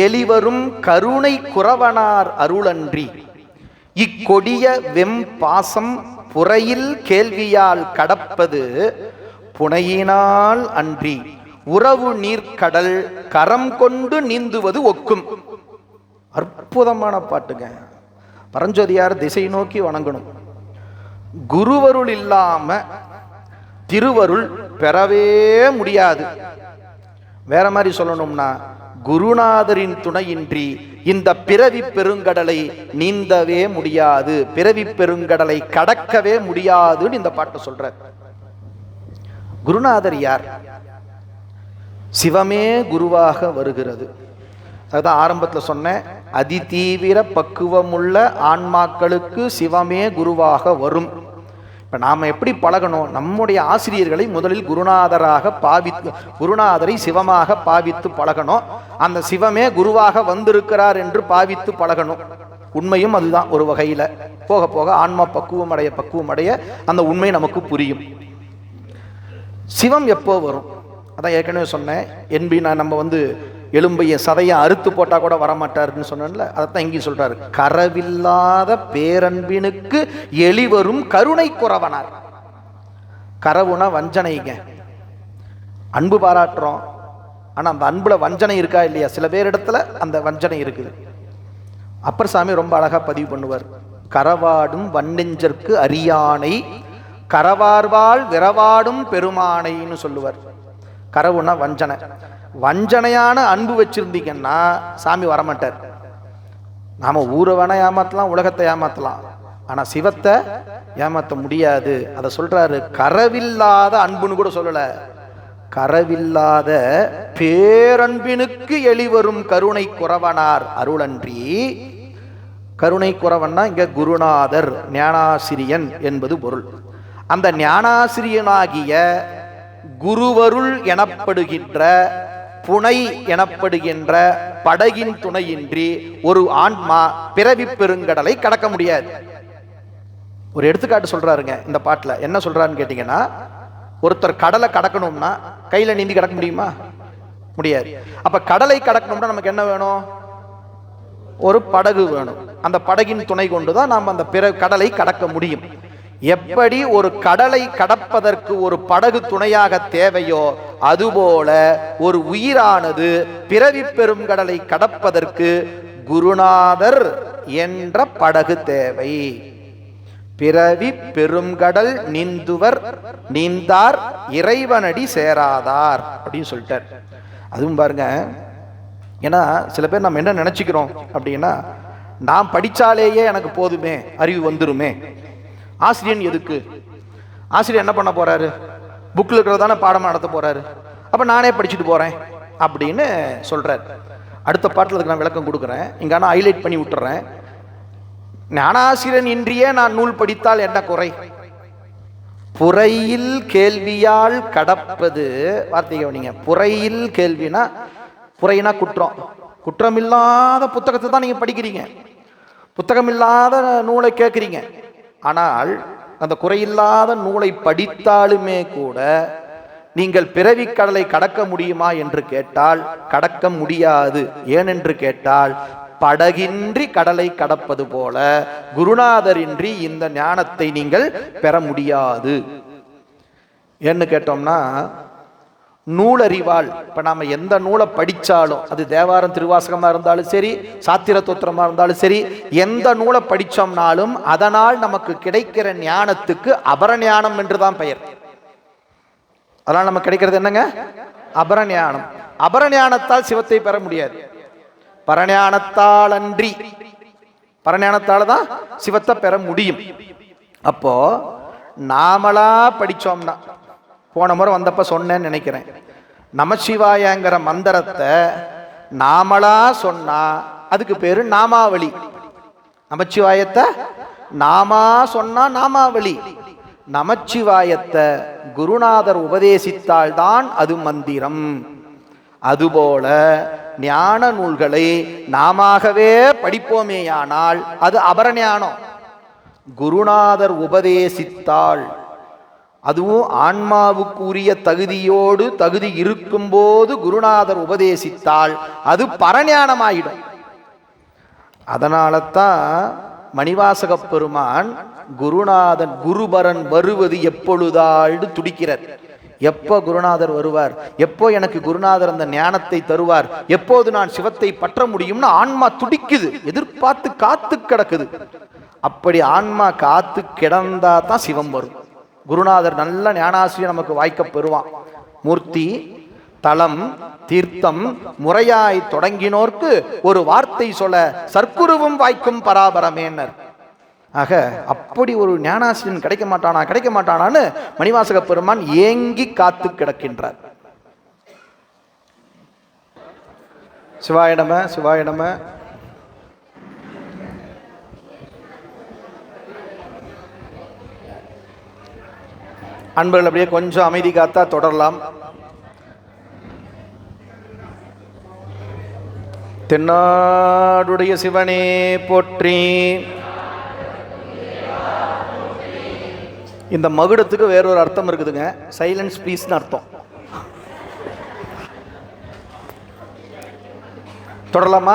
எளிவரும் கருணை குறவனார் அருளன்றி இக்கொடிய வெம்பாசம் புறையில் கேள்வியால் கடப்பது புனையினால் அன்றி உறவு நீர்க்கடல் கரம் கொண்டு நீந்துவது ஒக்கும். அற்புதமான பாட்டுங்க. பரஞ்சோதியார் திசை நோக்கி வணங்கணும். குருவருள் இல்லாம திருவருள் பெறவே முடியாது. வேற மாதிரி சொல்லணும்னா, குருநாதரின் துணையின்றி இந்த பிறவி பெருங்கடலை நீந்தவே முடியாது, பிறவி பெருங்கடலை கடக்கவே முடியாதுன்னு இந்த பாட்டை சொல்ற. குருநாதர் யார்? சிவமே குருவாக வருகிறது. அதுதான் ஆரம்பத்தில் சொன்னேன், அதிதீவிர பக்குவமுள்ள ஆன்மாக்களுக்கு சிவமே குருவாக வரும். இப்போ நாம் எப்படி பழகணும்? நம்முடைய ஆசிரியர்களை முதலில் குருநாதரை சிவமாக பாவித்து பழகணும். அந்த சிவமே குருவாக வந்திருக்கிறார் என்று பாவித்து பழகணும். உண்மையும் அதுதான். ஒரு வகையில் போக போக ஆன்மா பக்குவம் அடைய அந்த உண்மை நமக்கு புரியும். சிவம் எப்போ வரும்? அதான் ஏற்கனவே சொன்னேன். நம்ம எலும்பைய சதையை அறுத்து போட்டா கூட வரமாட்டாருன்னு சொன்னேன்ல, அதைத்தான் இங்கே சொல்றாரு. கரவில்லாத பேரன்பினுக்கு எளிவரும் கருணை குறவனார். கரவுனா வஞ்சனைங்க. அன்பு பாராட்டுறோம், ஆனா அந்த அன்புல வஞ்சனை இருக்கா இல்லையா? சில பேர் இடத்துல அந்த வஞ்சனை இருக்குது. அப்பர் சாமி ரொம்ப அழகா பதிவு பண்ணுவார். கரவாடும் வன்னெஞ்சற்கு அரியானை கரவார்வாள் விரவாடும் பெருமானைன்னு சொல்லுவார். கரவுனா வஞ்சனை. வஞ்சனையான அன்பு வச்சிருந்தீங்கன்னா சாமி வரமாட்டார். நாம ஊரை வேணா ஏமாத்தலாம், உலகத்தை ஏமாத்தலாம், ஆனா சிவத்தை ஏமாத்த முடியாது. அதை சொல்றாரு. கரவில்லாத அன்புன்னு கூட சொல்லல, கரவில்லாத பேரன்பினுக்கு எளிவரும் கருணை குறவனார் அருளன்றி. கருணை குறவன்னா இங்க குருநாதர், ஞானாசிரியன் என்பது பொருள். அந்த ஞானாசிரியனாகிய குருவருள் எனப்படுகின்ற புனை எனப்படுகின்ற படகின் துணையின்றி ஒரு ஆன்மா பிறவி பெருங்கடலை கடக்க முடியாது. ஒரு எடுத்துக்காட்டு சொல்றாருங்க இந்த பாட்டுல. என்ன சொல்றாருன்னு கேட்டீங்கன்னா, ஒருத்தர் கடலை கடக்கணும்னா கையில நீந்தி கடக்க முடியுமா? முடியாது. அப்ப கடலை கடக்கணும்னா நமக்கு என்ன வேணும்? ஒரு படகு வேணும். அந்த படகின் துணை கொண்டுதான் நாம் அந்த கடலை கடக்க முடியும். எப்படி ஒரு கடலை கடப்பதற்கு ஒரு படகு துணையாக தேவையோ, அதுபோல ஒரு உயிரானது பிறவி பெரும் கடலை கடப்பதற்கு குருநாதர் என்ற படகு தேவை. பிறவி பெருங்கடல் நீந்தார் இறைவனடி சேராதார் அப்படின்னு சொல்லிட்டார். அதுவும் பாருங்க, ஏன்னா சில பேர் நம்ம என்ன நினைச்சுக்கிறோம் அப்படின்னா, நான் படிச்சாலேயே எனக்கு போதுமே, அறிவு வந்துருமே. ஆசிரியன் எதுக்கு? ஆசிரியர் என்ன பண்ண போறாரு? புக்கில் இருக்கிறதான பாடமா நடத்த போறாரு. அப்ப நானே படிச்சுட்டு போறேன் அப்படின்னு சொல்றாரு. அடுத்த பாட்டில் அதுக்கு நான் விளக்கம் கொடுக்குறேன். இங்க நான் ஹைலைட் பண்ணி விட்டுறேன். ஞானாசிரியன் இன்றியே நான் நூல் படித்தால் என்ன குறை? புறையில் கேள்வியால் கடப்பது. வார்த்தை கவனிங்க. புறையில் கேள்வினா, புறையினா குற்றம். குற்றமில்லாத புத்தகத்தை தான் நீங்க படிக்கிறீங்க, புத்தகமில்லாத நூலை கேட்குறீங்க. ஆனால் அந்த குறையில்லாத நூலை படித்தாலுமே கூட நீங்கள் பிறவி கடலை கடக்க முடியுமா என்று கேட்டால் கடக்க முடியாது. ஏனென்று கேட்டால், படகின்றி கடலை கடப்பது போல குருநாதரின்றி இந்த ஞானத்தை நீங்கள் பெற முடியாது. ஏன்னு கேட்டோம்னா, நூலறிவால் இப்ப நாம எந்த நூலை படிச்சாலும், அது தேவாரம் திருவாசகமா இருந்தாலும் சரி, சாத்திர தோத்திரமா இருந்தாலும் சரி, எந்த நூலை படிச்சோம்னாலும் அதனால் நமக்கு கிடைக்கிற ஞானத்துக்கு அபரஞானம் என்றுதான் பெயர். அதனால் நமக்கு கிடைக்கிறது என்னங்க? அபரஞானம். அபரஞானத்தால் சிவத்தை பெற முடியாது. பரஞானத்தால் அன்றி, பரஞானத்தால தான் சிவத்தை பெற முடியும். அப்போ நாமளா படிச்சோம்னா, போன முறை வந்தப்ப சொன்னேன்னு நினைக்கிறேன், நமச்சிவாயங்கிற மந்திரத்தை நாமளா சொன்னா அதுக்கு பேரு நாமாவளி. நமச்சிவாயத்தை நாமா சொன்னா நாமாவளி. நமச்சிவாயத்தை குருநாதர் உபதேசித்தால்தான் அது மந்திரம். அதுபோல ஞான நூல்களை நாமவே படிப்போமேயானால் அது அபரஞானம். குருநாதர் உபதேசித்தால், அதுவும் ஆன்மாவுக்குரிய தகுதி இருக்கும்போது குருநாதர் உபதேசித்தால் அது பரஞானமாயிடும். அதனால தான் மணிவாசக பெருமான் குருநாதன் குருபரன் வருவது எப்பொழுதாடு துடிக்கிறார். எப்போ குருநாதர் வருவார், எப்போ எனக்கு குருநாதர் அந்த ஞானத்தை தருவார், எப்போது நான் சிவத்தை பற்ற முடியும்னு ஆன்மா துடிக்குது, எதிர்பார்த்து காத்து கிடக்குது. அப்படி ஆன்மா காத்து கிடந்தா தான் சிவம் வரும். குருநாதர் நல்ல ஞானாசிரியர் நமக்கு வாய்க்க பெறுவான். மூர்த்தி தலம் தீர்த்தம் முறையாய் தொடங்கினோர்க்கு ஒரு வார்த்தை சொல்ல சர்க்குருவும் வாய்க்கும் பராபரமேனர். ஆக அப்படி ஒரு ஞானாசிரியன் கிடைக்க மாட்டானான்னு மணிவாசக பெருமான் ஏங்கி காத்து கிடக்கின்றார். சிவாயிடம சிவாயிடம. அன்பர்கள் அப்படியே கொஞ்சம் அமைதி காத்தா தொடரலாம். தென்னாடுடைய சிவனே போற்றி. இந்த மகுடத்துக்கு வேறொரு அர்த்தம் இருக்குதுங்க. சைலன்ஸ் ப்ளீஸ்னு அர்த்தம். தொடரலாமா?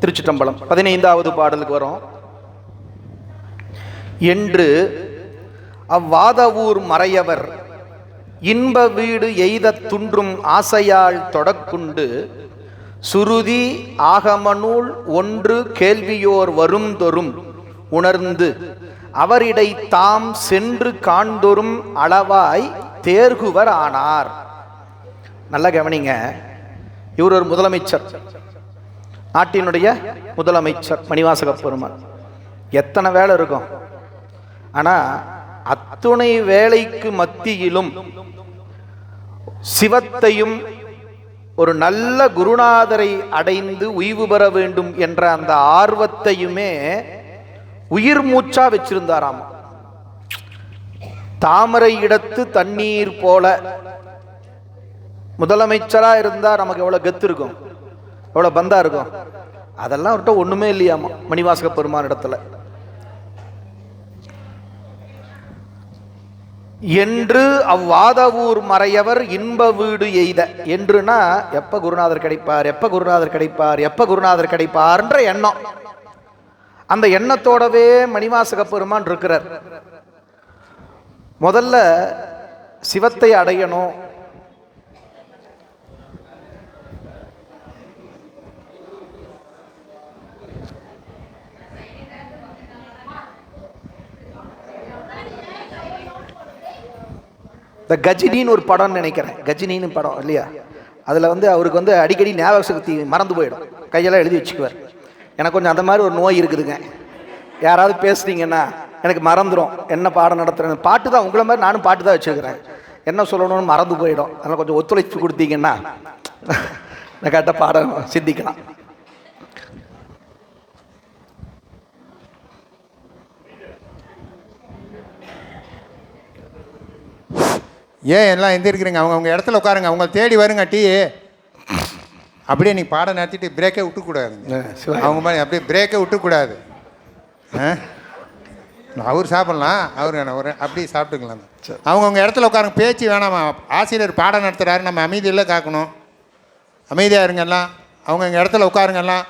திருச்சிற்றம்பலம் 15வது பாடலுக்கு வரும். என்று அவ்வாதவூர் மறையவர் இன்ப வீடு எய்த துன்றும் ஆசையால் தொடக்குண்டு சுருதி ஆகமநூல் ஒன்று கேள்வியோர் வருந்தொரும் உணர்ந்து அவரிடை தாம் சென்று காண்தொரும் அளவாய் தேர்குவர் ஆனார். நல்ல கவனிங்க. இவர் ஒரு முதலமைச்சர், நாட்டினுடைய முதலமைச்சர் மணிவாசக பெருமான். எத்தனை வேலை இருக்கும், ஆனா அத்துணை வேலைக்கு மத்தியிலும் சிவத்தையும் ஒரு நல்ல குருநாதரை அடைந்து உய்வு பெற வேண்டும் என்ற அந்த ஆர்வத்தையுமே உயிர் மூச்சா வச்சிருந்தாராம். தாமரை இடத்து தண்ணீர் போல முதலமைச்சரா இருந்தா நமக்கு எவ்வளவு கெத்து இருக்கும், எவ்வளவு பந்தா இருக்கும். அதெல்லாம் அவர்கிட்ட ஒண்ணுமே இல்லையாமா மணிவாசக பெருமான் இடத்துல. என்று அவ்வாதவூர் மறையவர் இன்ப வீடு எய்த. என்றுனா எப்ப குருநாதர் கிடைப்பார், எப்ப குருநாதர் கிடைப்பார், எப்ப குருநாதர் கிடைப்பார்ன்ற எண்ணம். அந்த எண்ணத்தோடவே மணிவாசக பெருமான் இருக்கிறார். முதல்ல சிவத்தை அடையணும், இந்த கஜினின்னு ஒரு படம்னு நினைக்கிறேன், கஜினின்னு படம் இல்லையா, அதில் அவருக்கு அடிக்கடி ஞாபக சக்தி மறந்து போயிடும், கையெல்லாம் எழுதி வச்சுக்குவார். எனக்கு கொஞ்சம் அந்த மாதிரி ஒரு நோய் இருக்குதுங்க. யாராவது பேசுனீங்கன்னா எனக்கு மறந்துடும் என்ன பாடம் நடத்துகிறேன். பாட்டு தான், உங்களை மாதிரி நானும் பாட்டு தான் வச்சுருக்கிறேன், என்ன சொல்லணும்னு மறந்து போயிடும். அதனால் கொஞ்சம் ஒத்துழைப்பு கொடுத்தீங்கன்னா நான் கரெக்டாக பாடம் சிந்திக்கலாம். ஏன் எல்லாம் எந்திரிக்கிறீங்க? அவங்க இடத்துல உட்காருங்க, அவங்க தேடி வருங்க டீ. அப்படியே நீ பாடம் நடத்திட்டு பிரேக்கே விட்டுக்கூடாதுங்க. அவங்க மாதிரி அப்படியே பிரேக்கே விட்டுக்கூடாது. அவர் சாப்பிட்லாம், அவர் ஒரு அப்படியே சாப்பிட்டுக்கலாம். அவங்க இடத்துல உட்காருங்க, பேச்சு வேணாமா. ஆசிரியர் பாடம் நடத்துகிறாரு, நம்ம அமைதியில் காக்கணும். அமைதியாக இருங்கெல்லாம், அவங்க இடத்துல உட்காருங்கெல்லாம்.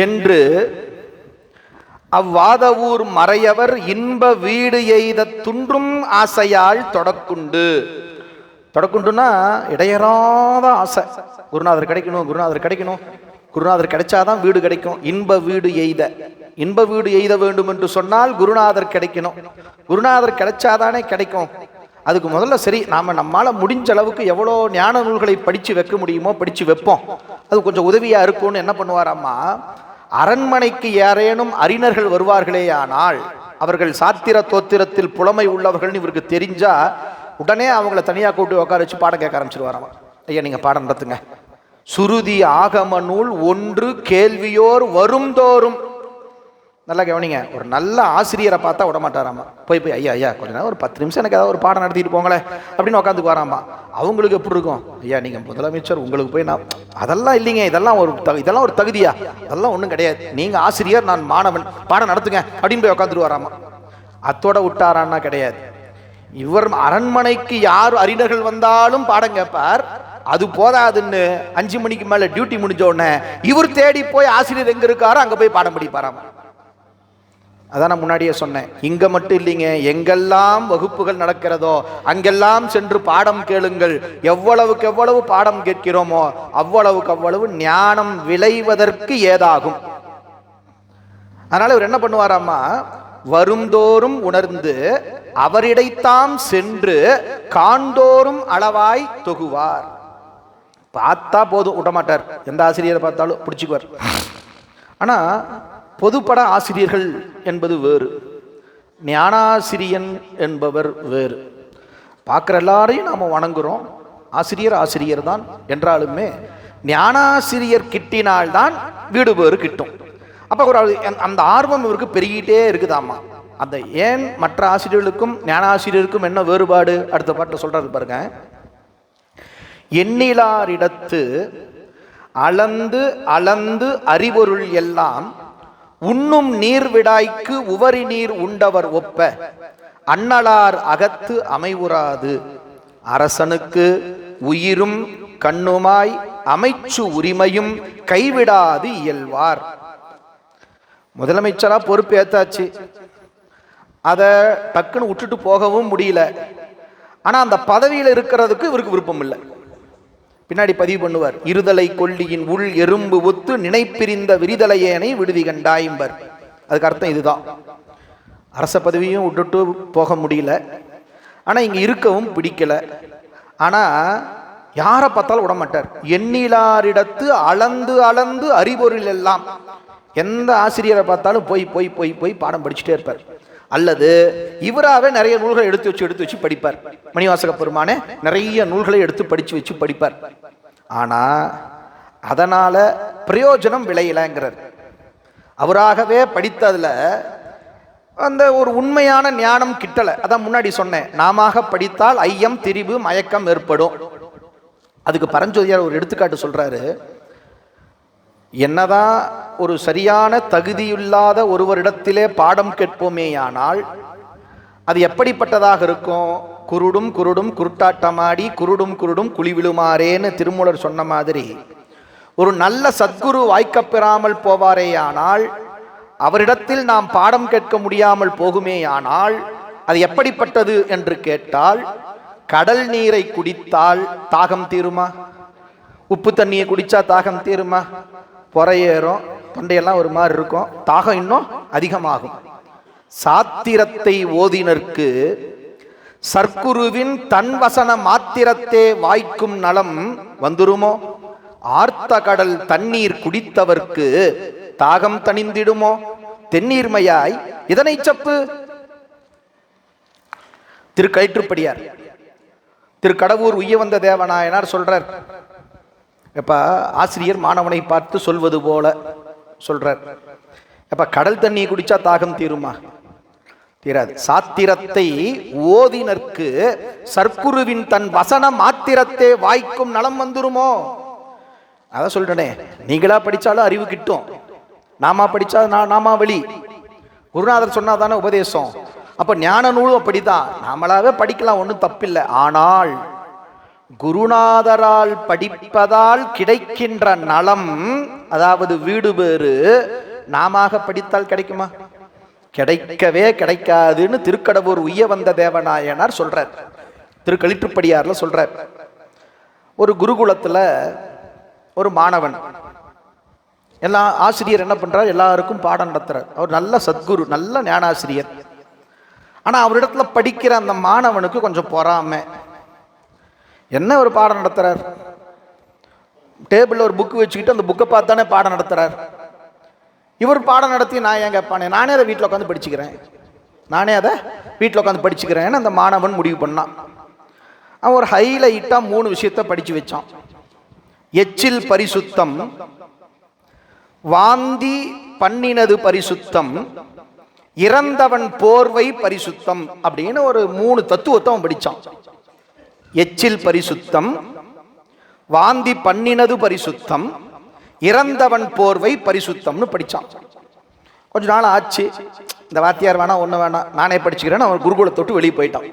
என்று அவ்வாதவூர் மறையவர் இன்ப வீடு எய்த துன்றும் ஆசையால் தொடக்குண்டு. தொடக்குண்டுனா இடையறாத ஆசை, குருநாதர் கிடைக்கணும், குருநாதர் கிடைக்கணும், குருநாதர் கிடைச்சாதான் வீடு கிடைக்கும். இன்ப வீடு எய்த, இன்ப வீடு எய்த வேண்டும் என்று சொன்னால் குருநாதர் கிடைக்கணும், குருநாதர் கிடைச்சாதானே கிடைக்கும். அதுக்கு முதல்ல சரி நம்மால முடிஞ்ச அளவுக்கு எவ்வளோ ஞான நூல்களை படித்து வைக்க முடியுமோ படித்து வைப்போம், அது கொஞ்சம் உதவியாக இருக்கும்னு என்ன பண்ணுவாராம்மா, அரண்மனைக்கு யாரேனும் அறிஞர்கள் வருவார்களே ஆனால் அவர்கள் சாத்திர தோத்திரத்தில் புலமை உள்ளவர்கள் இவருக்கு தெரிஞ்சா உடனே அவங்கள தனியாக கூட்டி உட்கார வச்சு பாடம் கேட்க ஆரம்பிச்சிருவாராம். ஐயா நீங்க பாடம் நடத்துங்க. சுருதி ஆகம நூல் ஒன்று கேள்வியோர் வருந்தோறும் நல்லா கவனிங்க, ஒரு நல்ல ஆசிரியரை பார்த்தா விட மாட்டாராமா. போய் ஐயா ஐயா கொஞ்ச நேரம் ஒரு 10 நிமிஷம் எனக்கு ஏதாவது ஒரு பாடம் நடத்திட்டு போங்களேன் அப்படின்னு உட்காந்துக்கு வராமா. அவங்களுக்கு எப்படி இருக்கும், ஐயா நீங்கள் முதலமைச்சர், உங்களுக்கு போய் நான் அதெல்லாம் இல்லைங்க, இதெல்லாம் ஒரு தகுதியா, அதெல்லாம் ஒன்றும் கிடையாது, நீங்கள் ஆசிரியர், நான் மாணவன், பாடம் நடத்துங்க அப்படின்னு போய் உட்காந்துட்டு வராமா. அத்தோட விட்டாரான்னா கிடையாது. இவர் அரண்மனைக்கு யார் அறிஞர்கள் வந்தாலும் பாடம் கேட்பார். அது போதாதுன்னு 5 மணிக்கு மேலே டியூட்டி முடிஞ்ச உடனே இவர் தேடி போய் ஆசிரியர் எங்கே இருக்காரோ அங்கே போய் பாடம் படிப்பாராம். அதான் நான் முன்னாடியே சொன்னேன், இங்கே மட்டும் இல்லைங்க, எங்கெல்லாம் வகுப்புகள் நடக்கிறதோ அங்கெல்லாம் சென்று பாடம் கேளுங்கள். எவ்வளவுக்கு எவ்வளவு பாடம் கேட்கிறோமோ அவ்வளவுக்கு அவ்வளவு ஞானம் விளைவதற்கு ஏதாகும். அதனால இவர் என்ன பண்ணுவாராமா, வருந்தோறும் உணர்ந்து அவரிடைத்தாம் சென்று காண்டோறும் அளவாய் தொகுவார். பார்த்தா போதும் விடமாட்டார், எந்த ஆசிரியரை பார்த்தாலும் பிடிச்சிக்குவார். ஆனால் பொதுப்பட ஆசிரியர்கள் என்பது வேறு, ஞானாசிரியன் என்பவர் வேறு. பார்க்குற எல்லாரையும் நாம் வணங்குகிறோம், ஆசிரியர் தான் என்றாலுமே ஞானாசிரியர் கிட்டினால்தான் வீடு பேறு கிட்டும். அப்போ ஒரு அந்த ஆர்வம் இவருக்கு பெருகிட்டே இருக்குதாமா. அந்த ஏன் மற்ற ஆசிரியர்களுக்கும் ஞானாசிரியருக்கும் என்ன வேறுபாடு அடுத்த பாட்டை சொல்றது பாருங்க. எண்ணிலாரிடத்து அளந்து அளந்து அறிவொருள் எல்லாம் உண்ணும் நீர் விடாய்க்கு உவரி நீர் உண்டவர் ஒப்ப அண்ணலார் அகத்து அமைவுறாது அரசனுக்கு உயிரும் கண்ணுமாய் அமைச்சு உரிமையும் கைவிடாது இயல்வார். முதலமைச்சரா பொறுப்பு ஏத்தாச்சு, அதை டக்குன்னு விட்டுட்டு போகவும் முடியல. ஆனா அந்த பதவியில் இருக்கிறதுக்கு இவருக்கு விருப்பம் இல்லை. பின்னாடி பதிவு பண்ணுவார், இருதலை கொல்லியின் உள் எறும்பு ஒத்து நினைப்பிரிந்த விரிதலையேனை விடுதி கண்டாயம்பர். அதுக்கு அர்த்தம் இதுதான், அரச பதவியும் விட்டுட்டு போக முடியல, ஆனா இங்க இருக்கவும் பிடிக்கல. ஆனா யாரை பார்த்தாலும் விட மாட்டார். எண்ணிலாரிடத்து அளந்து அளந்து அறிவொருள் எல்லாம், எந்த ஆசிரியரை பார்த்தாலும் போய் போய் போய் போய் பாடம் படிச்சுட்டே இருப்பார். அல்லது இவராகவே நிறைய நூல்களை எடுத்து வச்சு படிப்பார். மணிவாசக பெருமானே நிறைய நூல்களை எடுத்து படிச்சு வச்சு படிப்பார். ஆனா அதனால பிரயோஜனம் விளையலைங்கிறார். அவராகவே படித்ததுல அந்த ஒரு உண்மையான ஞானம் கிட்டல. அதான் முன்னாடி சொன்னேன், நாம படித்தால் ஐயம் திரிவு மயக்கம் ஏற்படும். அதுக்கு பரஞ்சோதியார் ஒரு எடுத்துக்காட்டு சொல்றாரு. என்னதான் ஒரு சரியான தகுதியில்லாத ஒருவரிடத்திலே பாடம் கேட்போமேயானால் அது எப்படிப்பட்டதாக இருக்கும்? குருடும் குருடும் குருட்டாட்டமாடி குருடும் குருடும் குழிவிழுமாறேன்னு திருமூலர் சொன்ன மாதிரி ஒரு நல்ல சத்குரு வாய்க்கப்பெறாமல் போவாரேயானால், அவரிடத்தில் நாம் பாடம் கேட்க முடியாமல் போகுமேயானால் அது எப்படிப்பட்டது என்று கேட்டால், கடல் நீரை குடித்தால் தாகம் தீருமா? உப்பு தண்ணியை குடிச்சா தாகம் தீருமா? பொறையேறும், தொண்டையெல்லாம் ஒரு மாதிரி இருக்கும், தாகம் இன்னும் அதிகமாகும். சாத்திரத்தை ஓதினர்க்கு சர்க்குருவின் தன்வசன மாத்திரத்தே வாய்க்கும் நலம் வந்துருமோ? ஆர்த்த கடல் தண்ணீர் குடித்தவர்க்கு தாகம் தணிந்திடுமோ? தென்னீர்மையாய் இதனை சப்பு. திருக்கயிற்றுப்படியார் திருக்கடவூர் உய்யவந்த தேவநாயனார் சொல்றார். எப்ப ஆசிரியர் மாணவனை பார்த்து சொல்வது போல சொல்றார். எப்ப கடல் தண்ணி குடிச்சா தாகம் தீருமா? தீராது. சாத்திரத்தை ஓதினர்க்கு சர்க்குருவின் தன் வசன மாத்திரத்தே வாய்க்கும் நலம் வந்துருமோ? அதான் சொல்றேனே, நீங்களா படிச்சாலும் அறிவு கிட்டும், நாமா படிச்சா நாமா வெளி. குருநாதர் சொன்னாதானே உபதேசம். அப்ப ஞான நூலும் அப்படிதான், நாமளாவே படிக்கலாம், ஒன்றும் தப்பில்லை. ஆனால் குருநாதரால் படிப்பதால் கிடைக்கின்ற நலம், அதாவது வீடு பேறு, நாம படித்தால் கிடைக்குமா? கிடைக்கவே கிடைக்காதுன்னு திருக்கடவூர் உய்யவந்த தேவநாயனார் சொல்றார். திருக்களிற்றுப்படியார்ல சொல்றார். ஒரு குருகுலத்துல ஒரு மாணவன், எல்லா ஆசிரியர் என்ன பண்றார், எல்லாருக்கும் பாடம் நடத்துறார். அவர் நல்ல சத்குரு, நல்ல ஞானாசிரியர். ஆனா அவரிடத்துல படிக்கிற அந்த மாணவனுக்கு கொஞ்சம் பொறாமை. என்ன ஒரு பாடம் நடத்துறார், டேபிள்ல ஒரு புக்கு வச்சுக்கிட்டு அந்த புக்கை பார்த்தானே பாடம் நடத்துறார். இவர் பாடம் நடத்தி நான் ஏன் கேட்பானே, நானே அதை வீட்டில் உட்காந்து படிச்சுக்கிறேன், நானே அதை வீட்டில் உட்காந்து படிச்சுக்கிறேன்னு அந்த மாணவன் முடிவு பண்ணான். அவன் ஒரு ஹைலைட்டாக 3 விஷயத்த படிச்சு வச்சான். எச்சில் பரிசுத்தம், வாந்தி பண்ணினது பரிசுத்தம், இறந்தவன் போர்வை பரிசுத்தம் அப்படின்னு ஒரு 3 தத்துவத்தை அவன் படிச்சான். எச்சில் பரிசுத்தம், வாந்தி பண்ணினது பரிசுத்தம், இறந்தவன் போர்வை பரிசுத்தம்னு படிச்சான். கொஞ்ச நாள் ஆச்சு. இந்த வாத்தியார் வேணா ஒண்ணு வேணாம், நானே படிச்சுக்கிறேன்னு அவன் குருகுலத்தை விட்டு வெளியே போயிட்டான்.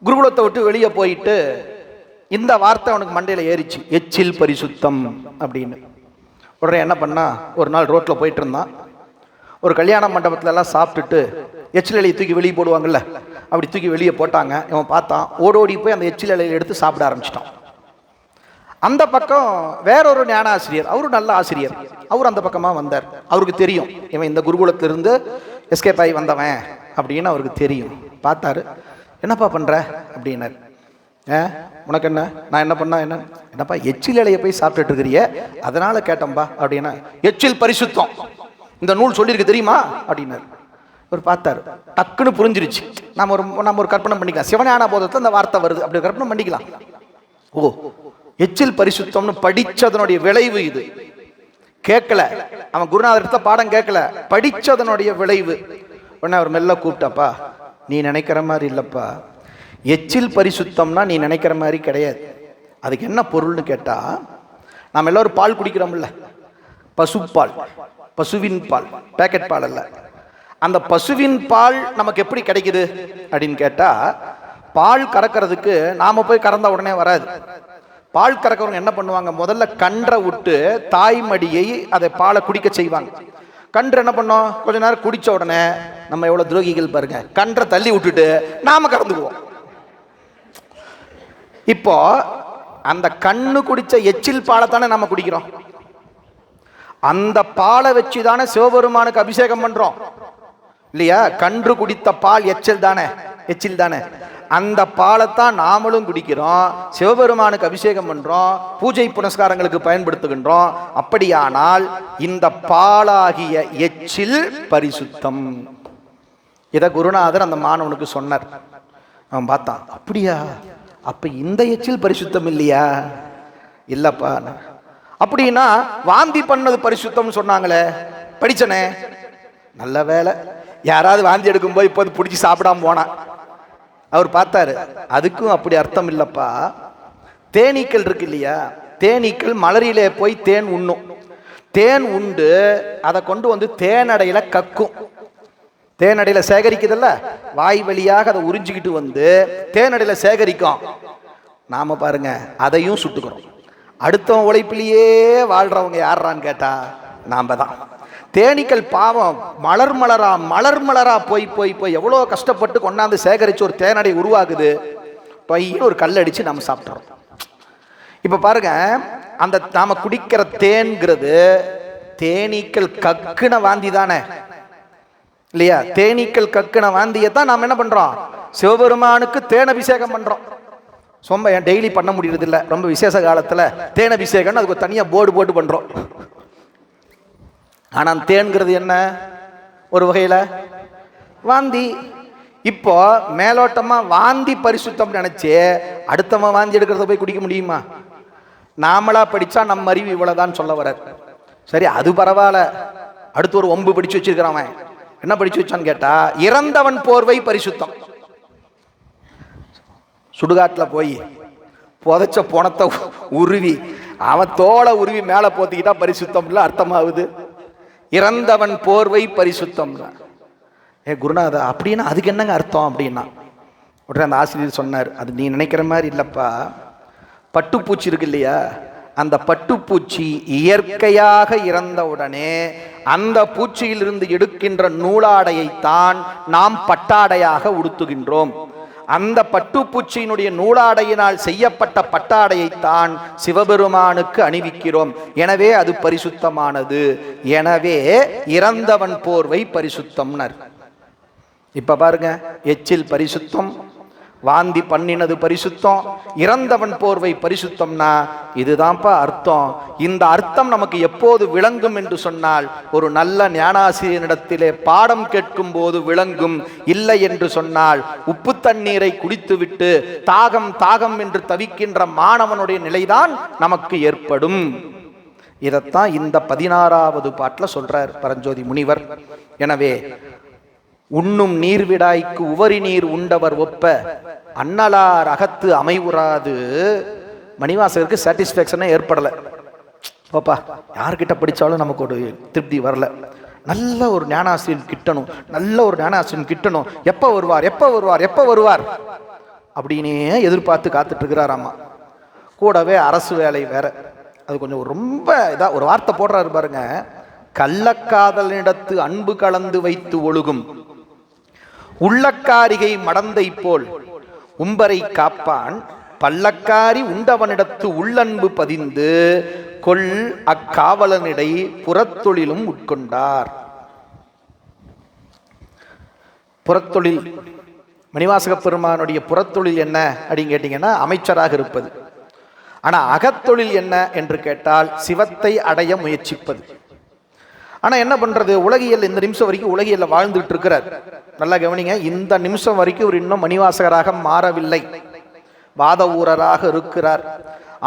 குருகுலத்தை விட்டு வெளியே போயிட்டு இந்த வார்த்தை அவனுக்கு மண்டையில ஏறிச்சு, எச்சில் பரிசுத்தம் அப்படின்னு. உடனே என்ன பண்ணா, ஒரு நாள் ரோட்ல போயிட்டு இருந்தான். ஒரு கல்யாண மண்டபத்துல எல்லாம் சாப்பிட்டுட்டு எச்சில் இலையை தூக்கி வெளியே போடுவாங்கல்ல, அப்படி தூக்கி வெளியே போட்டாங்க. இவன் பார்த்தான், ஓடோடி போய் அந்த எச்சில் இலையை எடுத்து சாப்பிட ஆரம்பிச்சிட்டான். அந்த பக்கம் வேறொரு ஞானாசிரியர், அவரும் நல்ல ஆசிரியர், அவர் அந்த பக்கமா வந்தார். அவருக்கு தெரியும் இவன் இந்த குருகுலத்திலிருந்து எஸ்கேப் ஆகி வந்தவன் அப்படின்னு அவருக்கு தெரியும். பார்த்தாரு, என்னப்பா பண்ற அப்படின்னாரு. உனக்கு என்ன, நான் என்ன பண்ணா என்ன, என்னப்பா எச்சில் இலையை போய் சாப்பிட்டுட்டு இருக்கிறிய, அதனால கேட்டம்பா அப்படின்னா. எச்சில் பரிசுத்தம் இந்த நூல் சொல்லியிருக்கு தெரியுமா அப்படின்னாரு. அவர் பார்த்தாரு, டக்குன்னு புரிஞ்சிருச்சு. நம்ம ஒரு கற்பனை பண்ணிக்கலாம், சிவஞான போதத்தில் அந்த வார்த்தை வருது, அப்படி கற்பனை பண்ணிக்கலாம். ஓ, எச்சில் பரிசுத்தம்னு படிச்சதனுடைய விளைவு இது. கேட்கல, அவன் குருநாதர்கிட்ட பாடம் கேட்கல, படிச்சதனுடைய விளைவு. உடனே அவர் மெல்ல கூப்பிட்டாப்பா, நீ நினைக்கிற மாதிரி இல்லப்பா, எச்சில் பரிசுத்தம்னா நீ நினைக்கிற மாதிரி கிடையாது. அதுக்கு என்ன பொருள்னு கேட்டா, நாம் எல்லாரும் பால் குடிக்கிறோம்ல, பசுப்பால், பசுவின் பால், பேக்கெட் பால் அல்ல. அந்த பசுவின் பால் நமக்கு எப்படி கிடைக்குது அப்படின்னு கேட்டா, பால் கறக்கிறதுக்கு நாம போய் கறந்த உடனே வராது. பால் கறக்கிறவங்க என்ன பண்ணுவாங்க, முதல்ல கன்றை விட்டு தாய்மடியை அதை பாலை குடிக்க செய்வாங்க. கன்று என்ன பண்ணோம், கொஞ்ச நேரம் குடிச்ச உடனே, நம்ம எவ்வளவு துரோகிகள் பாருங்க, கன்றை தள்ளி விட்டுட்டு நாம கறந்துக்குவோம். இப்போ அந்த கண்ணு குடிச்ச எச்சில் பாலை தானே நம்ம குடிக்கிறோம். அந்த பாலை வச்சு தானே சிவபெருமானுக்கு அபிஷேகம் பண்றோம் இல்லையா. கன்று குடித்த பால் எச்சில் தானே, எச்சில் தானே. அந்த பாலைத்தான் நாமளும் குடிக்கிறோம், சிவபெருமானுக்கு அபிஷேகம் பண்றோம், பூஜை புனஸ்காரங்களுக்கு பயன்படுத்துகின்றோம். அப்படியானால் இந்த பாலாகிய எச்சில் பரிசுத்தம். இத குருநாதர் அந்த மாணவனுக்கு சொன்னார். அவன் பார்த்தான், அப்படியா, அப்ப இந்த எச்சில் பரிசுத்தம் இல்லையா? இல்லப்பா. அப்படின்னா வாந்தி பண்ணது பரிசுத்தம் சொன்னாங்களே, படிச்சனே, நல்ல வேலை, யாராவது வாந்தி எடுக்கும் போது இப்போது பிடிச்சி சாப்பிடாம போனா. அவர் பார்த்தாரு, அதுக்கும் அப்படி அர்த்தம் இல்லப்பா. தேனீக்கள் இருக்கு இல்லையா, தேனீக்கள் மலரிலே போய் தேன் உண்ணும். தேன் உண்டு அதை கொண்டு வந்து தேனடையில கக்கும். தேனடையில சேகரிக்குதல்ல, வாய் வழியாக அதை உறிஞ்சிக்கிட்டு வந்து தேனடையில சேகரிக்கும். நாம பாருங்க அதையும் சுட்டுக்கிறோம். அடுத்தவன் உழைப்பிலேயே வாழ்றவங்க யாரான்னு கேட்டா நாம தான். தேனீக்கள் பாவம் மலர் மலரா போய் போய் போய் எவ்வளோ கஷ்டப்பட்டு கொண்டாந்து சேகரிச்சு ஒரு தேனடை உருவாகுது. பையன் ஒரு கல் அடிச்சு நம்ம சாப்பிட்றோம். இப்ப பாருங்க, அந்த நாம குடிக்கிற தேன்கிறது தேனீக்கள் கக்குன வாந்தி தானே இல்லையா. தேனீக்கள் கக்குன வாந்தியை தான் நாம் என்ன பண்றோம், சிவபெருமானுக்கு தேன் அபிஷேகம் பண்றோம். சொம்ப டெய்லி பண்ண முடியறது இல்லை, ரொம்ப விசேஷ காலத்துல தேன் அபிஷேகம் அதுக்கு தனியா போர்டு போட்டு பண்றோம். ஆனா தேன்கிறது என்ன, ஒரு வகையில வாந்தி. இப்போ மேலோட்டமா வாந்தி பரிசுத்தம் நினைச்சு அடுத்தவன் வாந்தி எடுக்கிறத போய் குடிக்க முடியுமா? நாமளா படிச்சா நம்ம அறிவு இவ்வளவுதான் சொல்ல வர. சரி, அது பரவாயில்ல. அடுத்து ஒரு ஒம்பு படிச்சு வச்சிருக்கிறான். என்ன படிச்சு வச்சான்னு கேட்டா, இறந்தவன் போர்வை பரிசுத்தம். சுடுகாட்டுல போய் புதைச்ச போனத்தை உருவி அவன் தோலை உருவி மேல போத்திக்கிட்டா பரிசுத்தம் இல்ல அர்த்தமாகுது. இறந்தவன் போர்வை பரிசுத்தம். குருநாதா, அப்படின்னா அதுக்கு என்னங்க அர்த்தம் அப்படின்னா, உடனே அந்த ஆசிரியர் சொன்னார், அது நீ நினைக்கிற மாதிரி இல்லப்பா. பட்டுப்பூச்சி இருக்கு இல்லையா, அந்த பட்டுப்பூச்சி இயற்கையாக இறந்த உடனே அந்த பூச்சியிலிருந்து எடுக்கின்ற நூலாடையைத்தான் நாம் பட்டாடையாக உடுத்துகின்றோம். அந்த பட்டுப்பூச்சியினுடைய நூலாடையினால் செய்யப்பட்ட பட்டாடையைத்தான் சிவபெருமானுக்கு அணிவிக்கிறோம். எனவே அது பரிசுத்தமானது. எனவே இறந்தவன் போர்வை பரிசுத்தம்னர். இப்ப பாருங்க, எச்சில் பரிசுத்தம், வாந்தி பண்ணினது பரிசுத்தம், இறந்தவன் போர்வை பரிசுத்தம்னா இதுதான்ப்பா அர்த்தம். இந்த அர்த்தம் நமக்கு எப்போது விளங்கும் என்று சொன்னால், ஒரு நல்ல ஞானாசிரியனிடத்திலே பாடம் கேட்கும் போது விளங்கும். இல்லை என்று சொன்னால் உப்பு தண்ணீரை குடித்துவிட்டு தாகம் தாகம் என்று தவிக்கின்ற மாணவனுடைய நிலைதான் நமக்கு ஏற்படும். இதைத்தான் இந்த 16வது பாட்டில் சொல்றார் பரஞ்சோதி முனிவர். எனவே உண்ணும் நீர்விடாய்க்கு உவரி நீர் உண்டவர் ஒப்ப அன்னலார் அகத்து அமைவுறாது. மணிவாசகருக்கு சாட்டிஸ்ஃபேக்ஷனே ஏற்படலை. பாப்பா யார்கிட்ட படித்தாலும் நமக்கு ஒரு திருப்தி வரல. நல்ல ஒரு ஞானாசிரியன் கிட்டணும், நல்ல ஒரு ஞானாசிரியன் கிட்டணும், எப்போ வருவார் எப்போ வருவார் எப்போ வருவார் அப்படின்னே எதிர்பார்த்து காத்துட்டு இருக்கிறாராமா. கூடவே அரசு வேலை வேற. அது கொஞ்சம் ரொம்ப இதா ஒரு வார்த்தை போடுறாரு பாருங்க. கள்ளக்காதலிடத்து அன்பு கலந்து வைத்து ஒழுகும் உள்ளக்காரிகை மடந்தை போல் உம்பரை காப்பான் பள்ளக்காரி உண்டவனிடத்து உள்ளன்பு பதிந்து கொள் அக்காவலனிடை புறத்தொழிலும் உட்கொண்டார். புறத்தொழில் மணிவாசக பெருமானுடைய புறத்தொழில் என்ன அப்படின்னு கேட்டீங்கன்னா அமைச்சராக இருப்பது. ஆனா அகத்தொழில் என்ன என்று கேட்டால் சிவத்தை அடைய முயற்சிப்பது. ஆனா என்ன பண்றது, உலகியல் இந்த நிமிஷம் வரைக்கும் உலகியல்ல வாழ்ந்துட்டு இருக்கிறார். நல்லா கவனிங்க, இந்த நிமிஷம் வரைக்கும் ஒரு இன்னும் மணிவாசகராக மாறவில்லை, வாத ஊரராக இருக்கிறார்.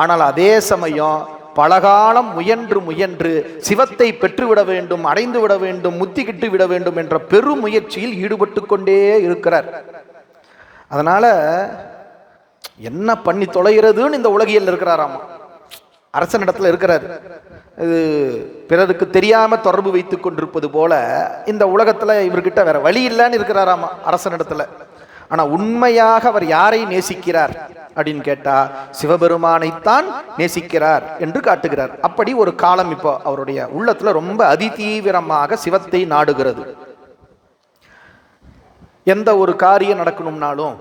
ஆனால் அதே சமயம் பலகாலம் முயன்று முயன்று சிவத்தை பெற்றுவிட வேண்டும், அடைந்து விட வேண்டும், முத்திக்கிட்டு விட வேண்டும் என்ற பெரும் முயற்சியில் ஈடுபட்டு கொண்டே இருக்கிறார். அதனால என்ன பண்ணி தொலைகிறதுன்னு இந்த உலகியல் இருக்கிறாராமா. அரசனிடத்துல இருக்கிறார். இது பிறருக்கு தெரியாம தொடர்பு வைத்துக் கொண்டிருப்பது போல இந்த உலகத்துல இவர்கிட்ட வேற வழி இல்லைன்னு இருக்கிறாராமா அரசனிடத்துல. ஆனா உண்மையாக அவர் யாரை நேசிக்கிறார் அப்படின்னு கேட்டா சிவபெருமானைத்தான் நேசிக்கிறார் என்று காட்டுகிறார். அப்படி ஒரு காலம் இப்போ அவருடைய உள்ளத்துல ரொம்ப அதிதீவிரமாக சிவத்தை நாடுகிறது. எந்த ஒரு காரியம் நடக்கணும்னாலும்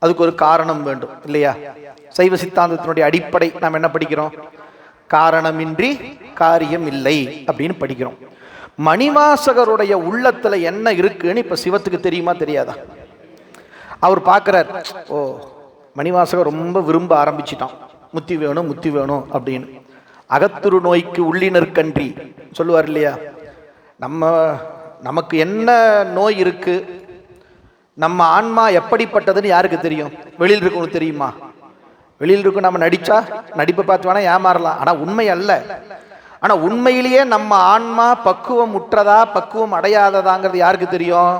அதுக்கு ஒரு காரணம் வேண்டும் இல்லையா? சைவ சித்தாந்தத்தினுடைய அடிப்படை நாம் என்ன படிக்கிறோம்? காரணமின்றி காரியம் இல்லை அப்படின்னு படிக்கிறோம். மணிவாசகருடைய உள்ளத்துல என்ன இருக்குன்னு இப்ப சிவத்துக்கு தெரியுமா தெரியாதா? அவர் பார்க்கிறார், ஓ மணிவாசகர் ரொம்ப விரும்ப ஆரம்பிச்சிட்டான், முத்தி வேணும் முத்தி வேணும் அப்படின்னு. அகத்துரு நோய்க்கு உள்ளினர்கன்றி சொல்லுவார் இல்லையா? நமக்கு என்ன நோய் இருக்கு, நம்ம ஆன்மா எப்படிப்பட்டதுன்னு யாருக்கு தெரியும்? வெளியில் இருக்கவங்களுக்கு தெரியுமா? வெளியில் இருக்கும் நம்ம நடிச்சா நடிப்பை பார்த்து வேணா ஏமாறலாம், ஆனா உண்மை அல்ல. ஆனா உண்மையிலேயே நம்ம ஆன்மா பக்குவம் உற்றதா பக்குவம் அடையாததாங்கிறது யாருக்கு தெரியும்?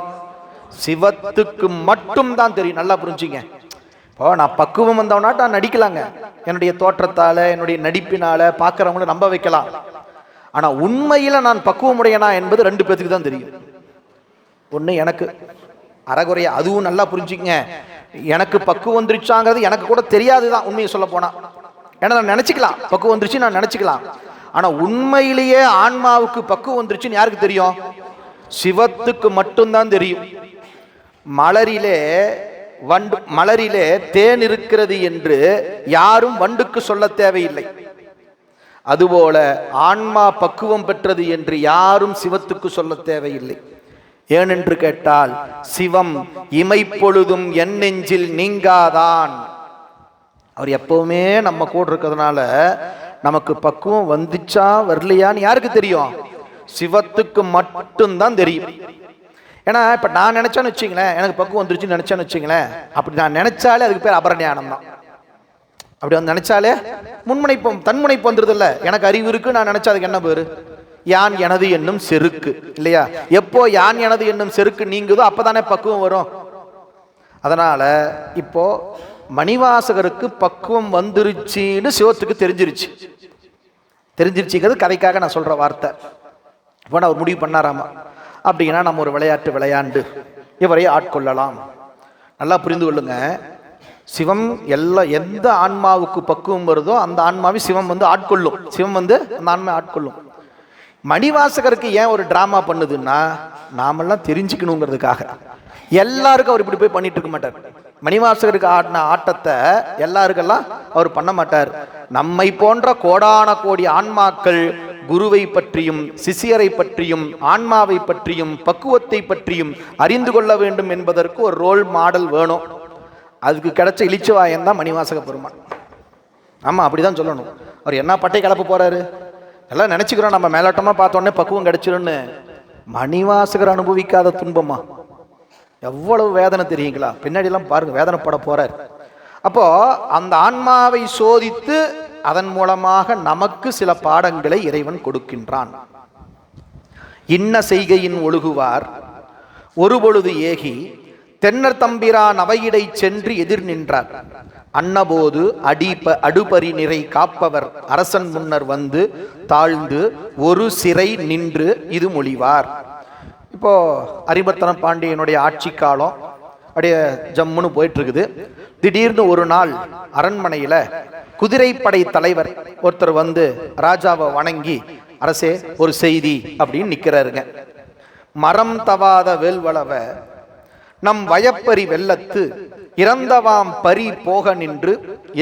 சிவத்துக்கு மட்டும் தான் தெரியும். நல்லா புரிஞ்சுங்க. இப்போ நான் பக்குவம் வந்தவனாட்ட நான் நடிக்கலாங்க, என்னுடைய தோற்றத்தால என்னுடைய நடிப்பினால பார்க்கறவங்கள நம்ப வைக்கலாம். ஆனா உண்மையில நான் பக்குவம் உடையனா என்பது 2 பேத்துக்கு தான் தெரியும். ஒண்ணு எனக்கு அறகுறைய, அதுவும் நல்லா புரிஞ்சுக்கங்க, எனக்கு பக்குவம் வந்துருச்சாங்கிறது எனக்கு கூட தெரியாதுதான் உண்மையை சொல்ல போனா. ஏன்னா நான் நினைச்சுக்கலாம் பக்குவம் வந்துருச்சு, நான் நினைச்சுக்கலாம். ஆனா உண்மையிலேயே ஆன்மாவுக்கு பக்குவம் வந்துருச்சுன்னு யாருக்கு தெரியும்? சிவத்துக்கு மட்டும்தான் தெரியும். மலரிலே தேன் இருக்கிறது என்று யாரும் வண்டுக்கு சொல்ல தேவையில்லை. அதுபோல ஆன்மா பக்குவம் பெற்றது என்று யாரும் சிவத்துக்கு சொல்ல தேவையில்லை. ஏனென்று கேட்டால் சிவம் இமைப்பொழுதும் என் நெஞ்சில் நீங்காதான். அவர் எப்பவுமே நம்ம கூட இருக்கிறதுனால நமக்கு பக்குவம் வந்துச்சா வரலையான்னு யாருக்கு தெரியும்? சிவத்துக்கு மட்டும்தான் தெரியும். ஏன்னா இப்ப நான் நினைச்சான்னு வச்சுங்களேன், எனக்கு பக்குவம் வந்துருச்சுன்னு நினைச்சான்னு வச்சுங்களேன், அப்படி நான் நினைச்சாலே அதுக்கு பேர் அபரஞானம் தான். அப்படி வந்து நினைச்சாலே முன்முனைப்பு தன்முனைப்பு வந்துருது இல்ல. எனக்கு அறிவு இருக்கு நான் நினைச்சா அதுக்கு என்ன பேரு? யான் எனது என்னும் செருக்கு இல்லையா? எப்போ யான் எனது என்னும் செருக்கு நீங்குதோ அப்பதானே பக்குவம் வரும். அதனால இப்போ மணிவாசகருக்கு பக்குவம் வந்துருச்சுன்னு சிவத்துக்கு தெரிஞ்சிருச்சுங்கிறது கதைக்காக நான் சொல்ற வார்த்தை. இப்போ நான் ஒரு முடிவு பண்ணாராமா, அப்படின்னா நம்ம ஒரு விளையாட்டு விளையாண்டு இவரை ஆட்கொள்ளலாம். நல்லா புரிந்து கொள்ளுங்க, சிவம் எந்த ஆன்மாவுக்கு பக்குவம் வருதோ அந்த ஆன்மாவை சிவம் வந்து ஆட்கொள்ளும். சிவம் வந்து அந்த ஆன்மாவை ஆட்கொள்ளும். மணிவாசகருக்கு ஏன் ஒரு டிராமா பண்ணுதுன்னா நாமெல்லாம் தெரிஞ்சுக்கணுங்கிறதுக்காக. எல்லாருக்கும் அவர் இப்படி போய் பண்ணிட்டு இருக்க மாட்டார். மணிவாசகருக்கு ஆடின ஆட்டத்தை எல்லாருக்கெல்லாம் அவர் பண்ண மாட்டார். நம்மை போன்ற கோடான கோடி ஆன்மாக்கள் குருவை பற்றியும் சிஷியரை பற்றியும் ஆன்மாவை பற்றியும் பக்குவத்தை பற்றியும் அறிந்து கொள்ள வேண்டும் என்பதற்கு ஒரு ரோல் மாடல் வேணும். அதுக்கு கிடைச்ச இளிச்சவாயன் தான் மணிவாசக பெருமான். ஆமா அப்படிதான் சொல்லணும். அவர் என்ன பட்டை கலப்ப போறாரு எல்லாம் நினைச்சுக்கிறோம், நம்ம மேலோட்டமா பார்த்தோன்னே பக்குவம் கிடைச்சிரும்னு. மணிவாசகர் அனுபவிக்காத துன்பமா, எவ்வளவு வேதனை தெரியுங்களா? பின்னாடி எல்லாம் பாருங்க வேதனைப்பட போறார். அப்போ அந்த ஆன்மாவை சோதித்து அதன் மூலமாக நமக்கு சில பாடங்களை இறைவன் கொடுக்கின்றான். இன்ன செய்கையின் ஒழுகுவார் ஒருபொழுது ஏகி தென்னர் தம்பிரான் அவையிடை சென்று எதிர் நின்றார். அன்னபோது அடுபரி நிறை காப்பவர் அரசன் முன்னர் வந்து தாழ்ந்து ஒரு சிறை நின்று இது மொழிவார். இப்போ அரிமர்த்தன பாண்டியனுடைய ஆட்சி காலம் அப்படியே ஜம்முன்னு போயிட்டு இருக்குது. திடீர்னு ஒரு நாள் அரண்மனையில குதிரைப்படை தலைவர் ஒருத்தர் வந்து ராஜாவை வணங்கி, அரசே ஒரு செய்தி அப்படின்னு நிக்கிறாருங்க. மரம் தவாத வேல்வளவ நம் வயப்பரி வெள்ளத்து இறந்தவாம் பரி போக நின்று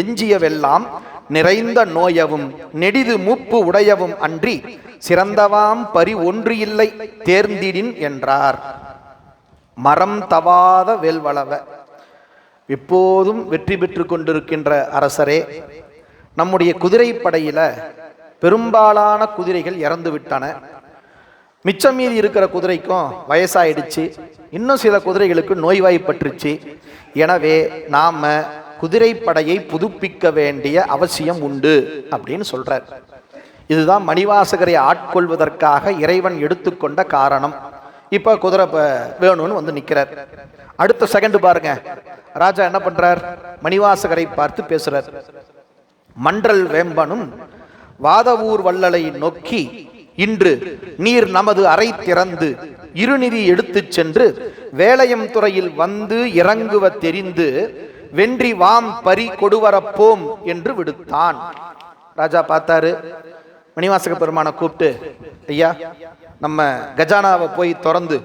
எஞ்சிய வெல்லாம் நிறைந்த நோயவும் நெடிது மூப்பு உடையவும் அன்றி சிறந்தவாம் பரி ஒன்று இல்லை தேர்ந்திடின் என்றார். மரம் தவாத வேல்வளவ, எப்போதும் வெற்றி பெற்று கொண்டிருக்கின்ற அரசரே, நம்முடைய குதிரைப்படையில பெரும்பாலான குதிரைகள் இறந்து விட்டன. மிச்சம் மீதி இருக்கிற குதிரைக்கும் வயசாயிடுச்சு, இன்னும் சில குதிரைகளுக்கு நோய்வாய்ப்பட்டுருச்சு. எனவே நாம குதிரைப்படையை புதுப்பிக்க வேண்டிய அவசியம் உண்டு அப்படின்னு சொல்றார். இதுதான் மணிவாசகரை ஆட்கொள்வதற்காக இறைவன் எடுத்துக்கொண்ட காரணம். இப்ப குதிரை வேணும்னு வந்து நிக்கிறார். அடுத்த செகண்ட் பாருங்க, ராஜா என்ன பண்றார், மணிவாசகரை பார்த்து பேசுறார். மன்றல் வேம்பனும் வாதவூர் வள்ளலை நோக்கி, இன்று நீர் நமது அறை திறந்து இருநிதி எடுத்துச் சென்று வேலையம் துறையில் வந்து இறங்குவ தெரிந்து வென்றி வாம் பரி கொடுவரப்போம் என்று விடுத்தான். ராஜா பார்த்தாரு, மணிவாசக பெருமானை கூப்பிட்டு, ஐயா நம்ம கஜானாவை போய் திறந்து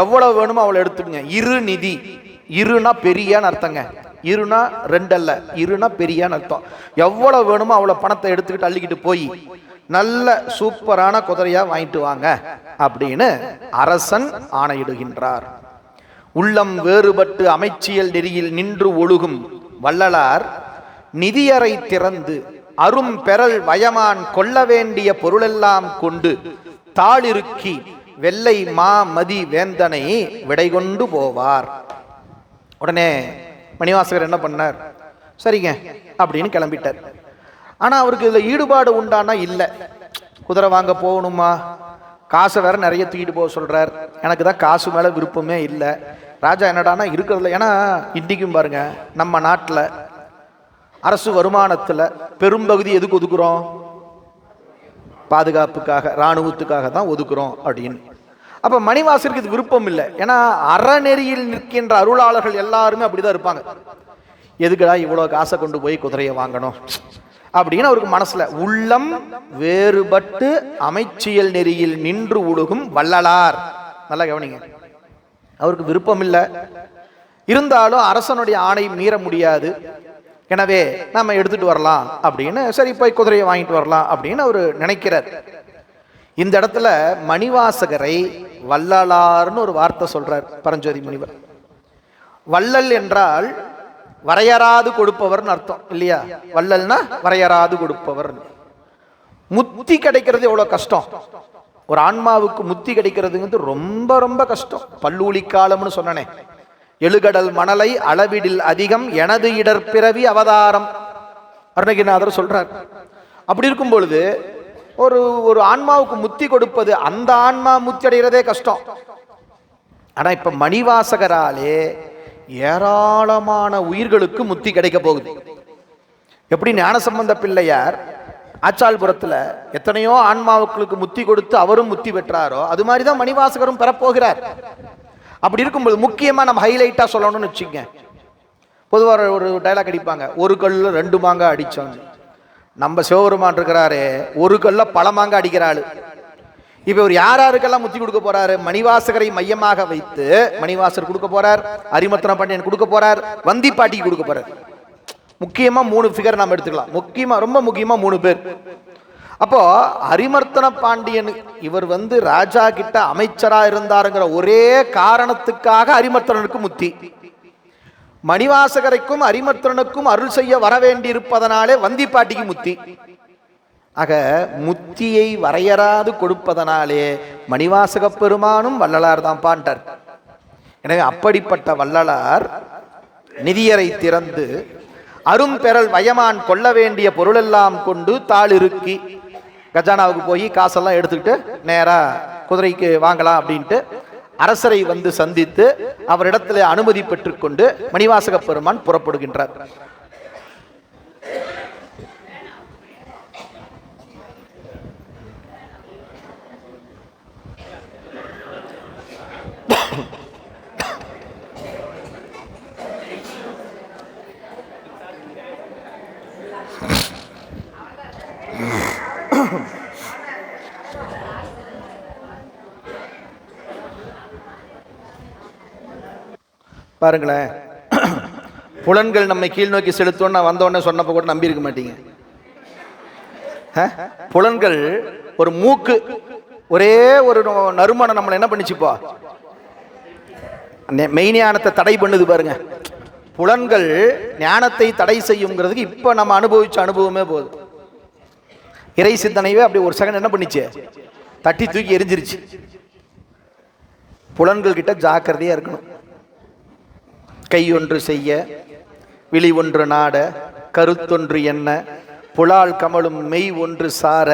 எவ்வளவு வேணுமோ அவளை எடுத்துடுங்க. இரு நிதி, இருனா பெரியான்னு அர்த்தங்க, இருனா ரெண்டு அல்ல, இருனா பெரியான்னு அர்த்தம். எவ்வளவு வேணுமோ அவளை பணத்தை எடுத்துக்கிட்டு அள்ளிக்கிட்டு போய் நல்ல சூப்பரான குதிரையா வாங்கிட்டு வாங்க அப்படின்னு அரசன் ஆணையிடுகின்றார். உள்ளம் வேறுபட்டு அமைச்சியல் நெறியில் நின்று ஒழுகும் வள்ளலார் நிதியறை திறந்து அரும் பெறல் வயமான் கொள்ள வேண்டிய பொருளெல்லாம் கொண்டு தாளிருக்கி வெள்ளை மா மதி வேந்தனை விடை கொண்டு போவார். உடனே மணிவாசகர் என்ன பண்ணார், சரிங்க அப்படின்னு கிளம்பிட்டார். ஆனா அவருக்கு இதுல ஈடுபாடு உண்டானா இல்லை. குதிரை வாங்க போகணுமா, காசை வேற நிறைய தூக்கிட்டு போக சொல்றார். எனக்கு தான் காசு மேல விருப்பமே இல்லை. ராஜா என்னடானா இருக்கிறதுல, ஏன்னா இன்னைக்கும் பாருங்க நம்ம நாட்டில் அரசு வருமானத்துல பெரும்பகுதி எதுக்கு ஒதுக்குறோம், பாதுகாப்புக்காக, இராணுவத்துக்காக தான் ஒதுக்குறோம் அப்படின்னு. அப்ப மணிவாசருக்கு இது விருப்பம் இல்லை. ஏன்னா அறநெறியில் நிற்கின்ற அருளாளர்கள் எல்லாருமே அப்படிதான் இருப்பாங்க. எதுக்குடா இவ்வளவு காசை கொண்டு போய் குதிரையை வாங்கணும் அப்படின்னு அவருக்கு மனசுல. உள்ளம் வேறுபட்டு அமைச்சியல் நெறியில் நின்று உழுகும் வள்ளலார், நல்லா கவனிங்க, அவருக்கு விருப்பம் இல்லை. இருந்தாலும் அரசனுடைய ஆணை மீற முடியாது. எனவே நாம எடுத்துட்டு வரலாம் அப்படின்னு, சரி போய் குதிரையை வாங்கிட்டு வரலாம் அப்படின்னு அவர் நினைக்கிறார். இந்த இடத்துல மணிவாசகரை வள்ளலார்னு ஒரு வார்த்தை சொல்றார் பரஞ்சோதி முனிவர். வள்ளல் என்றால் வரையறாது கொடுப்பவர்னு அர்த்தம் இல்லையா? வள்ளல்னா வரையறாது கொடுப்பவர். முத்தி கிடைக்கிறது எவ்வளவு கஷ்டம், ஒரு ஆன்மாவுக்கு முத்தி கிடைக்கிறதுங்கிறது ரொம்ப ரொம்ப கஷ்டம். பல்லூலி காலம்னு சொன்னனே, எழுகடல் மணலை அளவிடில் அதிகம் எனது இடர்பிறவி அவதாரம் அருணகிரிநாதர் சொல்றார். அப்படி இருக்கும் பொழுது ஒரு ஒரு ஆன்மாவுக்கு முத்தி கொடுப்பது, அந்த ஆன்மா முத்தி அடைகிறதே கஷ்டம். ஆனா இப்ப மணிவாசகராலே ஏராளமான உயிர்களுக்கு முத்தி கிடைக்க போகுது. எப்படி ஞானசம்பந்த பிள்ளையார் ஆச்சாள்புரத்துல எத்தனையோ ஆன்மாவுக்களுக்கு முத்தி கொடுத்து அவரும் முத்தி பெற்றாரோ, அது மாதிரிதான் மணிவாசகரும் பெறப்போகிறார். அப்படி இருக்கும்போது முக்கியமா நம்ம ஹைலைட்டா சொல்லணும்னு வச்சுங்க, பொதுவாக ஒரு டைலாக் அடிப்பாங்க, ஒரு கல்ல ரெண்டு மாங்காய் அடிச்சோம். நம்ம சிவபெருமான் இருக்கிறாரு, ஒரு கல்ல பல மாங்காய் அடிக்கிறாள். இப்ப இவர் யாருக்கெல்லாம் முத்தி கொடுக்க போறாரு, மணிவாசகரை மையமாக வைத்து மணிவாசகர் கொடுக்க போறார், அரிமர்த்தன பாண்டியன் கொடுக்க போறார், வந்திப்பாட்டிக்கு கொடுக்க போறார். முக்கியமா 3 ஃபிகர் நாம எடுத்துக்கலாம். முக்கியமா ரொம்ப முக்கியமா 3 பேர். அப்போ அரிமர்த்தன பாண்டியன் இவர் வந்து ராஜா கிட்ட அமைச்சரா இருந்தாருங்கிற ஒரே காரணத்துக்காக அரிமர்த்தனனுக்கு முத்தி, மணிவாசகரைக்கும் அரிமர்த்தனுக்கும் அருள் செய்ய வர வேண்டி இருப்பதனாலே வந்திப்பாட்டிக்கு முத்தி. ஆக முத்தியை வரையறாது கொடுப்பதனாலே மணிவாசக பெருமானும் வள்ளலார் தான் பாண்டார். எனவே அப்படிப்பட்ட வள்ளலார் நிதியறை திறந்து அரும்பெறல் வயமான் கொள்ள வேண்டிய பொருளெல்லாம் கொண்டு தாள் இருக்கி கஜானாவுக்கு போய் காசெல்லாம் எடுத்துக்கிட்டு நேரா குதிரைக்கு வாங்கலாம் அப்படின்ட்டு அரசரை வந்து சந்தித்து அவரிடத்தில் அனுமதி பெற்றுக்கொண்டு மணிவாசக பெருமான் புறப்படுகின்றார். பாருங்களேன், புலன்கள் நம்மை கீழ் நோக்கி செலுத்தோன்னு வந்தோடனே சொன்னப்போ கூட நம்பி இருக்க மாட்டீங்க. புலன்கள் ஒரு மூக்கு, ஒரே ஒரு நறுமணம் நம்மளை என்ன பண்ணிச்சுப்போ மெய்ஞானத்தை தடை பண்ணுது பாருங்க. புலன்கள் ஞானத்தை தடை செய்யுங்கிறதுக்கு இப்ப நம்ம அனுபவிச்ச அனுபவமே போதும். இறை சிந்தனைவே அப்படி ஒரு செகண்ட் என்ன பண்ணிச்சு, தட்டி தூக்கி எரிஞ்சிருச்சு. புலன்கள் கிட்ட ஜாக்கிரதையா இருக்கணும். கை ஒன்று செய்ய, விழி ஒன்று நாட, கருத்தொன்று என்ன, புலால் கமலும் மெய் ஒன்று சார,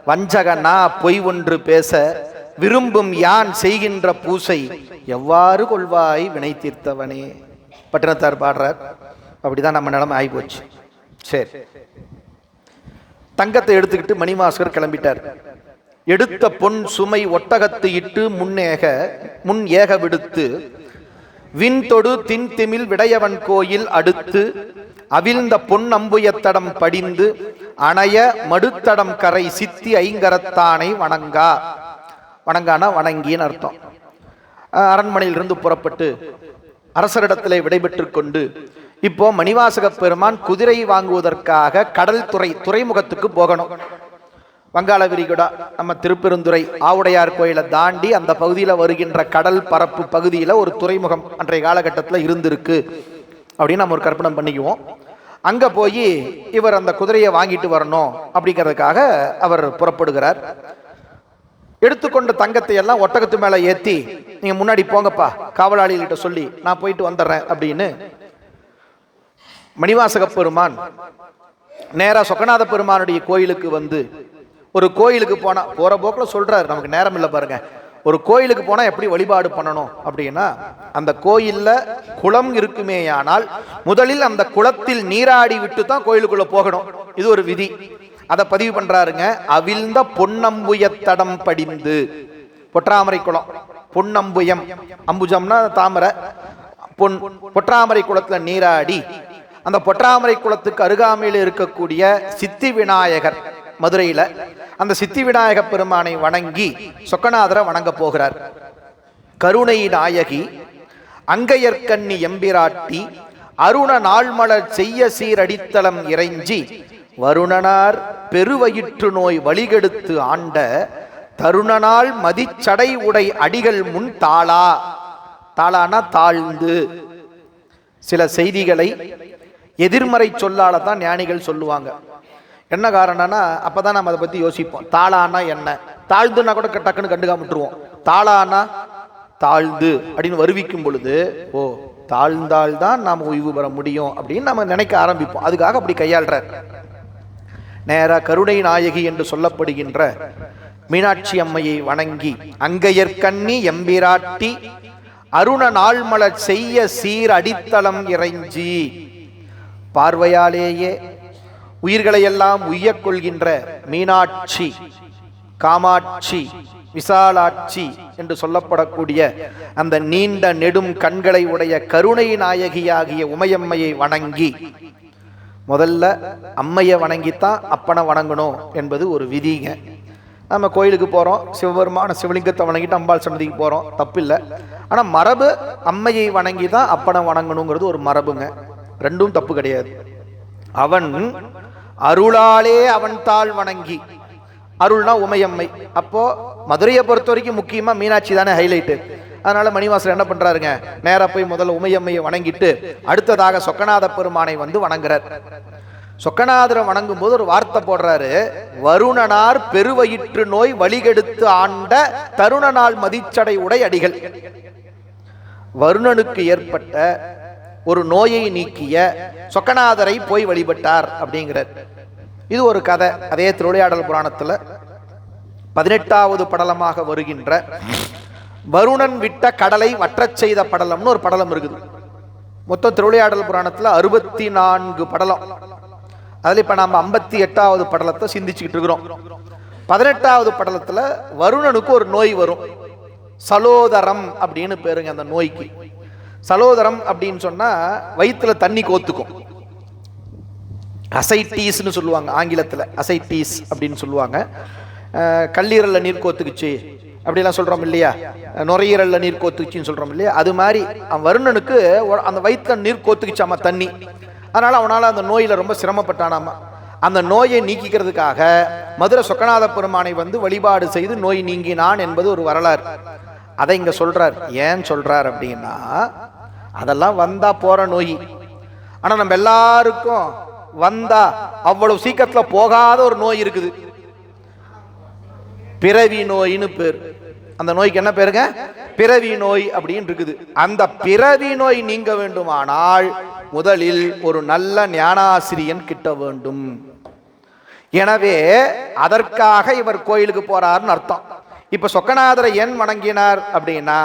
வஞ்சக நா பொய் ஒன்று பேச, விரும்பும் யான் செய்கின்ற பூசை எவ்வாறு கொள்வாய் வினை தீர்த்தவனே. பட்டினத்தார் பாடுறார். அப்படிதான் நம்ம நிலைமை ஆகிப்போச்சு. சரி, தங்கத்தை எடுத்துக்கிட்டு மணிவாசகர் கிளம்பிட்டார். எடுத்த பொன் சுமை ஒட்டகத்து இட்டு முன் ஏக விடுத்து, விண்தொடு தின்திமில் விடையவன் கோயில் அடுத்து, அவிழ்ந்த பொன் அம்புயத்தடம் படிந்து, அணைய மடுத்தடம் கரை சித்தி ஐங்கரத்தானை வணங்கா. வணங்கானா வணங்கின்னு அர்த்தம். அரண்மனையிலிருந்து புறப்பட்டு அரசரிடத்திலே விடைபெற்று கொண்டு இப்போ மணிவாசக பெருமான் குதிரை வாங்குவதற்காக கடல் துறைமுகத்துக்கு போகணும். வங்காள விரிகுடா, நம்ம திருப்பெருந்துறை ஆவுடையார் கோயிலை தாண்டி அந்த பகுதியில் வருகின்ற கடல் பரப்பு பகுதியில் ஒரு துறைமுகம் அன்றைய காலகட்டத்தில் இருந்திருக்கு அப்படின்னு நம்ம ஒரு கற்பனை பண்ணிக்குவோம். அங்கே போய் இவர் அந்த குதிரையை வாங்கிட்டு வரணும் அப்படிங்கிறதுக்காக அவர் புறப்படுகிறார். எடுத்துக்கொண்ட தங்கத்தை எல்லாம் ஒட்டகத்து மேலே ஏற்றி, நீங்கள் முன்னாடி போங்கப்பா, காவலாளிகிட்ட சொல்லி நான் போயிட்டு வந்துடுறேன் அப்படின்னு மணிவாசக பெருமான் நேராக சொக்கநாத பெருமானுடைய கோயிலுக்கு வந்து, ஒரு கோயிலுக்கு போனால் போகிற போக்கில் சொல்கிறார், நமக்கு நேரம் இல்லை பாருங்க, ஒரு கோயிலுக்கு போனால் எப்படி வழிபாடு பண்ணணும் அப்படின்னா, அந்த கோயிலில் குளம் இருக்குமேயானால் முதலில் அந்த குளத்தில் நீராடி விட்டு தான் கோயிலுக்குள்ளே போகணும். இது ஒரு விதி. அதை பதிவு பண்ணுறாருங்க. அவிழ்ந்த பொன்னம்புயத்தடம் படிந்து, பொற்றாமரை குளம், பொன்னம்புயம், அம்புஜம்னா தாமரை, பொற்றாமரை குளத்தில் நீராடி, அந்த பொற்றாமரை குளத்துக்கு அருகாமையில் இருக்கக்கூடிய சித்தி விநாயகர் மதுரையில், அந்த சித்தி விநாயக பெருமானை வணங்கி சொக்கநாதரை வணங்க போகிறார். கருணை நாயகி அங்கையற்கண்ணி எம்பிராட்டி அருண நாள்மலர் செய்ய சீரடித்தலம் இறைஞ்சி, வருணனார் பெருவயிற்று நோய் வழிகெடுத்து ஆண்ட தருணனால் மதிச்சடை உடை அடிகள் முன் தாளா. தாளானா தாழ்ந்து. சில செய்திகளை எதிர்மறை சொல்லால தான் ஞானிகள் சொல்லுவாங்க. என்ன காரணம்னா அப்பதான் நம்ம அதை பத்தி யோசிப்போம். தாளானா என்ன, தாழ்ந்துன்னா கூட டக்குன்னு கண்டுக்காம விட்டுருவோம். தாளானா தாழ்ந்து அப்படின்னு வருவிக்கும் பொழுது, ஓ தாழ்ந்தால்தான் நாம் ஓய்வு பெற முடியும் அப்படின்னு நம்ம நினைக்க ஆரம்பிப்போம். அதுக்காக அப்படி கையாள்றார். நேரா கருணை நாயகி என்று சொல்லப்படுகின்ற மீனாட்சி அம்மையை வணங்கி, அங்கையற்கண்ணி எம்பிராட்டி அருண நாள்மலர் செய்ய சீர் அடித்தளம் இறைஞ்சி, பார்வையாலேயே உயிர்களை எல்லாம் உய்யக் கொள்கின்ற மீனாட்சி, காமாட்சி, விசாலாட்சி என்று சொல்லப்படக்கூடிய அந்த நீண்ட நெடும் கண்களை உடைய கருணை நாயகியாகிய உமையம்மையை வணங்கி, முதல்ல அம்மையை வணங்கித்தான் அப்பனை வணங்கணும் என்பது ஒரு விதிங்க. நம்ம கோயிலுக்கு போகிறோம், சிவபெருமான சிவலிங்கத்தை வணங்கிட்டு அம்பாள் சன்னதிக்கு போகிறோம், தப்பில்லை. ஆனால் மரபு அம்மையை வணங்கி தான் அப்பனை வணங்கணுங்கிறது ஒரு மரபுங்க. ரெண்டும் தப்பு கிடையாது. அவன் அருளாலே அவன் தாள் வணங்கி, அருள்னா உமையம்மை. அப்போ மதுரையை பொறுத்த வரைக்கும் முக்கியமா மீனாட்சி தானே ஹைலைட்டு. அதனால மணிவாசர் என்ன பண்றாருங்க, நேரா போய் முதல்ல உமையம்மையை வணங்கிட்டு அடுத்ததாக சொக்கநாத பெருமானை வந்து வணங்குறார். சொக்கநாதரை வணங்கும் போது ஒரு வார்த்தை போடுறாரு, வருணனார் பெருவயிற்று நோய் வழிகெடுத்து ஆண்ட தருணனால் மதிச்சடை உடை அடிகள். வருணனுக்கு ஏற்பட்ட ஒரு நோயை நீக்கிய சொக்கநாதரை போய் வழிபட்டார் அப்படிங்கிறார். இது ஒரு கதை. அதே திருவிளையாடல் புராணத்தில் 18வது படலமாக வருகின்ற வருணன் விட்ட கடலை வற்றச் செய்த படலம்னு ஒரு படலம் இருக்குது. மொத்தம் திருவிளையாடல் புராணத்தில் 64 படலம். அதில் இப்போ நாம் 58வது படலத்தை சிந்திச்சுக்கிட்டு இருக்கிறோம். 18வது படலத்தில் வருணனுக்கு ஒரு நோய் வரும். சலோதரம் அப்படின்னு பேருங்க அந்த நோய்க்கு. சலோதரம் அப்படின்னு சொன்னா வயிற்றுல தண்ணி கோத்துக்கும். அசைட்டீஸ்னு சொல்லுவாங்க ஆங்கிலத்தில். அசைட்டீஸ் அப்படின்னு சொல்லுவாங்க. கல்லீரல்ல நீர் கோத்துக்குச்சு அப்படிலாம் சொல்றோம் இல்லையா, நுரையீரல்ல நீர் கோத்துக்குச்சின்னு சொல்றோம் இல்லையா, அது மாதிரி வருணனுக்கு அந்த வயிற்றுல நீர் கோத்துக்குச்சாமா தண்ணி. அதனால அவனால அந்த நோயில ரொம்ப சிரமப்பட்டானாமா. அந்த நோயை நீக்கிக்கிறதுக்காக மதுரை சொக்கநாத பெருமானை வந்து வழிபாடு செய்து நோய் நீங்கினான் என்பது ஒரு வரலாறு. அதை இங்க சொல்றார். ஏன் சொல்றார் அப்படின்னா, அதெல்லாம் வந்தா போற நோய். ஆனா நம்ம எல்லாருக்கும் வந்தா அவ்வளவு சீக்கிரத்துல போகாத ஒரு நோய் இருக்குது. பிறவி நோயின்னு பேர். அந்த நோய்க்கு என்ன பேருங்க? பிறவி நோய் அப்படின்னு இருக்குது. அந்த பிறவி நோய் நீங்க வேண்டுமானால் முதலில் ஒரு நல்ல ஞானாசிரியன் கிட்ட வேண்டும். எனவே அதற்காக இவர் கோயிலுக்கு போறாருன்னு அர்த்தம். இப்ப சொக்கநாதரை ஏன் வணங்கினார் அப்படின்னா,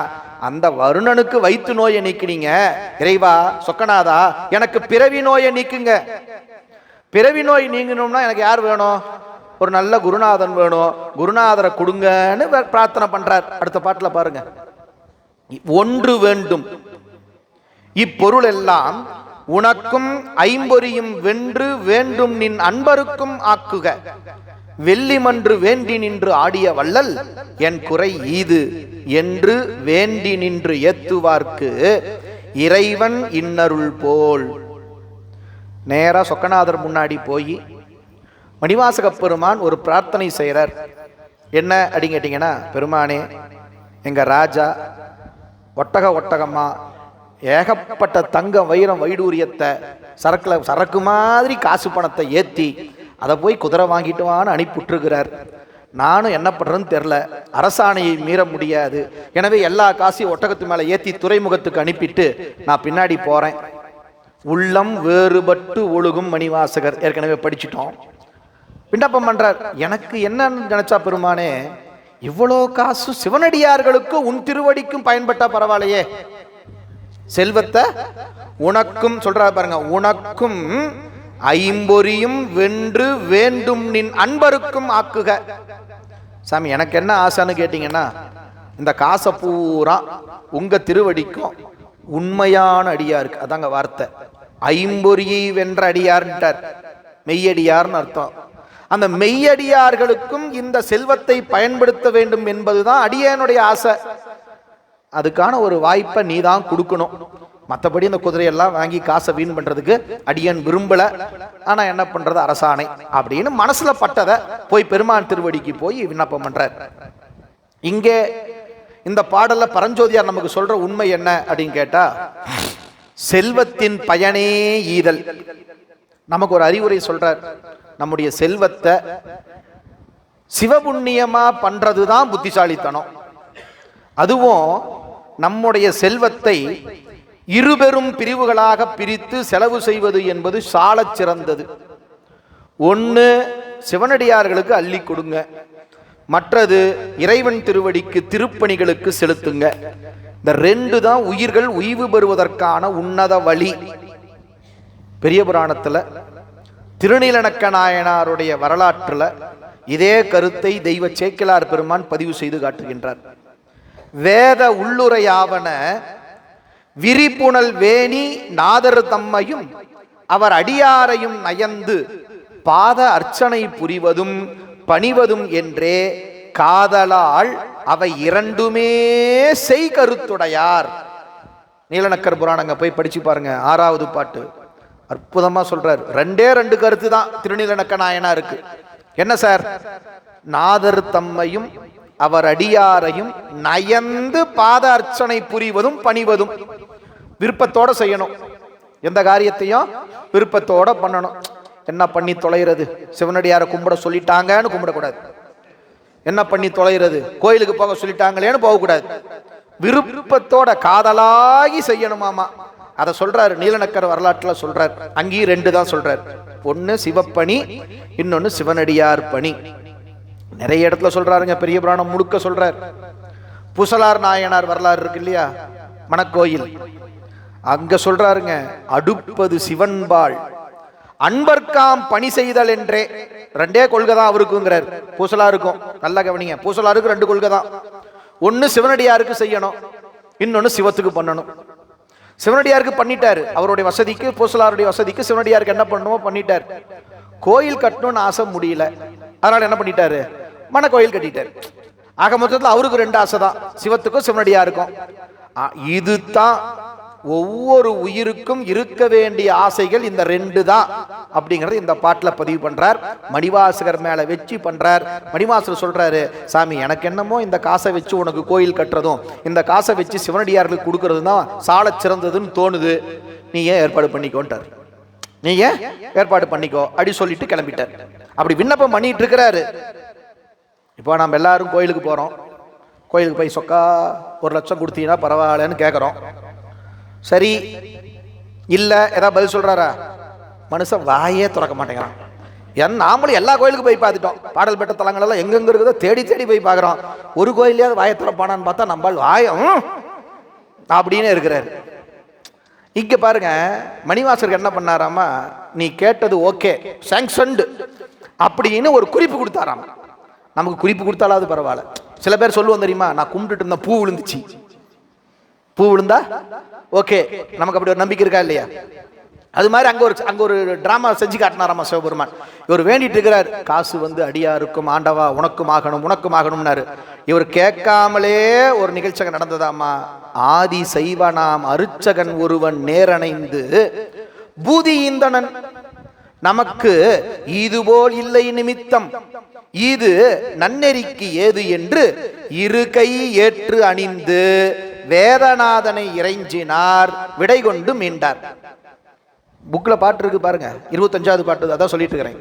அந்த வருணனுக்கு வயிற்று நோயை நீக்கினீங்க இறைவா, சொக்கநாதா எனக்கு பிறவி நோயை நீக்குங்க. பிறவி நோய் நீங்கணும்னா எனக்கு யார் வேணும்? ஒரு நல்ல குருநாதன் வேணும். குருநாதரை கொடுங்கன்னு பிரார்த்தனை பண்றார். அடுத்த பாட்டுல பாருங்க. ஒன்று வேண்டும், இப்பொருள் எல்லாம் உனக்கும் ஐம்பொறியும் வென்று வேண்டும் நின் அன்பருக்கும் ஆக்குக, வெள்ளிமன்று வேண்டி நின்று ஆடிய வள்ளல் என் குறை ஈது என்று வேண்டி நின்று ஏத்துவார்க்கு இறைவன் இன்னருள் போல். நேரா சொக்கநாதர் முன்னாடி போய் மணிவாசக பெருமான் ஒரு பிரார்த்தனை செய்கிறார். என்ன அப்படின்னு கேட்டீங்கன்னா, பெருமானே, எங்க ராஜா ஒட்டகமா ஏகப்பட்ட தங்கம் வைரம் வைடூரியத்தை சரக்கு மாதிரி காசு பணத்தை ஏற்றி அதை போய் குதிரை வாங்கிட்டுவான்னு அனுப்பிவிட்டுருக்கிறார். நானும் என்ன பண்றேன்னு தெரில, அரசாணையை மீற முடியாது. எனவே எல்லா காசையும் ஒட்டகத்து மேலே ஏற்றி துறைமுகத்துக்கு அனுப்பிட்டு நான் பின்னாடி போறேன். உள்ளம் வேறுபட்டு ஒழுகும் மணிவாசகர் ஏற்கனவே படிச்சுட்டோம். விண்ணப்பம் பண்றார். எனக்கு என்னன்னு நினைச்சா பெருமானே, இவ்வளோ காசு சிவனடியார்களுக்கு உன் திருவடிக்கும் பயன்பட்டா பரவாயில்லையே. செல்வத்தை உனக்கும் சொல்றாரு பாருங்க, உனக்கும் ஐம்பொறியும் வென்று வேண்டும் நின் அன்பருக்கும் ஆக்குக. சாமி எனக்கு என்ன ஆசைன்னு கேட்டீங்கன்னா, இந்த காசை பூரா உங்க திருவடிக்கும் உண்மையான அடியாருக்கு, அதாங்க வார்த்தை. ஐம்பொறியை வென்ற அடியார்ன்றார், மெய்யடியார்னு அர்த்தம். அந்த மெய்யடியார்களுக்கும் இந்த செல்வத்தை பயன்படுத்த வேண்டும் என்பதுதான் அடியானுடைய ஆசை. அதுக்கான ஒரு வாய்ப்பை நீ தான் கொடுக்கணும். மற்றபடி இந்த குதிரையெல்லாம் வாங்கி காசை வீண் பண்றதுக்கு அடியன் விரும்பல. ஆனா என்ன பண்றது, அரசாணை அப்படின்னு மனசுல பட்டதை போய் பெருமான் திருவடிக்கு போய் விண்ணப்பம் பண்றார். இங்கே இந்த பாடல்ல பரஞ்சோதியார் நமக்கு சொல்ற உண்மை என்ன அப்படின்னு கேட்டா, செல்வத்தின் பயனே ஈதல். நமக்கு ஒரு அறிவுரை சொல்றார். நம்முடைய செல்வத்தை சிவபுண்ணியமா பண்றதுதான் புத்திசாலித்தனம். அதுவும் நம்முடைய செல்வத்தை இருபெரும் பிரிவுகளாக பிரித்து செலவு செய்வது என்பது சாலச் சிறந்தது. ஒன்று சிவனடியார்களுக்கு அள்ளி கொடுங்க, மற்றது இறைவன் திருவடிக்கு திருப்பணிகளுக்கு செலுத்துங்க. இந்த ரெண்டு தான் உயிர்கள் உய்வு பெறுவதற்கான உன்னத வழி. பெரிய புராணத்தில் திருநீலநக்க நாயனாருடைய வரலாற்றுல இதே கருத்தை தெய்வ சேக்கிழார் பெருமான் பதிவு செய்து காட்டுகின்றார். வேத உள்ளுரையாவன விரிப்புணல் வேணி நாதர் தம்மையும் அவர் அடியாரையும் நயந்து பாத அர்ச்சனை புரிவதும் பணிவதும் என்றே காதலால் அவை இரண்டுமே செய் கருத்துடையார். நீலநக்கர் புராணங்க போய் படிச்சு பாருங்க, 6வது பாட்டு. அற்புதமா சொல்றார். ரெண்டு கருத்து தான் திருநீலநக்க நாயனாருக்கு. என்ன சார்? நாதர் தம்மையும் அவர் அடியாரையும் நயந்து பாத அர்ச்சனை புரிவதும் பணிவதும். விருப்பத்தோட செய்யணும், எந்த காரியத்தையும் விருப்பத்தோட பண்ணணும். என்ன பண்ணி தொலைகிறது, சிவனடியாரை கும்பிட சொல்லிட்டாங்கன்னு கும்பிடக்கூடாது. என்ன பண்ணி தொலைகிறது, கோயிலுக்கு போக சொல்லிட்டாங்களேன்னு போகக்கூடாது. விருப்பத்தோட காதலாகி செய்யணுமாமா. அதை சொல்றாரு நீலநக்கர் வரலாற்றுல சொல்றார். அங்கேயும் 2 தான் சொல்றார். ஒன்னு சிவப்பணி, இன்னொன்னு சிவனடியார் பணி. நிறைய இடத்துல சொல்றாருங்க, பெரிய புராணம் முழுக்க சொல்றார். பூசலார் நாயனார் வரலாறு இருக்கு இல்லையா, மணக்கோயில், அங்க சொல்றாருங்க, அடுப்பது சிவன்பாள் அன்பர்காம் பணி செய்தல் என்றே. 2 கொள்கை தான் அவருக்குங்கிறார். பூசலாருக்கும் நல்லா கவனிங்க, பூசலாருக்கு 2 கொள்கை தான். ஒன்னு சிவனடியாருக்கு செய்யணும், இன்னொன்னு சிவத்துக்கு பண்ணணும். சிவனடியாருக்கு பண்ணிட்டாரு, அவருடைய வசதிக்கு, பூசலாருடைய வசதிக்கு சிவனடியாருக்கு என்ன பண்ணணுமோ பண்ணிட்டார். கோயில் கட்டணும்னு ஆசை முடியல, அதனால என்ன பண்ணிட்டாரு, மணக்கோயில் கட்டிட்டார். ஆக மொத்தத்தில் அவருக்கு 2 ஆசை தான், சிவத்துக்கும் சிவனடியாருக்கும். இதுதான் ஒவ்வொரு உயிருக்கும் இருக்க வேண்டிய ஆசைகள், இந்த 2 தான் அப்படிங்கறது இந்த பாட்டுல பதிவு பண்றார். மணிவாசகர் மேல வெற்றி பண்றார். மணிவாசகர் சொல்றாரு, சாமி எனக்கு என்னமோ இந்த காசை வச்சு உனக்கு கோயில் கட்டுறதும் இந்த காசை வச்சு சிவனடியார்களுக்கு கொடுக்கறதும் தான் சால சிறந்ததுன்னு தோணுது, நீ ஏன் ஏற்பாடு பண்ணிக்கோன்றார். நீ ஏன் ஏற்பாடு பண்ணிக்கோ அப்படி சொல்லிட்டு கிளம்பிட்டார். அப்படி விண்ணப்பம் பண்ணிட்டு இருக்கிறாரு. இப்போ நம்ம எல்லாரும் கோயிலுக்கு போறோம். கோயிலுக்கு போய் சொக்கா 1 லட்சம் கொடுத்தீங்கன்னா பரவாயில்லன்னு கேட்குறோம். சரி இல்ல ஏதாவது பதில் சொல்றாரா? மனுஷன் வாயே திறக்க மாட்டேங்கிறான். ஏன்னா நாமளும் எல்லா கோயிலுக்கும் போய் பார்த்துட்டோம், பாடல் பெற்ற தலங்கள் எல்லாம் எங்கெங்க இருக்குதோ தேடி தேடி போய் பார்க்குறோம். ஒரு கோயிலையாவது வாயை திறப்பானான்னு பார்த்தா நம்மால் வாயம் அப்படின்னு இருக்கிறாரு. இங்க பாருங்க, மணிவாசகர் என்ன பண்ணாராமா, நீ கேட்டது ஓகே சாங்ஷன்டு அப்படின்னு ஒரு குறிப்பு கொடுத்தாராம். நமக்கு குறிப்பு கொடுத்தாலாவது பரவாயில்ல. சில பேர் சொல்லுவோம் தெரியுமா, நான் கும்பிட்டுட்டு இருந்த பூ விழுந்துச்சு, பூ விழுந்தா ஓகே, நமக்கு அப்படி ஒரு நம்பிக்கை இருக்கா இல்லையா? அது மாதிரி அங்க ஒரு டிராமா செஞ்சு காட்டினாராமா சிவபெருமான். இவர் வேண்டிட்டு இருக்கிறார், காசு வந்து அடியாருக்கும் ஆண்டவா உனக்கும் ஆகணும் உனக்கும் ஆகணும்னாரு. இவர் கேட்காமலே ஒரு நிகழ்ச்சி நடந்ததாமா. ஆதி சைவனாம் அருச்சகன் ஒருவன் நேரணைந்து பூதி இந்தனன் நமக்கு இதுபோல் இல்லை நிமித்தம் இது நன்னெறிக்கு ஏது என்று 2 கை ஏற்று அணிந்து வேதநாதனை இறைஞ்சினார், விடை கொண்டு மீண்டார். புக்ல பாட்டு இருக்கு பாருங்க, 25வது பாட்டு, அதான் சொல்லிட்டு இருக்கிறேன்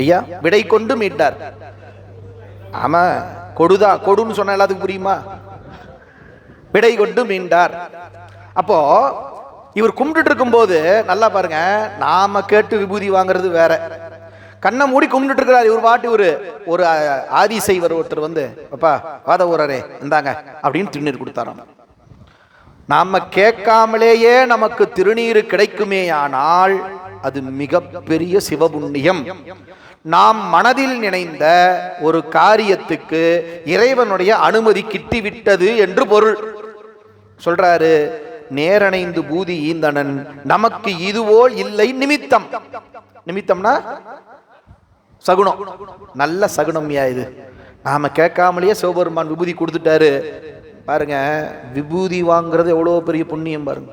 ஐயா. விடை கொண்டு மீண்டார். ஆமா, கொடுதான், கொடுன்னு சொன்ன எல்லாத்துக்கும் புரியுமா? விடை கொண்டு மீண்டார். அப்போ இவர் கும்பிட்டு இருக்கும் போது நல்லா பாருங்க, நாம கேட்டு விபூதி வாங்குறது வேற, கண்ணை மூடி கும்பிட்டு இருக்கிறார். இவர் பாட்டு ஒரு ஆதிசைவர் ஒருத்தர் வந்து, அப்பா வாத ஊரரே இந்தாங்க அப்படின்னு திருநீர் கொடுத்தாராம். நாம கேட்காமலேயே நமக்கு திருநீர் கிடைக்குமே, ஆனால் அது மிகப்பெரிய சிவபுண்ணியம். நாம் மனதில் நினைந்த ஒரு காரியத்துக்கு இறைவனுடைய அனுமதி கிட்டிவிட்டது என்று பொருள். சொல்றாரு, நேரணைந்து பூதி ஈந்தனன் நமக்கு இதுவோல் இல்லை நிமித்தம். நிமித்தம்னா சகுனம், நல்ல சகுனம்யா இது. நாம கேட்காமலேயே சிவபெருமான் விபூதி கொடுத்துட்டாரு பாருங்க. விபூதி வாங்குறது எவ்வளோ பெரிய புண்ணியம் பாருங்க.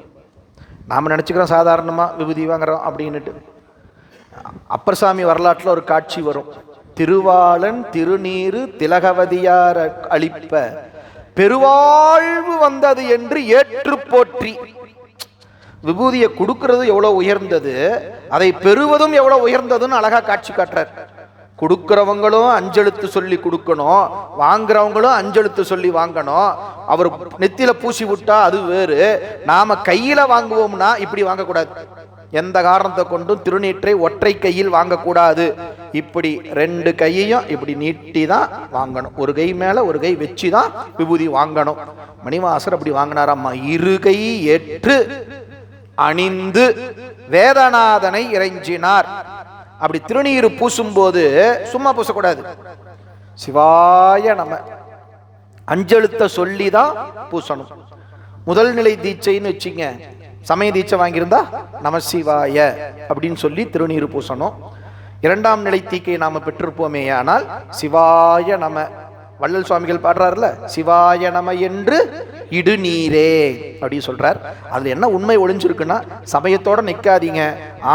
நாம நினைச்சுக்கிறோம் சாதாரணமா விபூதி வாங்குறோம் அப்படின்னுட்டு. அப்பர்சாமி வரலாற்றுல ஒரு காட்சி வரும். திருவாளன் திருநீரு திலகவதியார் அளிப்ப பெருவாழ்வு வந்தது என்று ஏற்று போற்றி. விபூதியை கொடுக்கிறது எவ்வளவு உயர்ந்தது, அதை பெறுவதும் எவ்வளவு உயர்ந்ததுன்னு அழகா காட்சி காட்டுறார். கொடுக்கிறவங்களும் அஞ்செழுத்து சொல்லி கொடுக்கணும், வாங்குறவங்களும் அஞ்செழுத்து சொல்லி வாங்கணும். அவர் நெத்தியில பூசி விட்டா அது வேறு, நாம கையில வாங்குவோம்னா இப்படி வாங்கக்கூடாது. எந்த காரணத்தை கொண்டும் திருநீற்றை ஒற்றை கையில் வாங்கக்கூடாது. இப்படி 2 கையையும் இப்படி நீட்டி தான் வாங்கணும். ஒரு கை மேல ஒரு கை வச்சு தான் விபூதி வாங்கணும். மணிவாசர் அப்படி வாங்கினாராம்மா. 2 கை ஏற்று அணிந்து வேதநாதனை இறைஞ்சினார். அப்படி திருநீர் பூசும் போது சும்மா பூசக்கூடாது. சிவாய நம அஞ்செழுத்த சொல்லிதான் பூசணும். முதல் நிலை தீட்சைன்னு வச்சுங்க, சமய தீட்சை வாங்கியிருந்தா நமசிவாய அப்படின்னு சொல்லி திருநீர் பூசணும். 2ஆம் நிலை தீக்கை நாம பெற்றிருப்போமே, ஆனால் சிவாய நம. வள்ளல் சுவாமிகள் பாடுறாருல, சிவாய நம என்று இடுநீரே அப்படி சொல்றார். அதுல என்ன உண்மை ஒளிஞ்சிருக்குன்னா, சமயத்தோட நிக்காதீங்க.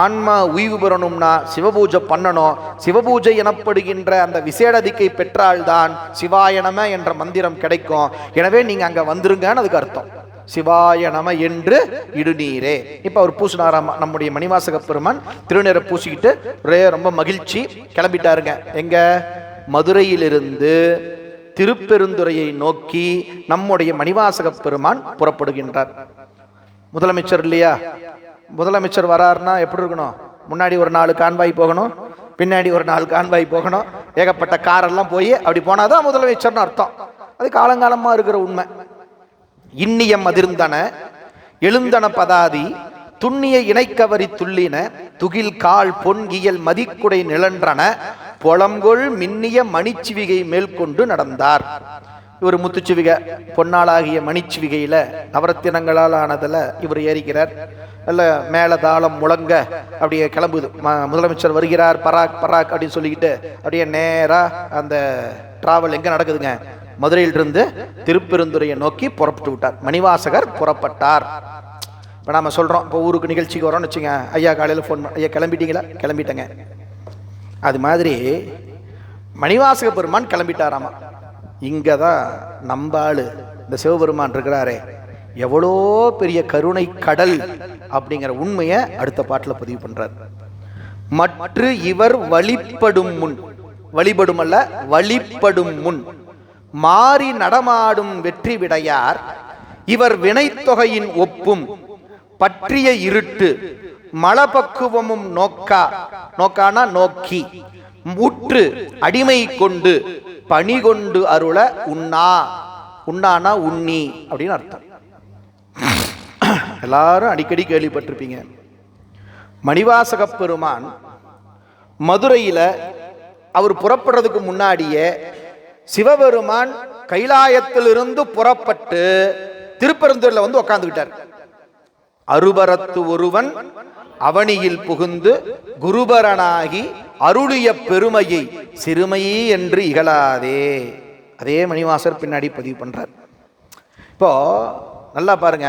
ஆன்மா உய்வு பெறணும்னா சிவபூஜை பண்ணணும். சிவபூஜை எனப்படுகின்ற அந்த விசேட திக்கை பெற்றால்தான் சிவாய நம என்ற மந்திரம் கிடைக்கும். எனவே நீங்க அங்க வந்துருங்கன்னு அதுக்கு அர்த்தம். சிவாய நம என்று இடுநீரே. இப்ப அவர் பூசினாராம். நம்முடைய மணிவாசக பெருமான் திருநீரை பூசிக்கிட்டு ரொம்ப மகிழ்ச்சி கிளம்பிட்டாருங்க. எங்க? மதுரையிலிருந்து திருப்பெருந்துறையை நோக்கி நம்முடைய மணிவாசக பெருமான் புறப்படுகின்றார். முதலமைச்சர் இல்லையா? முதலமைச்சர் வராருன்னா எப்படி இருக்கணும்? முன்னாடி ஒரு 4 கான்வாய் போகணும், பின்னாடி ஒரு 4 கான்வாய் போகணும், ஏகப்பட்ட காரெல்லாம் போய் அப்படி போனாதான் முதலமைச்சர்னு அர்த்தம். அது காலங்காலமா இருக்கிற உண்மை. இன்னியம் அதிர்ந்தன எழுந்தன பதாதி துண்ணிய இணைக்கவரி துள்ளின துகில் கால் பொன்கியல் மதிக்குடை நிழன்றன பொலங்கொள் மின்னிய மணிச்சிவிகை மேற்கொண்டு நடந்தார். இவர் முத்துச்சிவிகை பொன்னாளாகிய மணிச்சிவிகையில நவரத்தினங்களால் ஆனதுல இவர் ஏறிக்கிறார். அல்ல மேல தாளம் முழங்க அப்படியே கிளம்புது. முதலமைச்சர் வருகிறார், பராக் பராக் அப்படின்னு சொல்லிக்கிட்டு அப்படியே நேரா அந்த டிராவல் எங்க நடக்குதுங்க? மதுரையிலிருந்து திருப்பெருந்துறையை நோக்கி புறப்பட்டு விட்டார். மணிவாசகர் புறப்பட்டார். இப்போ நம்ம சொல்கிறோம், இப்போ ஊருக்கு நிகழ்ச்சிக்கு வரோம்னு வச்சுங்க, ஐயா காலையில் ஃபோன் ஐயா கிளம்பிட்டீங்களா? கிளம்பிட்டேங்க. அது மாதிரி மணிவாசக பெருமான் கிளம்பிட்டாராமா. இங்கே தான் நம்ம ஆளு இந்த சிவபெருமான் இருக்கிறாரே, எவ்வளோ பெரிய கருணை கடல் அப்படிங்கிற உண்மையை அடுத்த பாட்டில் பதிவு பண்றார். மற்ற இவர் வழிபடும் முன், வழிபடும் அல்ல வழிபடும் முன் மாறி நடமாடும் வெற்றி விடையார் இவர் வினைத்தொகையின் ஒப்பும் பற்றிய இருட்டு மலபக்குவமும் நோக்கா, நோக்கானா நோக்கி முற்று அடிமை கொண்டு பணி கொண்டு அருள உண்ணா, உண்ணானா உண்ணி அப்படின்னு அர்த்தம். எல்லாரும் அடிக்கடி கேள்விப்பட்டிருப்பீங்க, மணிவாசக பெருமான் மதுரையில அவர் புறப்படுறதுக்கு முன்னாடியே சிவபெருமான் கைலாயத்திலிருந்து புறப்பட்டு திருப்பெருந்தூர்ல வந்து உட்கார்ந்துகிட்டார். அருபரத்து ஒருவன் அவனியில் புகுந்து குருபரனாகி அருளிய பெருமையை சிறுமையே என்று இகழாதே. அதே மணிவாசர் பின்னாடி பதிவு பண்றார். இப்போ நல்லா பாருங்க,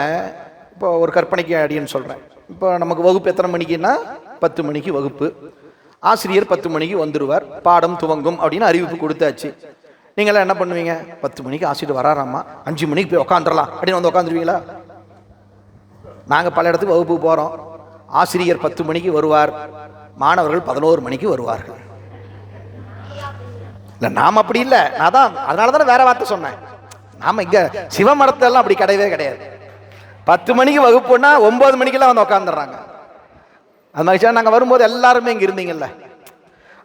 இப்போ ஒரு கற்பனைக்கு அடின்னு சொல்றேன். இப்போ நமக்கு வகுப்பு எத்தனை மணிக்குன்னா 10 மணிக்கு வகுப்பு. ஆசிரியர் 10 மணிக்கு வந்துடுவார், பாடம் துவங்கும் அப்படின்னு அறிவிப்பு கொடுத்தாச்சு. நீங்களாம் என்ன பண்ணுவீங்க? 10 மணிக்கு ஆசிரியர் வராராமா, 5 மணிக்கு போய் உட்காந்துடலாம் அப்படின்னு வந்து உட்காந்துருவீங்களா? நாங்கள் பல இடத்துக்கு வகுப்புக்கு போகிறோம். ஆசிரியர் 10 மணிக்கு வருவார், மாணவர்கள் 11 மணிக்கு வருவார்கள். இல்லை நாம் அப்படி இல்லை, நான் தான் அதனால தானே வேற வார்த்தை சொன்னேன். நாம் இங்கே சிவமரத்தெல்லாம் அப்படி கிடையவே கிடையாது. 10 மணிக்கு வகுப்புன்னா 9 மணிக்கெல்லாம் வந்து உட்காந்துடுறாங்க. அது மாதிரி நாங்கள் வரும்போது எல்லாருமே இங்கே இருந்தீங்கல்ல,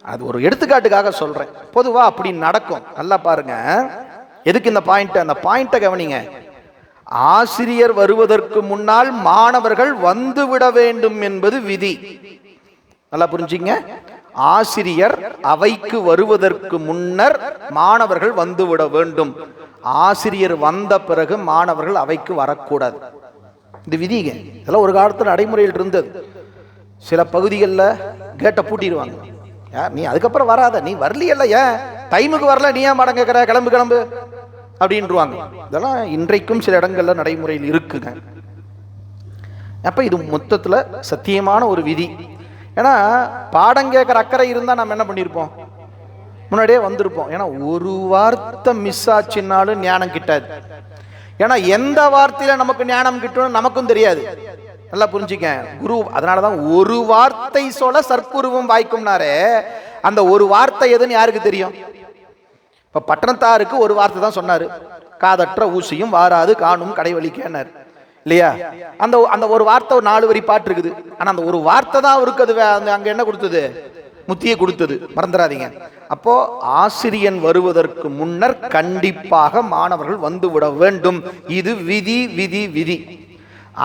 அது ஒரு எடுத்துக்காட்டுக்காக சொல்றேன். பொதுவா அப்படி நடக்கும். நல்லா பாருங்க, எதுக்கு இந்த பாயிண்ட்? அந்த பாயிண்ட்டை கவனிங்க. ஆசிரியர் வருவதற்கு முன்னால் மாணவர்கள் வந்துவிட வேண்டும் என்பது விதி. நல்லா புரிஞ்சுங்க. ஆசிரியர் அவைக்கு வருவதற்கு முன்னர் மாணவர்கள் வந்துவிட வேண்டும். ஆசிரியர் வந்த பிறகு மாணவர்கள் அவைக்கு வரக்கூடாது. இது விதிங்க. இதெல்லாம் ஒரு காலத்தில் நடைமுறையில் இருந்தது. சில பகுதிகளில் கேட்டை பூட்டிடுவாங்க. நீ அதுக்கப்புறம் வராத, நீ வரலையல்ல, ஏன் டைமுக்கு வரல, நீ ஏன் மடம் கேட்குற, கிளம்பு கிளம்பு அப்படின்ட்டுருவாங்க. இதெல்லாம் இன்றைக்கும் சில இடங்கள்ல நடைமுறையில் இருக்குங்க. அப்ப இது மொத்தத்தில் சத்தியமான ஒரு விதி. ஏன்னா பாடம் கேட்குற அக்கறை இருந்தால் நம்ம என்ன பண்ணியிருப்போம்? முன்னாடியே வந்திருப்போம். ஏன்னா ஒரு வார்த்தை மிஸ் ஆச்சுன்னாலும் ஞானம் கிட்டாது. ஏன்னா எந்த வார்த்தையில நமக்கு ஞானம் கிட்டணும் நமக்கும் தெரியாது. நல்லா புரிஞ்சுக்க. குரு அதனாலதான் ஒரு வார்த்தை சொல்ல சற்குருவும் வாய்க்கும்னாரே, அந்த ஒரு வார்த்தை எதுன்னு யாருக்கு தெரியும்? இப்ப பட்டணத்தாருக்கு ஒரு வார்த்தை தான் சொன்னாரு, காதற்ற ஊசியும் வாராது காணும் கடைவழிக்கேனார் இல்லையா? அந்த அந்த ஒரு வார்த்தை ஒரு 4 வரி பாட்டு இருக்குது. ஆனா அந்த ஒரு வார்த்தை தான் அவருக்கு அது அங்க என்ன கொடுத்தது? முத்தியை கொடுத்தது. மறந்துடாதீங்க. அப்போ ஆசிரியன் வருவதற்கு முன்னர் கண்டிப்பாக மாணவர்கள் வந்து விட வேண்டும். இது விதி விதி விதி.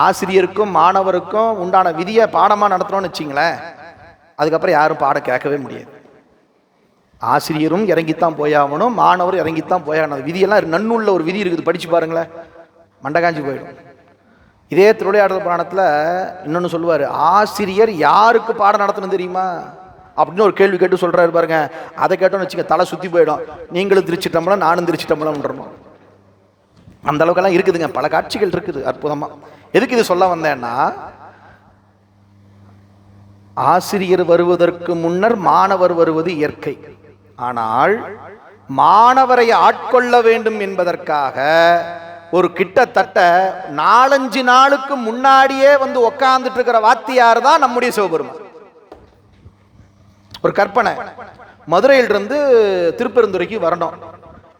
ஆசிரியருக்கும் மாணவருக்கும் உண்டான விதியை பாடமா நடத்துறோம்னு வச்சிங்களேன், அதுக்கப்புறம் யாரும் பாடம் கேட்கவே முடியாது. ஆசிரியரும் இறங்கித்தான் போயாகணும், மாணவரும் இறங்கித்தான் போயாகணும். விதியெல்லாம் நன்னூல்ல ஒரு விதி இருக்குது, படிச்சு பாருங்களேன், மண்டகாஞ்சி போயிடும். இதே திருவிளையாடல் புராணத்துல இன்னொன்னு சொல்லுவாரு, ஆசிரியர் யாருக்கு பாடம் நடத்தணும் தெரியுமா அப்படின்னு ஒரு கேள்வி கேட்டு சொல்றாரு பாருங்க. அதை கேட்டோன்னு வச்சுக்க, தலை சுத்தி போயிடும். நீங்களும் திருச்சிட்டம்பலம் நானும் திருச்சிட்டம்பலம். அந்த அளவுக்கெல்லாம் இருக்குதுங்க, பல காட்சிகள் இருக்குது அற்புதமா. எதுக்கு இது சொல்ல வந்தேன்னா, ஆசிரியர் வருவதற்கு முன்னர் மாணவர் வருவது இயற்கை. ஆனால் மாணவரை ஆட்கொள்ள வேண்டும் என்பதற்காக ஒரு கிட்டத்தட்ட 4-5 நாளுக்கு முன்னாடியே வந்து உட்கார்ந்துட்டு இருக்கிற வாத்தியார் தான் நம்முடைய சிவபெருமான். ஒரு கற்பனை, மதுரையிலிருந்து திருப்பெருந்துறைக்கு வரணும்.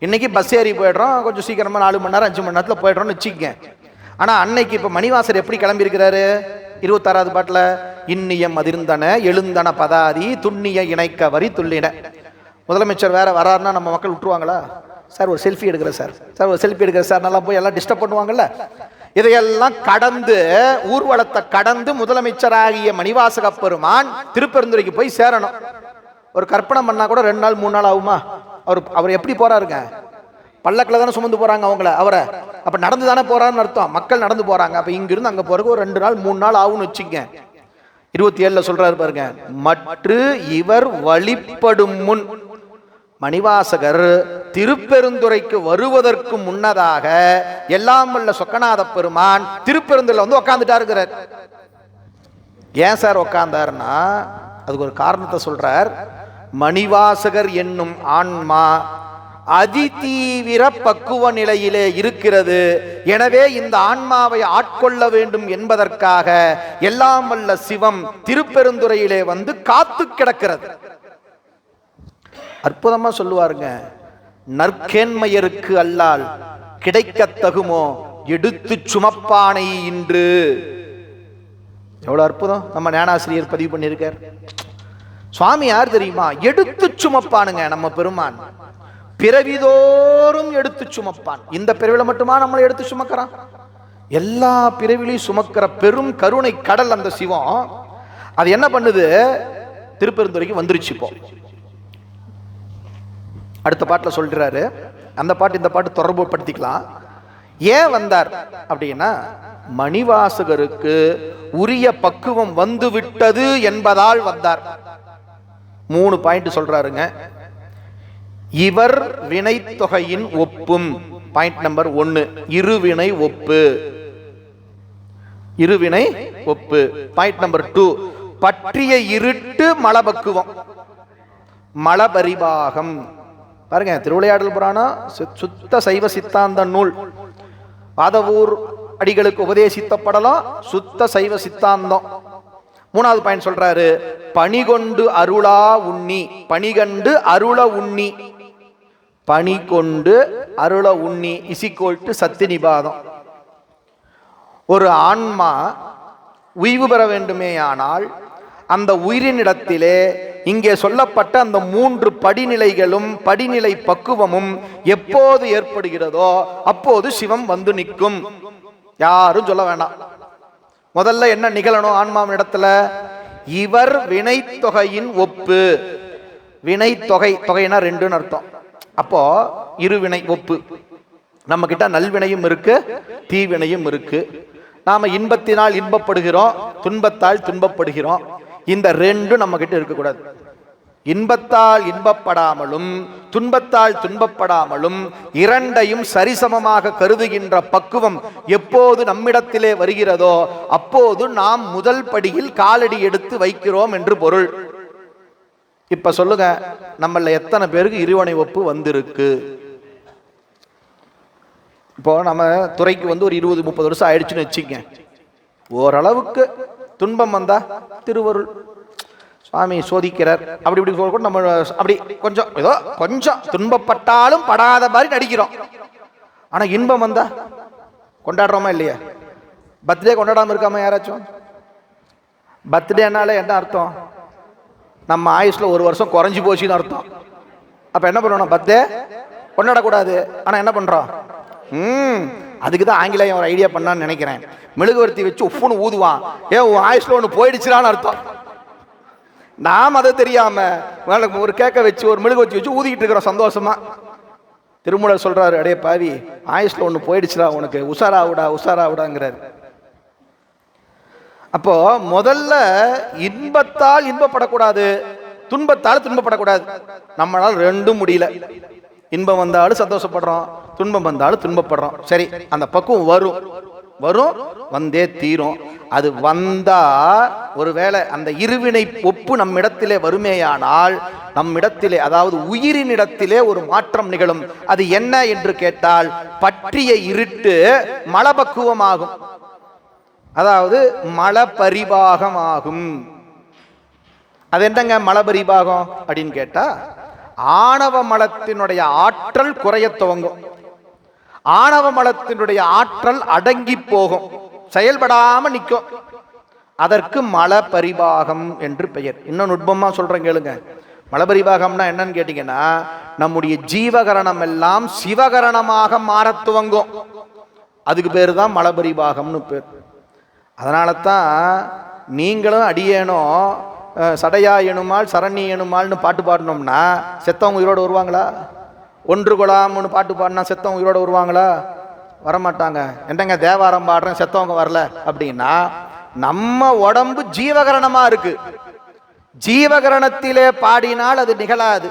இன்னைக்கு பஸ் ஏறி போயிடுறோம், கொஞ்சம் சீக்கிரமா 4 மணி நேரம் 5 மணி நேரத்தில் போயிடுறோம்னு வச்சுக்கங்க. ஆனா அன்னைக்கு இப்ப மணிவாசர் எப்படி கிளம்பி இருக்கிறாரு? 26வது பாட்டுல இன்னியம் அதிர்ந்தன எழுந்தன பதாதி துண்ணிய இணைக்க வரி துள்ளின. முதலமைச்சர் வேற வராருன்னா நம்ம மக்கள் விட்டுருவாங்களா? சார் ஒரு செல்ஃபி எடுக்கிற சார், சார் ஒரு செல்ஃபி எடுக்கிற சார், நல்லா போய் எல்லாம் டிஸ்டர்ப் பண்ணுவாங்கல்ல. இதையெல்லாம் கடந்து ஊர்வலத்தை கடந்து முதலமைச்சராகிய மணிவாசக பெருமான் திருப்பெருந்துறைக்கு போய் சேரணும். ஒரு கற்பனை பண்ணா கூட 2 நாள் 3 நாள் ஆகுமா? அவர் எப்படி போறாருங்க? பல்லக்கில் தானே சுமந்து போறாங்க அவரை. அப்ப நடந்து தானே போறாருன்னு அர்த்தம். மக்கள் நடந்து போறாங்க. அப்ப இங்கிருந்து அங்க போறதுக்கு ஒரு 2 நாள் 3 நாள் ஆகும்னு வச்சுங்க. 27 சொல்றாரு பாருங்க, மற்ற இவர் வழிபடும் முன் மணிவாசகர் திருப்பெருந்துறைக்கு வருவதற்கு முன்னதாக எல்லாம் வல்ல சொக்கநாத பெருமான் திருப்பெருந்துறையில வந்து உட்காந்துட்டாருங்கிறார். ஏன் சார் உட்கார்ந்தாருன்னா அதுக்கு ஒரு காரணத்தை சொல்றார். மணிவாசகர் என்னும் ஆன்மா அதிதீவிர பக்குவ நிலையிலே இருக்கிறது. எனவே இந்த ஆன்மாவை ஆட்கொள்ள வேண்டும் என்பதற்காக எல்லாம் வல்ல சிவம் திருப்பெருந்துறையிலே வந்து காத்து கிடக்கிறது. அற்புதமா சொல்லுவாருங்க, நற்கேன்மையருக்கு அல்லால் கிடைக்க தகுமோ எடுத்து சுமப்பானை இன்று. எவ்வளவு அற்புதம் நம்ம ஞானாசிரியர் பதிவு பண்ணியிருக்கார். சுவாமி யார் தெரியுமா? எடுத்து சுமப்பானுங்க நம்ம பெருமான். பிறவிதோறும் எடுத்து சுமப்பான். இந்த பிறவில மட்டுமா நம்மளை எடுத்து சுமக்கிறான்? எல்லா பிறவிலையும் சுமக்கிற பெரும் கருணை கடல் அந்த சிவம். அது என்ன பண்ணுது? திருப்பெருந்துறைக்கு வந்துருச்சு. இப்போ அடுத்த பாட்டுல சொல்றாரு. அந்த பாட்டு இந்த பாட்டு தொடர்பு படுத்திக்கலாம். ஏன் வந்தார் அப்படின்னா, மணிவாசகருக்கு உரிய பக்குவம் வந்து விட்டது என்பதால் வந்தார். 3 பாயிண்ட் சொல்றாருங்க. இவர் வினை தொகையின் ஒப்பும். பாயிண்ட் நம்பர் 1 இருவினை ஒப்பு. இருவினை ஒப்பு. பாயிண்ட் நம்பர் 2 பற்றிய இருட்டு மலபக்குவம் மலபரிபாகம். பாருங்க, திருவிளையாடல் புராணம் சுத்த சைவ சித்தாந்த நூல். வாதவூர் அடிகளுக்கு உபதேசித்தப்படலாம் சுத்த சைவ சித்தாந்தம். 3வது பாயிண்ட் சொல்றாரு, பணிகொண்டு அருளா உண்ணி. பணிகண்டு அருள உண்ணி. பணி கொண்டு அருள உண்ணி இசிக்கோல்ட்டு சத்தி நிபாதம். ஒரு ஆன்மா உய்வு பெற வேண்டுமேயானால் அந்த உயிரினிடத்திலே இங்கே சொல்லப்பட்ட அந்த 3 படிநிலைகளும் படிநிலை பக்குவமும் எப்போது ஏற்படுகிறதோ அப்போது சிவம் வந்து நிற்கும். யாரும் சொல்ல வேண்டாம். முதல்ல என்ன நிகழணும் ஆன்மாவின் இடத்துல? இவர் வினை தொகையின் ஒப்பு. வினை தொகை, தொகைனா 2ன்னு அர்த்தம். அப்போ இருவினை ஒப்பு. நம்ம கிட்ட நல்வினையும் இருக்கு, தீவினையும் இருக்கு. நாம இன்பத்தினால் இன்பப்படுகிறோம், துன்பத்தால் துன்பப்படுகிறோம். இந்த 2 நம்ம கிட்ட இருக்கக்கூடாது. இன்பத்தால் இன்பப்படாமலும் துன்பத்தால் துன்பப்படாமலும் இரண்டையும் சரிசமமாக கருதுகின்ற பக்குவம் எப்போது நம்மிடத்திலே வருகிறதோ அப்போது நாம் முதல் படியில் காலடி எடுத்து வைக்கிறோம் என்று பொருள். இப்ப சொல்லுங்க, நம்மள எத்தனை பேருக்கு இருவினை ஒப்பு வந்திருக்கு? இப்போ நம்ம துறைக்கு வந்து ஒரு 20-30 வருஷம் ஆயிடுச்சுன்னு வச்சுக்க. ஓரளவுக்கு துன்பம் வந்தா திருவருள் சுவாமி சோதிக்கிறார் அப்படி இப்படி சொல்ல கூட நம்ம அப்படி கொஞ்சம் ஏதோ கொஞ்சம் துன்பப்பட்டாலும் படாத மாதிரி நடிக்கிறோம். ஆனா இன்பம் வந்தா கொண்டாடுறோமா இல்லையா? பர்த்டே கொண்டாடாம இருக்காம யாராச்சும்? பர்த்டேனால என்ன அர்த்தம்? நம்ம ஆயுஷ்ல 1 வருஷம் குறைஞ்சி போச்சுன்னு அர்த்தம். அப்ப என்ன பண்ணணும்? பர்த்டே கொண்டாடக்கூடாது. ஆனா என்ன பண்றோம்? அதுக்குதான் ஆங்கிலேயம் ஒரு ஐடியா பண்ணான்னு நினைக்கிறேன். மெழுகுவர்த்தி வச்சு உப்புன்னு ஊதுவான். உன் ஆயுஷ்ல 1 போயிடுச்சுலான்னு அர்த்தம். நாம் அதை தெரியாம ஒரு கேக்க வச்சு ஒரு மெழுகுவர்த்தி வச்சு ஊதிக்கிட்டு இருக்கிறோம் சந்தோஷமா. திருமூலர் சொல்றாரு, அடே பாவி, ஆயுஷ்ல 1 போயிடுச்சுடா உனக்கு, உஷாராவுடா உஷாராவுடாங்கிறாரு. அப்போ முதல்ல இன்பத்தால் இன்பப்படக்கூடாது, துன்பத்தால் துன்பப்படக்கூடாது. நம்மளால 2ம் முடியல. இன்பம் வந்தாலும் சந்தோஷப்படுறோம், துன்பம் வந்தாலும் துன்பப்படுறோம். சரி, அந்த பக்குவம் வரும் வரும் வந்தே தீரும். அது வந்தா ஒருவேளை அந்த இருவினை ஒப்பு நம்மிடத்திலே வருமேயானால் நம்மிடத்திலே, அதாவது உயிரினிடத்திலே ஒரு மாற்றம் நிகழும். அது என்ன என்று கேட்டால் பற்றிய இருட்டு மலபக்குவமாகும், அதாவது மலபரிபாகம் ஆகும். அது என்னங்க மலபரிபாகம் அப்படின்னு கேட்டா, ஆணவ மலத்தினுடைய ஆற்றல் குறைய துவங்கும். ஆணவ மலத்தினுடைய ஆற்றல் அடங்கி போகும், செயல்படாம நிற்கும். அதற்கு மல பரிபாகம் என்று பெயர். இன்னும் நுட்பமா சொல்றேன் கேளுங்க. மலபரிபாகம்னா என்னன்னு கேட்டீங்கன்னா, நம்முடைய ஜீவகரணம் எல்லாம் சிவகரணமாக மாற துவங்கும். அதுக்கு பேரு தான் மலபரிபாகம்னு பேர். அதனால தான் நீங்களும் அடியேனும் சடையா எனுமாள் சரணி எனுமாள்னு பாட்டு பாடினோம்னா செத்தவங்க உயிரோடு வருவாங்களா? ஒன்று கொலாம்னு பாட்டு பாடினா செத்தவங்க உயிரோடு வருவாங்களா? வரமாட்டாங்க. என்னங்க தேவாரம் பாடுறேன் செத்தவங்க வரல அப்படின்னா, நம்ம உடம்பு ஜீவகரணமா இருக்கு. ஜீவகரணத்திலே பாடினால் அது நிகழாது.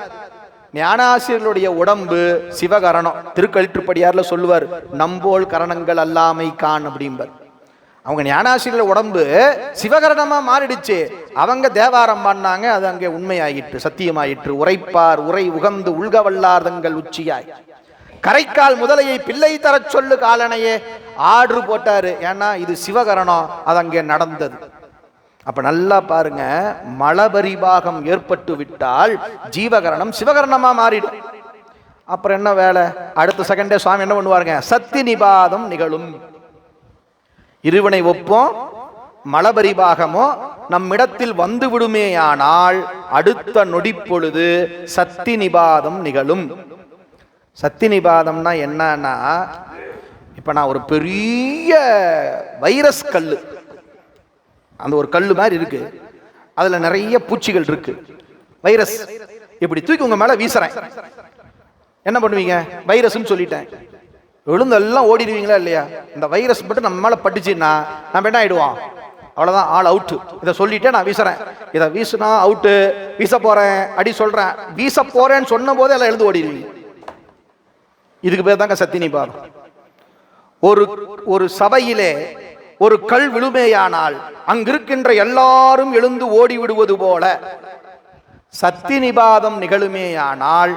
ஞானாசிரியர்களுடைய உடம்பு சிவகரணம். திருக்கழிற்றுப்படியார்ல சொல்லுவார், நம்போல் கரணங்கள் அல்லாமை கான் அப்படிம்பார். அவங்க ஞானாசிரியர் உடம்பு சிவகரணமா மாறிடுச்சு. அவங்க தேவாரம் பாடினாங்க, அது அங்கே உண்மையாயிற்று, சத்தியமாயிற்று. உரைப்பார் உரை உகந்து உள்கவல்லார்தங்கள் உச்சியாய் கரைக்கால் முதலையை பிள்ளை தர சொல்லு காலனையே ஆர்டர் போட்டாரு. ஏன்னா இது சிவகரணம், அது அங்கே நடந்தது. அப்ப நல்லா பாருங்க, மலபரிபாகம் ஏற்பட்டு விட்டால் ஜீவகரணம் சிவகரணமா மாறிடும். அப்புறம் என்ன வேலை? அடுத்த செகண்டே சுவாமி என்ன பண்ணுவாருங்க? சத்தி நிபாதம் நிகழும். இருவினை ஒப்போம் மலபரிபாகமோ நம்மிடத்தில் வந்து விடுமேயானால் அடுத்த நொடிப்பொழுது சத்தி நிபாதம் நிகழும். சத்தி நிபாதம்னா என்னன்னா, இப்ப நான் ஒரு பெரிய வைரஸ் கல்லு, அந்த ஒரு கல்லு மாதிரி இருக்கு, அதுல நிறைய பூச்சிகள் இருக்கு, வைரஸ், இப்படி தூக்கி உங்க மேல வீசுறேன். என்ன பண்ணுவீங்க? வைரஸ்ன்னு சொல்லிட்டேன், விழுந்து எல்லாம் ஓடிடுவீங்களா இல்லையா? இந்த வைரஸ் மட்டும் நம்ம மேல பட்டுச்சுன்னா நம்ம என்ன ஆயிடுவோம்? அவ்வளவுதான், ஆல் அவுட். இதை சொல்லிட்டே நான் வீசுறேன், இதை வீசுனா அவுட்டு, வீச போறேன் அடி சொல்றேன், வீச போறேன்னு சொன்ன போதே எல்லாம் எழுந்து ஓடிடுவீங்க. இதுக்கு பேர் தாங்க சத்தி நிபாதம். ஒரு சபையிலே ஒரு கல் விழுமேயானால் அங்கிருக்கின்ற எல்லாரும் எழுந்து ஓடி விடுவது போல சத்தி நிபாதம் நிகழுமேயானால்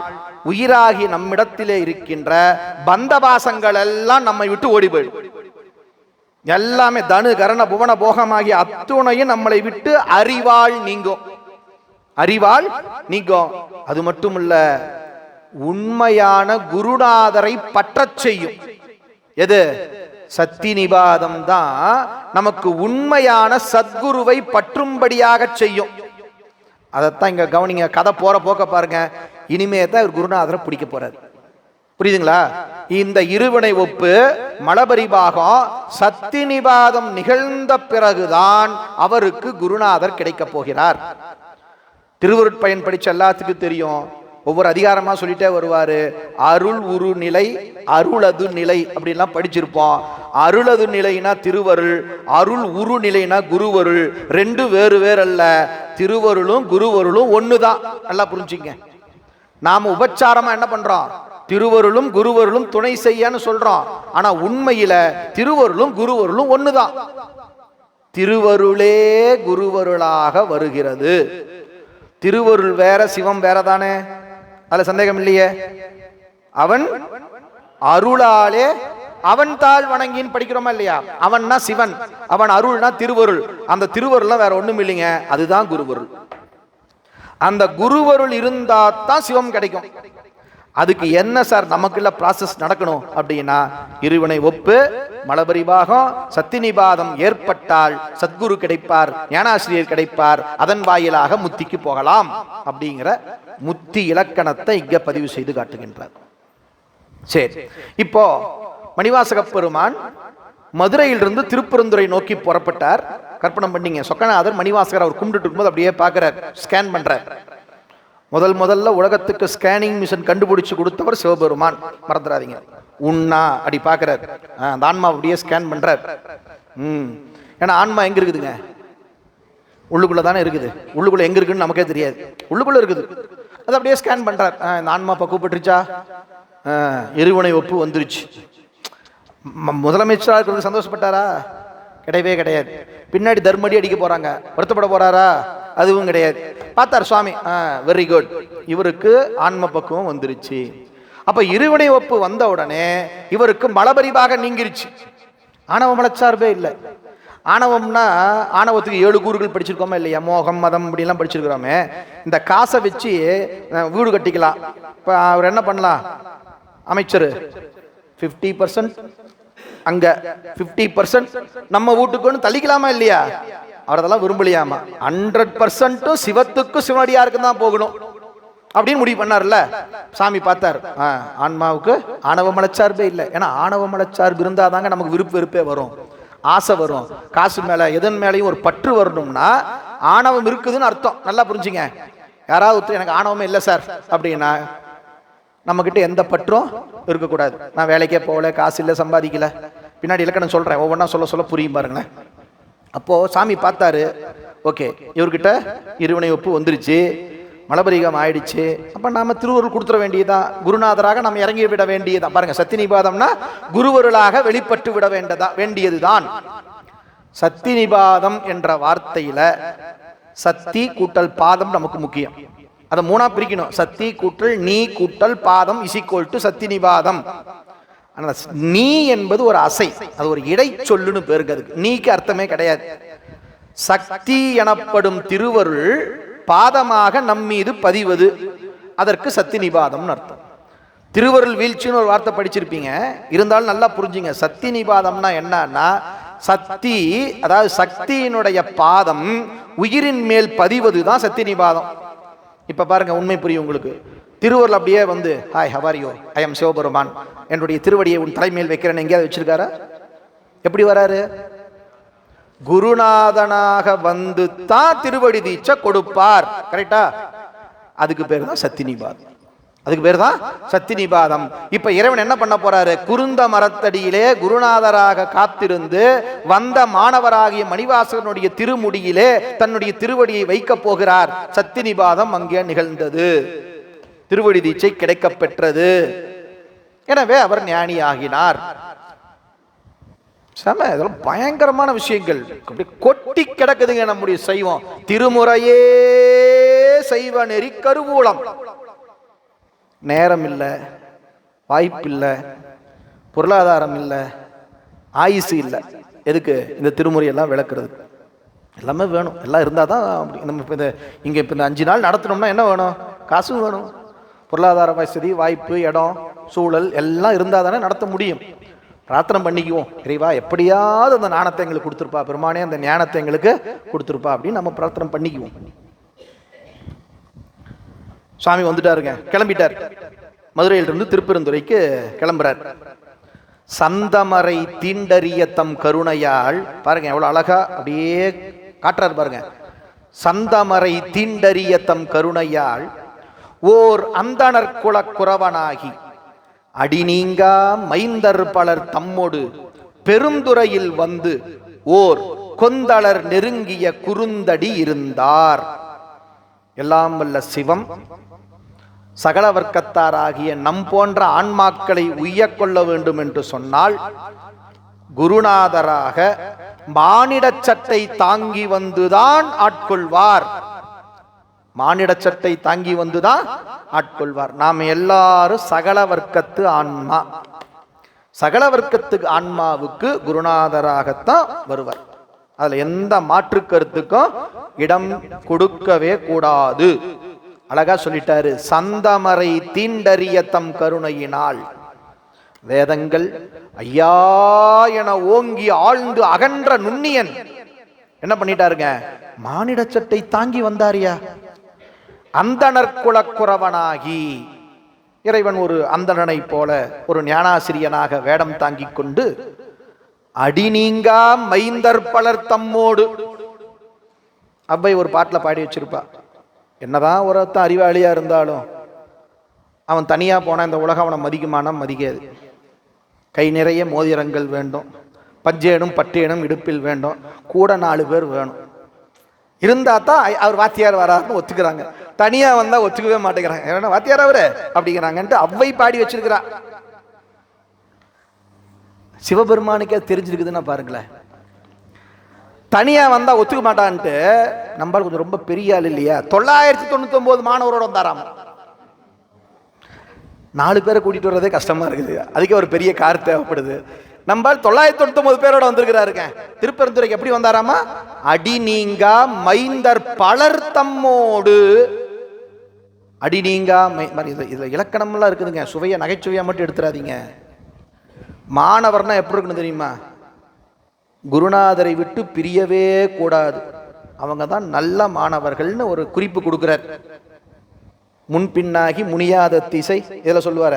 உயிராகி நம்மிடத்திலே இருக்கின்ற பந்தபாசங்கள் எல்லாம் நம்மை விட்டு ஓடி போயிடும். எல்லாமே தனு கரண புவன போகமாகிய அத்துணையும் நம்மளை விட்டு அறிவாள் நீங்கும். அறிவாள் நீங்கும். அது மட்டுமல்ல, உண்மையான குருநாதரை பற்றச் செய்யும். எது? சத்தி நிபாதம் தான் நமக்கு உண்மையான சத்குருவை பற்றும்படியாக செய்யும். அதைத்தான் இங்க கவனிங்க. கதை போற போக்க பாருங்க. இனிமே தான் இவர் குருநாதரை பிடிக்க போறாரு. புரியுதுங்களா? இந்த இருவினை ஒப்பு மலபரிபாகம் சத்தி நிபாதம் நிகழ்ந்த பிறகுதான் அவருக்கு குருநாதர் கிடைக்க போகிறார். திருவருட்பயன் படிச்ச எல்லாத்துக்கும் தெரியும். ஒவ்வொரு அதிகாரமா சொல்லிட்டே வருவாரு. அருள் உரு நிலை, அருளது நிலை அப்படின்லாம் படிச்சிருப்போம். அருளது நிலைனா திருவருள், அருள் உரு நிலைனா குருவருள். ரெண்டு வேறு வேறு அல்ல. திருவருளும் குருவருளும் ஒண்ணுதான். நல்லா புரிஞ்சுங்க. நாம உபச்சாரமா என்ன பண்றோம்? திருவருளும் குருவருளும் துணை செய்யன்னு சொல்றோம். ஆனா உண்மையில திருவருளும் குருவருளும் ஒண்ணுதான். திருவருளே குருவருளாக வருகிறது. திருவருள் வேற, சிவம் வேற தானே, அதுல சந்தேகம் இல்லையே. அவன் அருளாலே அவன் தாழ் வணங்கின்னு படிக்கிறோமா இல்லையா? அவன்னா சிவன், அவன் அருள்னா திருவருள். அந்த திருவருள்லாம் வேற ஒண்ணும் இல்லைங்க, அதுதான் குருவருள். அந்த குருவருள் இருந்தா தான் சிவம் கிடைக்கும். அதுக்கு என்ன சார் நமக்குள்ள ப்ராசஸ் நடக்கணும் அப்படின்னா, இருவினை ஒப்பு மலபரிபாகம் சத்தி நிபாதம் ஏற்பட்டால் சத்குரு கிடைப்பார், ஞானாசிரியர் கிடைப்பார், அதன் வாயிலாக முத்திக்கு போகலாம் அப்படிங்கிற முத்தி இலக்கணத்தை இங்க பதிவு செய்து காட்டுகின்றார். சரி, இப்போ மணிவாசக பெருமான் மதுரையிலிருந்து திருப்பெருந்துறை நோக்கி புறப்பட்டார். கற்பனை பண்ணீங்க, சொக்கநாதர் மணிவாசகர் அவர் கும்பிட்டு இருக்கும்போது அப்படியே பார்க்கிறார், ஸ்கேன் பண்றார். முதல்ல உலகத்துக்கு ஸ்கேனிங் மிஷின் கண்டுபிடிச்சு கொடுத்தவர் சிவபெருமான், மறந்துடாதீங்க. உண்ணா அப்படி பார்க்கிறார், அந்த ஆன்மா அப்படியே ஸ்கேன் பண்றார். ஏன்னா ஆன்மா எங்க இருக்குதுங்க? உள்ளுக்குள்ள தானே இருக்குது. உள்ளுக்குள்ள எங்க இருக்குன்னு நமக்கே தெரியாது, உள்ளுக்குள்ள இருக்குது. அது அப்படியே ஸ்கேன் பண்றார். இந்த ஆன்மா பக்குவப்பட்டுருச்சா? இருவினை ஒப்பு வந்துருச்சு. முதலமைச்சராக இருக்கிறது சந்தோஷப்பட்டாரா? கிடையவே கிடையாது. பின்னாடி தர்மடி அடிக்க போறாங்க, வருத்தப்பட போறாரா? அதுவும் கிடையாது. பார்த்தார் சுவாமி, வெரி குட், இவருக்கு ஆன்ம பக்குவம் வந்துருச்சு. அப்ப இருவினை ஒப்பு வந்த உடனே இவருக்கு மலபரிபாக நீங்கிருச்சு. ஆணவ மலச்சார்பே இல்லை. ஆணவம்னா ஆணவத்துக்கு 7 கூறுகள் படிச்சிருக்கோமா இல்லையா? மோகம், மதம் அப்படிலாம் படிச்சிருக்கிறோமே. இந்த காசை வச்சு வீடு கட்டிக்கலாம். இப்போ அவர் என்ன பண்ணலாம்? அமைச்சர் 50% அங்க 50% நம்ம வீட்டுக்கு தள்ளிக்கலாமா இல்லையா? அவர் அதெல்லாம் விரும்பலையாமா. 100% சிவத்துக்கு சிவனடியாருக்கு தான் போகணும் அப்படின்னு முடிவு பண்ணார்ல. சாமி பார்த்தார், ஆன்மாவுக்கு ஆணவ மலச்சார்பே இல்லை. ஏன்னா ஆணவ மலச்சார்பு இருந்தாதாங்க நமக்கு விருப்பு வெறுப்பே வரும், ஆசை வரும், காசு மேல எதன் மேலேயும் ஒரு பற்று வரணும்னா ஆணவம் இருக்குதுன்னு அர்த்தம். நல்லா புரிஞ்சுங்க. யாராவது எனக்கு ஆணவமே இல்லை சார் அப்படின்னா நம்மக்கிட்ட எந்த பற்றும் இருக்கக்கூடாது. நான் வேலைக்கே போகல, காசு இல்லை, சம்பாதிக்கல, பின்னாடி இலக்கணம் சொல்கிறேன், ஒவ்வொன்றா சொல்ல புரியும் பாருங்களேன். அப்போது சாமி பார்த்தாரு, ஓகே இவர்கிட்ட இருவினை ஒப்பு வந்துருச்சு, மலபரிகம் ஆயிடுச்சு, அப்போ நாம் திருவருள் கொடுத்துட வேண்டியதான், குருநாதராக நம்ம இறங்கி விட வேண்டியதான். பாருங்க, சத்தி நிபாதம்னா குருவருளாக வெளிப்பட்டு விட வேண்டியதுதான். சத்தி நிபாதம் என்ற வார்த்தையில சத்தி கூட்டல் பாதம் நமக்கு முக்கியம். அதை மூணா பிரிக்கணும். சத்தி கூட்டல் நீ கூட்டல் பாதம் இசிக்கோல் டு சத்தி நிபாதம். நீ என்பது ஒரு அசை, அது ஒரு இடை சொல்லுன்னு பேருக்கு. அதுக்கு நீக்கு அர்த்தமே கிடையாது. சக்தி எனப்படும் திருவருள் பாதமாக நம் மீது பதிவது, அதற்கு சத்தி நிபாதம்னு அர்த்தம். திருவருள் வீழ்ச்சின்னு ஒரு வார்த்தை படிச்சிருப்பீங்க, இருந்தாலும் நல்லா புரிஞ்சுங்க. சத்தி நிபாதம்னா என்னன்னா, சக்தி அதாவது சக்தியினுடைய பாதம் உயிரின் மேல் பதிவது தான் சத்தி நிபாதம். இப்ப பாருங்க, உண்மை புரியும் உங்களுக்கு. திருவருள் அப்படியே வந்து, hi how you, I am Sivaperuman, என்னுடைய திருவடியை உன் தலைமையில் வைக்கிறேன்னு எங்கேயாவது வச்சிருக்காரா? எப்படி வராரு? குருநாதனாக வந்து தான் திருவடி தீட்சை கொடுப்பார். கரெக்டா? அதுக்கு பேர் தான் சத்தி நிபாதம். அதுக்கு பேர் தான் சத்தி நிபாதம். இப்ப இறைவன் என்ன பண்ண போறாரு? குருந்த மரத்தடியிலே குருநாதராக காத்திருந்து வந்த மாணவராகிய மணிவாசகனுடைய திருமுடியிலே தன்னுடைய திருவடியை வைக்க போகிறார். சத்தி நிபாதம் அங்கே நிகழ்ந்தது, திருவடி தீட்சை கிடைக்க பெற்றது. எனவே அவர் ஞானி ஆகினார். இதெல்லாம் பயங்கரமான விஷயங்கள் கொட்டி கிடக்குதுங்க நம்முடைய சைவம். திருமுறையே சைவ நெறி கருவூலம். நேரம் இல்லை, வாய்ப்பு இல்லை, பொருளாதாரம் இல்லை, ஆயுசு இல்லை. எதுக்கு இந்த திருமுறையெல்லாம் விளக்குறது? எல்லாமே வேணும், எல்லாம் இருந்தால் தான். நம்ம இப்போ இங்கே இப்போ இந்த 5 நாள் நடத்தணும்னா என்ன வேணும்? காசு வேணும், பொருளாதார வசதி, வாய்ப்பு, இடம், சூழல் எல்லாம் இருந்தால் தானே நடத்த முடியும். பிரார்த்தனை பண்ணிக்குவோம், இறைவா எப்படியாவது அந்த ஞானத்தை எங்களுக்கு கொடுத்துருப்பா, பெருமானே அந்த ஞானத்தை எங்களுக்கு கொடுத்துருப்பா அப்படின்னு நம்ம பிரார்த்தனை பண்ணிக்குவோம். சுவாமி வந்துட்டாருங்க, கிளம்பிட்டார். மதுரையிலிருந்து திருப்பெருந்துறைக்கு கிளம்புறார். சந்தமரை தீண்டறிய தம் கருணையால், பாருங்க எவ்வளவு அழகா அப்படியே காட்டுறாரு பாருங்க. சந்தமரை தீண்டறிய தம் கருணையால் ஓர் அந்தணர் குல குறவனாகி அடிநீங்கா மைந்தர் பலர் தம்மோடு பெருந்துறையில் வந்து ஓர் கொந்தளர் நெருங்கிய குறுந்தடி இருந்தார். எல்லாம் வல்ல சிவம் சகல வர்க்கத்தாராகிய நம் போன்ற ஆன்மாக்களை உய்யக் கொள்ள வேண்டும் என்று சொன்னால் குருநாதராக மானிட சட்டை தாங்கி வந்துதான் ஆட்கொள்வார். மானிட சட்டை தாங்கி வந்துதான் ஆட்கொள்வார். நாம் எல்லாரும் சகல வர்க்கத்து ஆன்மா. சகல வர்க்கத்துக்கு ஆன்மாவுக்கு குருநாதராகத்தான் வருவார். அதுல எந்த மாற்று கருத்துக்கும் இடம் கொடுக்கவே கூடாது. அழகா சொல்லிட்டாரு. சந்தமரை தீண்டறிய தம் கருணையினால் வேதங்கள் ஐயா என ஓங்கி ஆழ்ந்து அகன்ற நுண்ணியன் என்ன பண்ணிட்டாருங்க? மானிட சட்டை தாங்கி வந்தாரியா. அந்தணர் குலக்குறவனாகி, இறைவன் ஒரு அந்தணனை போல ஒரு ஞானாசிரியனாக வேடம் தாங்கி கொண்டு அடிநீங்கா மைந்தர் பலர் தம்மோடு. அவ்வை ஒரு பாட்டில் பாடி வச்சிருப்பா, என்னதான் ஒருத்தன் அறிவாளியா இருந்தாலும் அவன் தனியா போனா இந்த உலகம் அவனை மதிக்குமானா மதிக்காது. கை நிறைய மோதிரங்கள் வேண்டும், பஞ்சேனும் பட்டேனும் இடுப்பில் வேண்டும், கூட 4 பேர் வேணும். இருந்தா தான் அவர் வாத்தியார் வராருன்னு ஒத்துக்கிறாங்க. தனியா வந்தா ஒத்துக்கவே மாட்டேங்கிறாங்க. ஏன்னா வாத்தியார் அவரு அப்படிங்கிறாங்கன்ட்டு அவ்வை பாடி வச்சிருக்கிறா. சிவபெருமானுக்கே தெரிஞ்சிருக்குதுன்னா பாருங்களேன். தனியா வந்தா ஒத்துக்க மாட்டான்ட்டு நம்மளால கொஞ்சம் ரொம்ப பெரிய ஆள் இல்லையா, 999 மாணவரோட வந்தாராம். 4 பேரை கூட்டிட்டு வர்றதே கஷ்டமா இருக்குது, அதுக்கே ஒரு பெரிய கார் தேவைப்படுது. நம்ம 999 பேரோட வந்திருக்கிறாருங்க. திருப்பெருந்துறைக்கு எப்படி வந்தாராமா? அடி நீங்கா மைந்தர் பலர் தம்மோடு. அடி நீங்கா இதுல இலக்கணம்லாம் இருக்குதுங்க, சுவையா நகைச்சுவையா மட்டும் எடுத்துறாதீங்க. மாணவர்னா எப்படி இருக்கணும் தெரியுமா? குருநாதரை விட்டு பிரியவே கூடாது. அவங்க தான் நல்ல மாணவர்கள்னு ஒரு குறிப்பு கொடுக்கிறார். முன்பின்னாகி முனியாத திசை இதில் சொல்லுவார,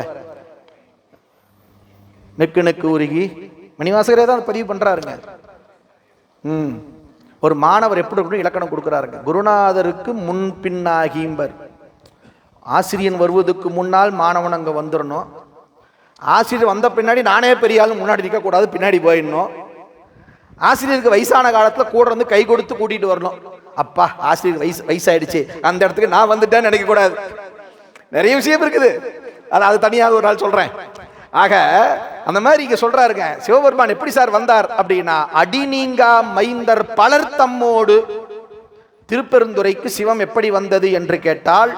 நெக்கு நெக்கு உருகி மணிவாசகரே தான் பதிவு பண்றாருங்க. ஒரு மாணவர் எப்படி இருக்கணும் இலக்கணம் கொடுக்குறாருங்க. குருநாதருக்கு முன்பின்னாகிம்பர். ஆசிரியன் வருவதற்கு முன்னால் மாணவன் அங்கே வந்துடணும். ஆசிரியர் வந்த பின்னாடி நானே பெரிய ஆள் முன்னாடி நிற்கக்கூடாது, பின்னாடி போயிடணும். ஆசிரியருக்கு வயசான காலத்தில் கூட இருந்து கை கொடுத்து கூட்டிட்டு வரணும். அப்பா ஆசிரியர் வயசாயிடுச்சு, அந்த இடத்துக்கு நான் வந்துட்டேன்னு நினைக்க கூடாது. நிறைய விஷயம் இருக்குது, அது தனியாக ஒரு நாள் சொல்றேன். ஆக அந்த மாதிரி இங்க சொல்றாருங்க. சிவபெருமான் எப்படி சார் வந்தார் அப்படின்னா, அடி நீங்கா மைந்தர் பலர் தம்மோடு. திருப்பெருந்துறைக்கு சிவம் எப்படி வந்தது என்று கேட்டால்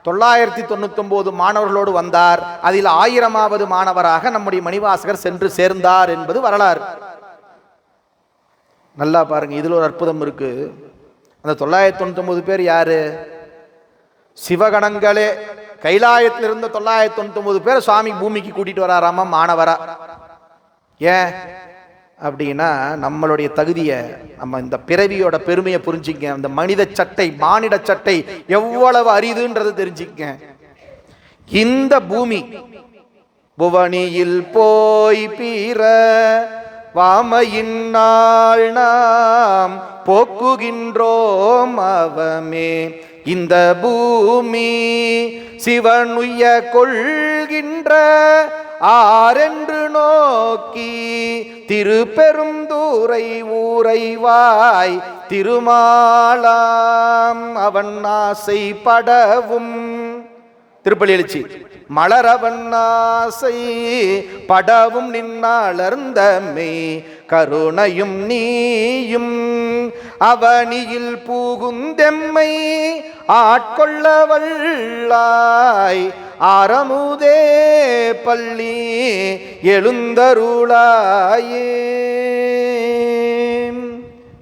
999 மாணவர்களோடு வந்தார். அதில் 1000வது மாணவராக நம்முடைய மணிவாசகர் சென்று சேர்ந்தார் என்பது வரலாறு. நல்லா பாருங்க, இதுல ஒரு அற்புதம் இருக்கு. அந்த 999 பேர் யாரு? சிவகணங்களே. கைலாயத்தில் இருந்த 999 பேர் சுவாமி பூமிக்கு கூட்டிட்டு வராராமா மாணவரா. ஏன் அப்படின்னா, நம்மளுடைய தகுதியை, நம்ம இந்த பிறவியோட பெருமையை புரிஞ்சுக்க, அந்த மனித சட்டை மானிட சட்டை எவ்வளவு அரிதுன்றது தெரிஞ்சுக்க. இந்த பூமி புவனியில் போய் பீர வாமையின் நாள் நாம் போக்குகின்றோம் அவமே. இந்த பூமி சிவனுய கொள்கின்ற ஆரென்று நோக்கி திருப்பெருந்தூரை ஊரைவாய் திருமாலாம் அவன் ஆசை படவும். திருப்பலி எழுச்சி. மலரவன் ஆசை படவும் நின்னாளர்ந்தமே கருணையும் நீயும் அவனியில் பூகுந்தெம்மை ஆட்கொள்ள வல்லாய் ஆரமுதே பள்ளி எழுந்தருளாயே.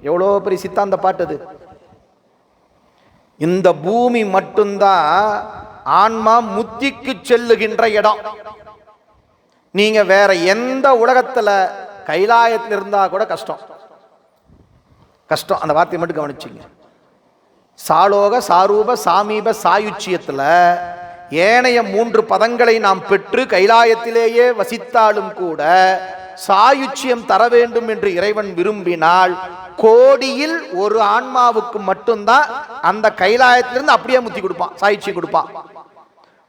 எவ்வளோ பெரிய சித்தாந்த பாட்டது. இந்த பூமி மட்டும்தான் ஆன்மா முத்திக்கு செல்லுகின்ற இடம். நீங்க வேற எந்த உலகத்துல கைலாயத்தில் இருந்தா கூட கஷ்டம். கஷ்டம், அந்த வார்த்தையை மட்டும் கவனிச்சிங்க. சாலோக சாரூப சாமீப சாயுச்சியத்துல ஏனைய 3 பதங்களை நாம் பெற்று கைலாயத்திலேயே வசித்தாலும் கூட சாயுச்சியம் தர வேண்டும் என்று இறைவன் விரும்பினால் கோடியில் ஒரு ஆன்மாவுக்கு மட்டும்தான் அந்த கைலாயத்திலிருந்து அப்படியே முத்தி கொடுப்பான், சாயுச்சியம் கொடுப்பான்.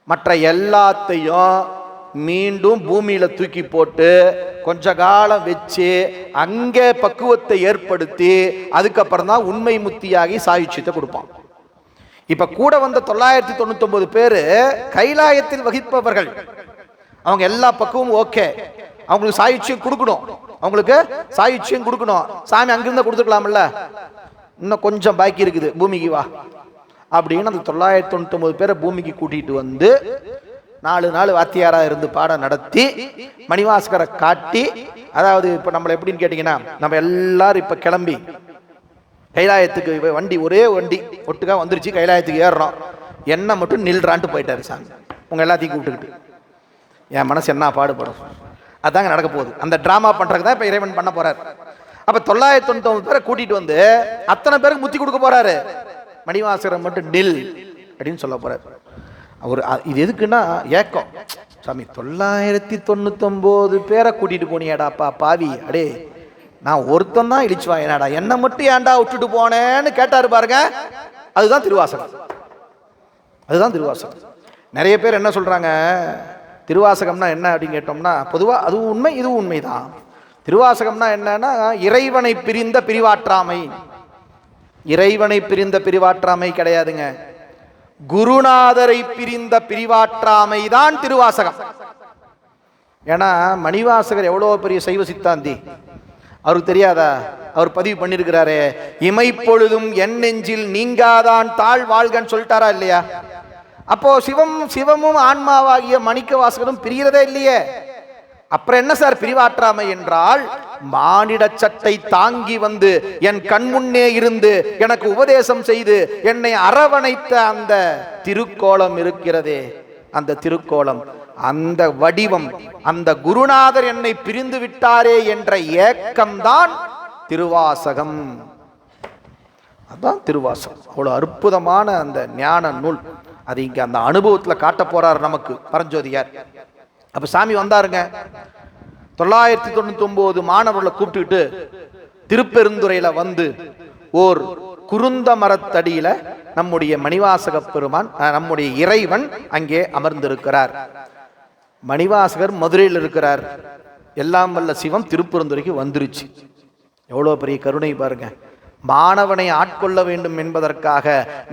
மற்ற எல்லாத்தையும் மீண்டும் பூமியில தூக்கி போட்டு கொஞ்ச காலம் வச்சு அங்கே பக்குவத்தை ஏற்படுத்தி அதுக்கப்புறம் தான் உண்மை முத்தியாகி சாயுச்சியத்தை கொடுப்பான். இப்ப கூட வந்த 999 பேரு கைலாயத்தில் வகிப்பவர்கள். அவங்க எல்லா பக்குவமும் ஓகே, அவங்களுக்கு சாயுச்சியம் கொடுக்கணும், அவங்களுக்கு சாயுச்சியம் கொடுக்கணும். சாமி அங்கிருந்த கொடுத்துக்கலாம்ல, இன்னும் கொஞ்சம் பாக்கி இருக்குது, பூமிக்கு வா அப்படின்னு அந்த 999 பேரை பூமிக்கு கூட்டிட்டு வந்து 4 நாள் வாத்தியாரா இருந்து பாடம் நடத்தி மணிவாசகரை காட்டி, அதாவது இப்ப நம்மள எப்படின்னு கேட்டீங்கன்னா, நம்ம எல்லாரும் இப்ப கிளம்பி கைலாயத்துக்கு வண்டி, ஒரே வண்டி ஒட்டுக்கா வந்துருச்சு, கைலாயத்துக்கு ஏறுறோம், என்ன மட்டும் நில்றான்ட்டு போயிட்டாரு சாமி. உங்க எல்லாத்தையும் கூப்பிட்டுக்கிட்டு என் மனசு என்ன பாடுபடும். அதாங்க நடக்க போகுது. அந்த டிராமா பண்றதுக்கு தான் இப்ப இறைவன் பண்ண போறாரு. அப்ப 999 பேரை கூட்டிட்டு வந்து அத்தனை பேருக்கு முத்தி கொடுக்க போறாரு. மணிவாசகரை மட்டும் நில் அப்படின்னு சொல்ல போறாரு. அவர் இது எதுக்குன்னா ஏக்கம். சாமி 999 பேரை கூட்டிட்டு போனியாடாப்பா பாவி, அடே நான் ஒருத்தன் தான் இழிச்சுவான், என்னடா என்ன மட்டும் ஏன்டா விட்டுட்டு போனேன்னு கேட்டாரு பாருங்க. அதுதான் திருவாசகம். அதுதான் திருவாசகம். நிறைய பேர் என்ன சொல்றாங்க, திருவாசகம்னா என்ன அப்படின்னு கேட்டோம்னா, பொதுவா அதுவும் உண்மை இதுவும் உண்மைதான். திருவாசகம்னா என்னன்னா, இறைவனை பிரிந்த பிரிவாற்றாமை. இறைவனை பிரிந்த பிரிவாற்றாமை கிடையாதுங்க, குருநாதரை பிரிந்த பிரிவாற்றாமை தான் திருவாசகம். ஏன்னா மணிவாசகர் எவ்வளவு பெரிய சைவ சித்தாந்தி, அவருக்கு தெரியாதா? அவர் பதிவு பண்ணிருக்கிறாரே, இமைப்பொழுதும் என் நெஞ்சில் நீங்காதான் தாழ் வாழ்கன்னு சொல்லிட்டாரா இல்லையா? அப்போ சிவமும் ஆன்மாவாகிய மணிக்க வாசகரும் பிரிகிறதே இல்லையே. அப்புறம் என்ன சார் பிரிவாற்றாமை என்றால், மானிட சட்டை தாங்கி வந்து என் கண்முன்னே இருந்து எனக்கு உபதேசம் செய்து என்னை அரவணைத்த அந்த திருக்கோலம் இருக்கிறதே, அந்த திருக்கோலம் அந்த வடிவம், அந்த குருநாதர் என்னை பிரிந்து விட்டாரே என்ற ஏக்கம்தான் திருவாசகம். அதான் திருவாசகம். அவ்வளவு அற்புதமான அந்த ஞான நூல். அது இங்க அந்த அனுபவத்துல காட்ட போறார் நமக்கு பரஞ்சோதியார். அப்ப சாமி வந்தாருங்க. 999 மாணவர்களை கூப்பிட்டுக்கிட்டு திருப்பெருந்துறையில வந்து ஓர் குருந்த மரத்தடியில நம்முடைய மணிவாசக பெருமான், நம்முடைய இறைவன் அங்கே அமர்ந்திருக்கிறார். மணிவாசகர் மதுரையில் இருக்கிறார். எல்லாம் வல்ல சிவம் திருப்பெருந்துறைக்கு வந்துருச்சு. எவ்வளவு பெரிய கருணை பாருங்க. மாணவனை ஆட்கொள்ள வேண்டும் என்பதற்காக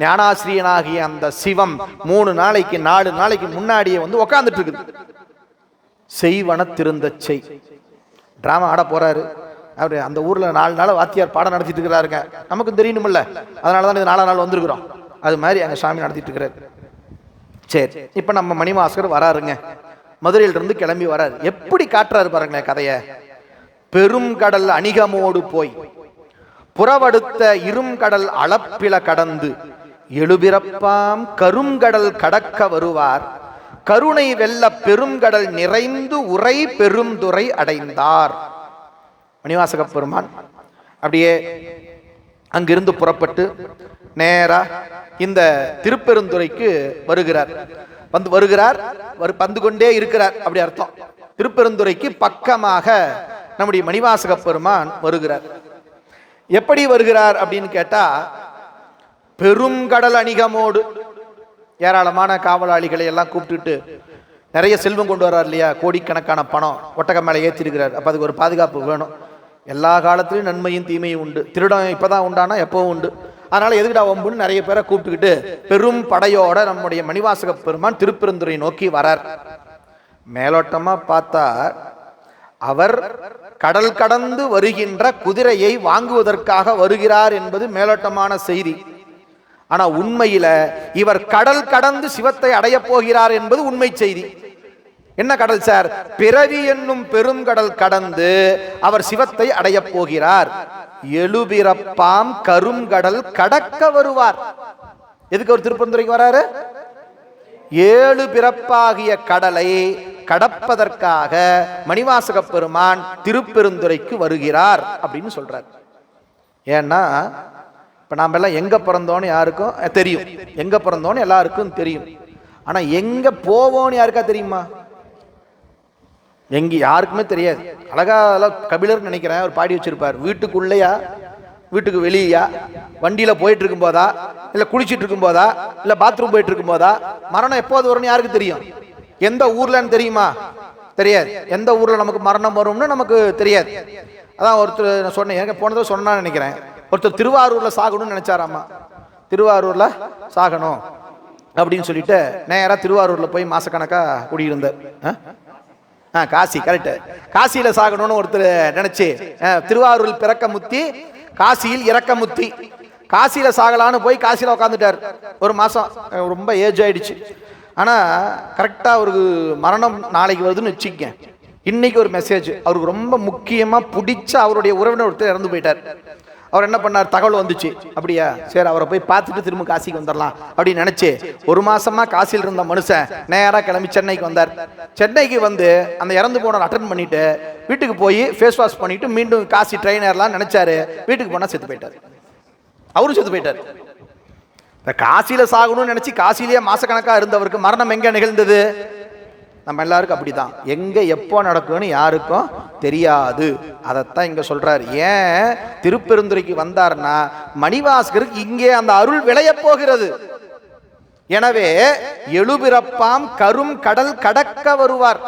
ஞானாசிரியனாகிய அந்த சிவம் 3 நாளைக்கு 4 நாளைக்கு முன்னாடியே வந்து உக்காந்துட்டு இருக்குது. செய்வன திருந்த செய் டிராமா ஆட போறாரு. அவரு அந்த ஊர்ல 4 நாள் வாத்தியார் பாடம் நடத்திட்டு இருக்கிறாருங்க. நமக்கு தெரியணும்ல, அதனாலதான் இது 4 நாள் வந்திருக்கிறோம். அது மாதிரி அங்க சாமி நடத்திட்டு இருக்கிறாரு. சரி, இப்ப நம்ம மணிவாசகர் வராருங்க. மதுரையில இருந்து கிளம்பி வராரு. எப்படி காட்டுறாரு பாருங்களேன் கதைய. பெரும் கடல் அணிகமோடு போய் புறவடுத்த இருங்கடல் அளப்பில கடந்து எழுபிறப்பாம் கருங்கடல் கடக்க வருவார். கருணை வெல்ல பெருங்கடல் நிறைந்து உரை பெருந்துறை அடைந்தார். மணிவாசக பெருமான் அப்படியே அங்கிருந்து புறப்பட்டு நேரா இந்த திருப்பெருந்துறைக்கு வருகிறார். வந்து கொண்டே இருக்கிறார், அப்படி அர்த்தம். திருப்பெருந்துறைக்கு பக்கமாக நம்முடைய மணிவாசக பெருமான் வருகிறார். எப்படி வருகிறார் அப்படின்னு கேட்டா, பெருங்கடல் அணிகமோடு ஏராளமான காவலாளிகளை எல்லாம் கூப்பிட்டுட்டு நிறைய செல்வம் கொண்டு வர்றார் இல்லையா, கோடிக்கணக்கான பணம் ஒட்டகம் மேலே ஏற்றிருக்கிறார். அப்போ அதுக்கு ஒரு பாதுகாப்பு வேணும். எல்லா காலத்திலையும் நன்மையும் தீமையும் உண்டு. திருடம் இப்போதான் உண்டானா எப்பவும் உண்டு. அதனால எதுக்கிட்டா வம்புன்னு நிறைய பேரை கூப்பிட்டுக்கிட்டு பெரும் படையோட நம்முடைய மணிவாசக பெருமான் திருப்பெருந்துறை நோக்கி வரார். மேலோட்டமா பார்த்தா அவர் கடல் கடந்து வருகின்ற குதிரையை வாங்குவதற்காக வருகிறார் என்பது மேலோட்டமான செய்தி. ஆனா உண்மையில இவர் கடல் கடந்து சிவத்தை அடைய போகிறார் என்பது உண்மை செய்தி. என்ன கடல் சார்? பிறவி என்னும் பெருங்கடல் கடந்து அவர் சிவத்தை அடைய போகிறார். எழுபிறப்பாம் கருங்கடல் கடக்க வருவார். எதுக்கு அவர் திருப்பெருந்துறைக்கு வராரு? 7 பிறப்பாகிய கடலை கடப்பதற்காக மணிவாசக பெருமான் திருப்பெருந்துறைக்கு வருகிறார் அப்படின்னு சொல்றார். ஏன்னா இப்ப நாம எல்லாம் எங்க பிறந்தோன்னு யாருக்கும் தெரியும், எங்க பிறந்தோன்னு எல்லாருக்கும் தெரியும். ஆனா எங்க போவோன்னு யாருக்கா தெரியுமா? எங்க யாருக்குமே தெரியாது. அழகா கபிலர் நினைக்கிறேன் அவர் பாடி வச்சிருப்பார். வீட்டுக்குள்ளையா வீட்டுக்கு வெளியா, வண்டியில போயிட்டு இருக்கும் போதா, இல்ல குளிச்சிட்டு இருக்கும் போதா, இல்ல பாத்ரூம் போயிட்டு இருக்கும் போதா, மரணம் எப்போது வரும்னு யாருக்கு தெரியும்? எந்த ஊர்லன்னு தெரியுமா? தெரியாது. எந்த ஊர்ல நமக்கு மரணம் வரும்னு நமக்கு தெரியாது. அதான் ஒருத்தர் சொன்னேன், எனக்கு போனதை சொன்னா நினைக்கிறேன், ஒருத்தர் திருவாரூர்ல சாகணும்னு நினைச்சாராமா. திருவாரூர்ல சாகணும் அப்படின்னு சொல்லிட்டு நேரா திருவாரூர்ல போய் மாசக்கணக்கா குடியிருந்தார். காசி, கரெக்ட். காசியில சாகணும்னு ஒருத்தர் நினைச்சு திருவாரூரில் பிறக்க முத்தி காசியில் இறக்க முத்தி காசியில சாகலான்னு போய் காசியில உட்காந்துட்டார். ஒரு மாசம், ரொம்ப ஏஜ் ஆயிடுச்சு. ஆனா கரெக்டா அவருக்கு மரணம் நாளைக்கு வருதுன்னு வச்சுக்க. இன்னைக்கு ஒரு மெசேஜ் அவருக்கு ரொம்ப முக்கியமா பிடிச்ச அவருடைய உறவினர் ஒருத்தர் இறந்து போயிட்டார். அவர் என்ன பண்ணார்? தகவல் வந்துச்சு. அப்படியா, சரி அவரை போய் பார்த்துட்டு திரும்ப காசிக்கு வந்துடலாம் அப்படின்னு நினைச்சு ஒரு மாசமா காசியில் இருந்த மனுஷன் நேரா கிளம்பி சென்னைக்கு வந்தார். சென்னைக்கு வந்து அந்த இறந்து போனவர் அட்டன் பண்ணிட்டு வீட்டுக்கு போய் ஃபேஸ் வாஷ் பண்ணிட்டு மீண்டும் காசி ட்ரெயின் ஏறலாம் நினைச்சாரு. வீட்டுக்கு போனா செத்து போயிட்டார். அவரும் செத்து போயிட்டார். காசியில சாகணும்னு நினைச்சு காசிலேயே மாசக்கணக்கா இருந்தவருக்கு மரணம் எங்க நிகழ்ந்தது? நம்ம எல்லாருக்கும் அப்படிதான். எங்க எப்போ நடக்கும்னு யாருக்கும் தெரியாது. அதைத்தான் இங்க சொல்றாரு. ஏன் திருப்பெருந்துறைக்கு வந்தார்னா மணிவாசகருக்கு இங்கே அந்த அருள் விளைய போகிறது. எனவே எழுபிறப்பாம் கரும் கடல் கடக்க வருவார்.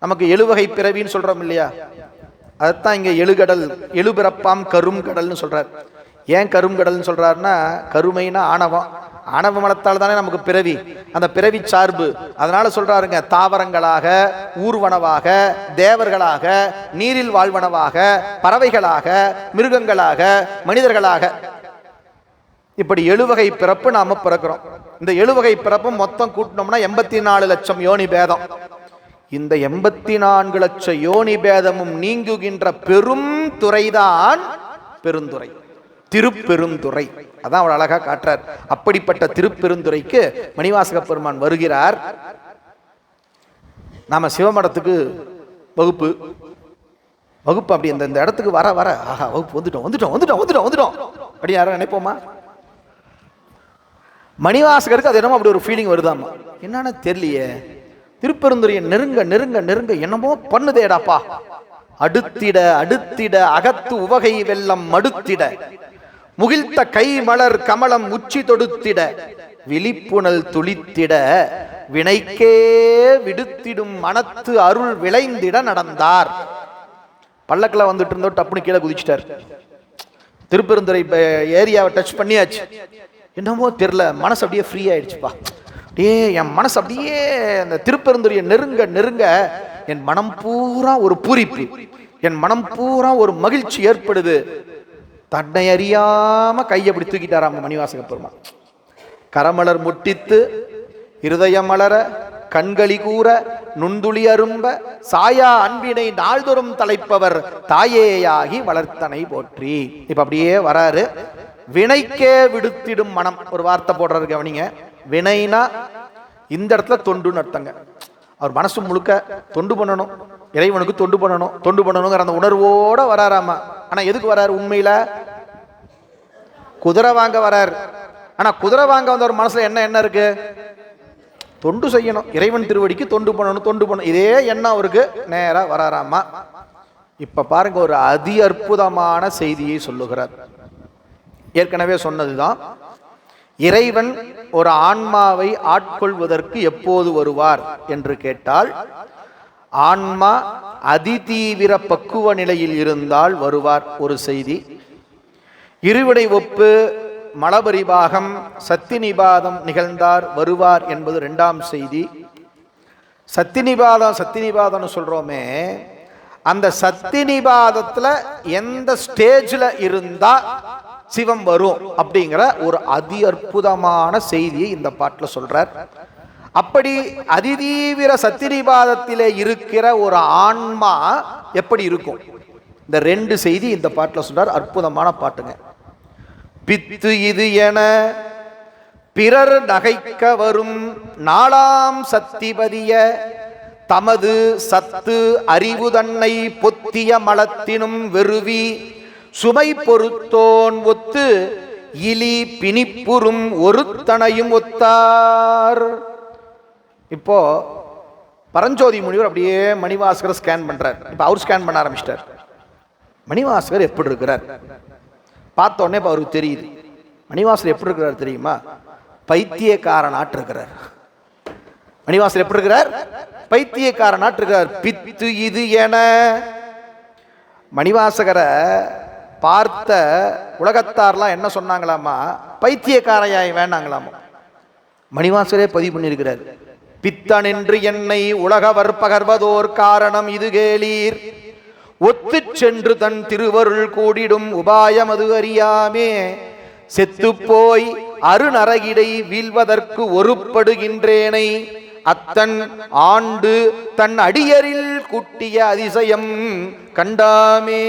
நமக்கு 7 வகை பிறவின்னு சொல்றோம் இல்லையா, அதைத்தான் இங்க எழுகடல் எழுபிறப்பாம் கரும் கடல்னு சொல்றார். ஏன் கரும் கடல்னு சொல்றாருன்னா, கருமைனா ஆணவம், ஆணவ மலத்தால் தானே நமக்கு பிறவி, அந்த பிறவி சார்பு. அதனால சொல்றாருங்க, தாவரங்களாக, ஊர்வனவாக, தேவர்களாக, நீரில் வாழ்வனவாக, பறவைகளாக, மிருகங்களாக, மனிதர்களாக, இப்படி 7 வகை பிறப்பு நாம பிறக்கிறோம். இந்த 7 வகை பிறப்பும் மொத்தம் கூட்டினோம்னா 84 லட்சம் யோனி பேதம். இந்த 84 லட்சம் யோனி பேதமும் நீங்குகின்ற பெரும் துறைதான் பெருந்துறை, திருப்பெருந்துறை. அதான் அவர் அழகா காட்டுறார். அப்படிப்பட்ட திருப்பெருந்துறைக்கு மணிவாசக பெருமான் வருகிறார். நாம் சிவமடத்துக்கு வகுப்பு அப்படி இந்த இடத்துக்கு வர வர ஆஹா வகுப்பு வந்துட்டோம் அப்படி யாரும் நினைப்போமா? மணிவாசகருக்கு அது என்னமோ அப்படி ஒரு ஃபீலிங் வருதாமா. என்னன்னு தெரியலையே, திருப்பெருந்துறையை நெருங்க என்னமோ பண்ணுதேடாப்பா. அடுத்திட அகத்து உவகை வெள்ளம் மடுத்திட முகிழ்த்த கை மலர் கமலம் உச்சி தொடுத்திட விழிப்புணல் துளித்திட வினைக்கே விடுத்திடும் மனத்து அருள் விளைந்திட நடந்தார். பல்லக்கில் வந்துட்டு இருந்தோ டப்புனு கீழே குதிச்சிட்டார். திருப்பெருந்துறை ஏரியாவை டச் பண்ணியாச்சு. என்னமோ தெரியல, மனசு அப்படியே ஃப்ரீ ஆயிடுச்சுப்பா. அப்படியே என் மனசு அப்படியே அந்த திருப்பெருந்துறையை நெருங்க என் மனம் பூரா ஒரு பூரிப்பு, என் மனம் பூரா ஒரு மகிழ்ச்சி ஏற்படுது. தன்னை அறியாம கையை அப்படி தூக்கிட்டாராம் மணிவாசக பெருமான். கரமலர் முட்டித்து இருதயம் மலர கண்களி கூற நுண்துளி அரும்ப சாயா அன்பினை நாள்தோறும் தலைப்பவர் தாயேயாகி வளர்த்தனை போற்றி. இப்ப அப்படியே வராரு. வினைக்கே விடுத்திடும் மனம் ஒரு வார்த்தை போடுறாரு கவனிங்க. வினைனா இந்த இடத்துல தொண்டுன்னு அர்த்தங்க. அவர் மனசு முழுக்க தொண்டு பண்ணணும், இறைவனுக்கு தொண்டு பண்ணணுங்கிற அந்த உணர்வோட வராராமா. ஆனா எதுக்கு வராரு? உண்மையில குதிரை வாங்க வராரு. ஆனா குதிரை வாங்க வந்த ஒரு மனசுல என்ன இருக்கு? தொண்டு செய்யணும், இறைவன் திருவடிக்கு தொண்டு பண்ணணும். இதே எண்ணம் அவருக்கு நேரா வராராமா. இப்ப பாருங்க, ஒரு அதி அற்புதமான செய்தியை சொல்லுகிறார். ஏற்கனவே சொன்னதுதான், இறைவன் ஒரு ஆன்மாவை ஆட்கொள்வதற்கு எப்போது வருவார் என்று கேட்டால், ஆன்மா அதிதீவிர பக்குவ நிலையில் இருந்தால் வருவார் ஒரு செய்தி. இருவினை ஒப்பு மலபரிபாகம் சத்திநிபாதம் நிகழ்ந்தார் வருவார் என்பது இரண்டாம் செய்தி. சத்திநிபாதம் சொல்றோமே, அந்த சத்திநிபாதத்துல எந்த ஸ்டேஜ்ல இருந்தா சிவம் வரும் அப்படிங்கிற ஒரு அதி அற்புதமான செய்தியை இந்த பாட்டில் சொல்றார். அப்படி அதிதீவிர சத்திநிபாதத்திலே இருக்கிற ஒரு ஆன்மா எப்படி இருக்கும்? இந்த ரெண்டு செய்தி இந்த பாட்டில் சொல்றார். அற்புதமான பாட்டுங்க. பித்து இது என பிறர் நகைக்க வரும் நாளாம் சத்திபதிய தமது சத்து அறிவு தன்னை பொத்திய மலத்தினும் வெறுவி சுமை பொறுத்தோன் ஒத்து இலி பிணிப்புறும் ஒருத்தனையும் ஒத்தார். இப்போ பரஞ்சோதி முனிவர் அப்படியே மணிவாசகரை ஸ்கேன் பண்றார். இப்ப அவர் ஸ்கேன் பண்ண ஆரம்பிச்சிட்டார். மணிவாசகர் எப்படி இருக்கிறார் பார்த்த உடனே இப்ப அவருக்கு தெரியுது. மணிவாசகர் எப்படி இருக்கிறார் தெரியுமா? பைத்தியக்காரனாட்டு இருக்கிறார். மணிவாசகர் எப்படி இருக்கிறார்? பைத்தியக்காரனாட்டு இருக்கிறார். பித்து இது என மணிவாசகரை பார்த்த உலகத்தார்லாம் என்ன சொன்னாங்களாமா? பைத்தியக்காரையாய் வேணாங்களாமா. மணிவாசகரே பதிவு பண்ணியிருக்கிறார். பித்தன் என்று என்னை உலகவர் பகர்வதோர் காரணம் இது கேளீர், ஒத்து சென்று தன் திருவருள் கூடிடும் உபாயம் அது அறியாமே, செத்துப்போய் அருநரகிடை வீழ்வதற்கு ஒருப்படுகின்றேனை அத்தன் ஆண்டு தன் அடியரில் குட்டிய அதிசயம் கண்டாமே.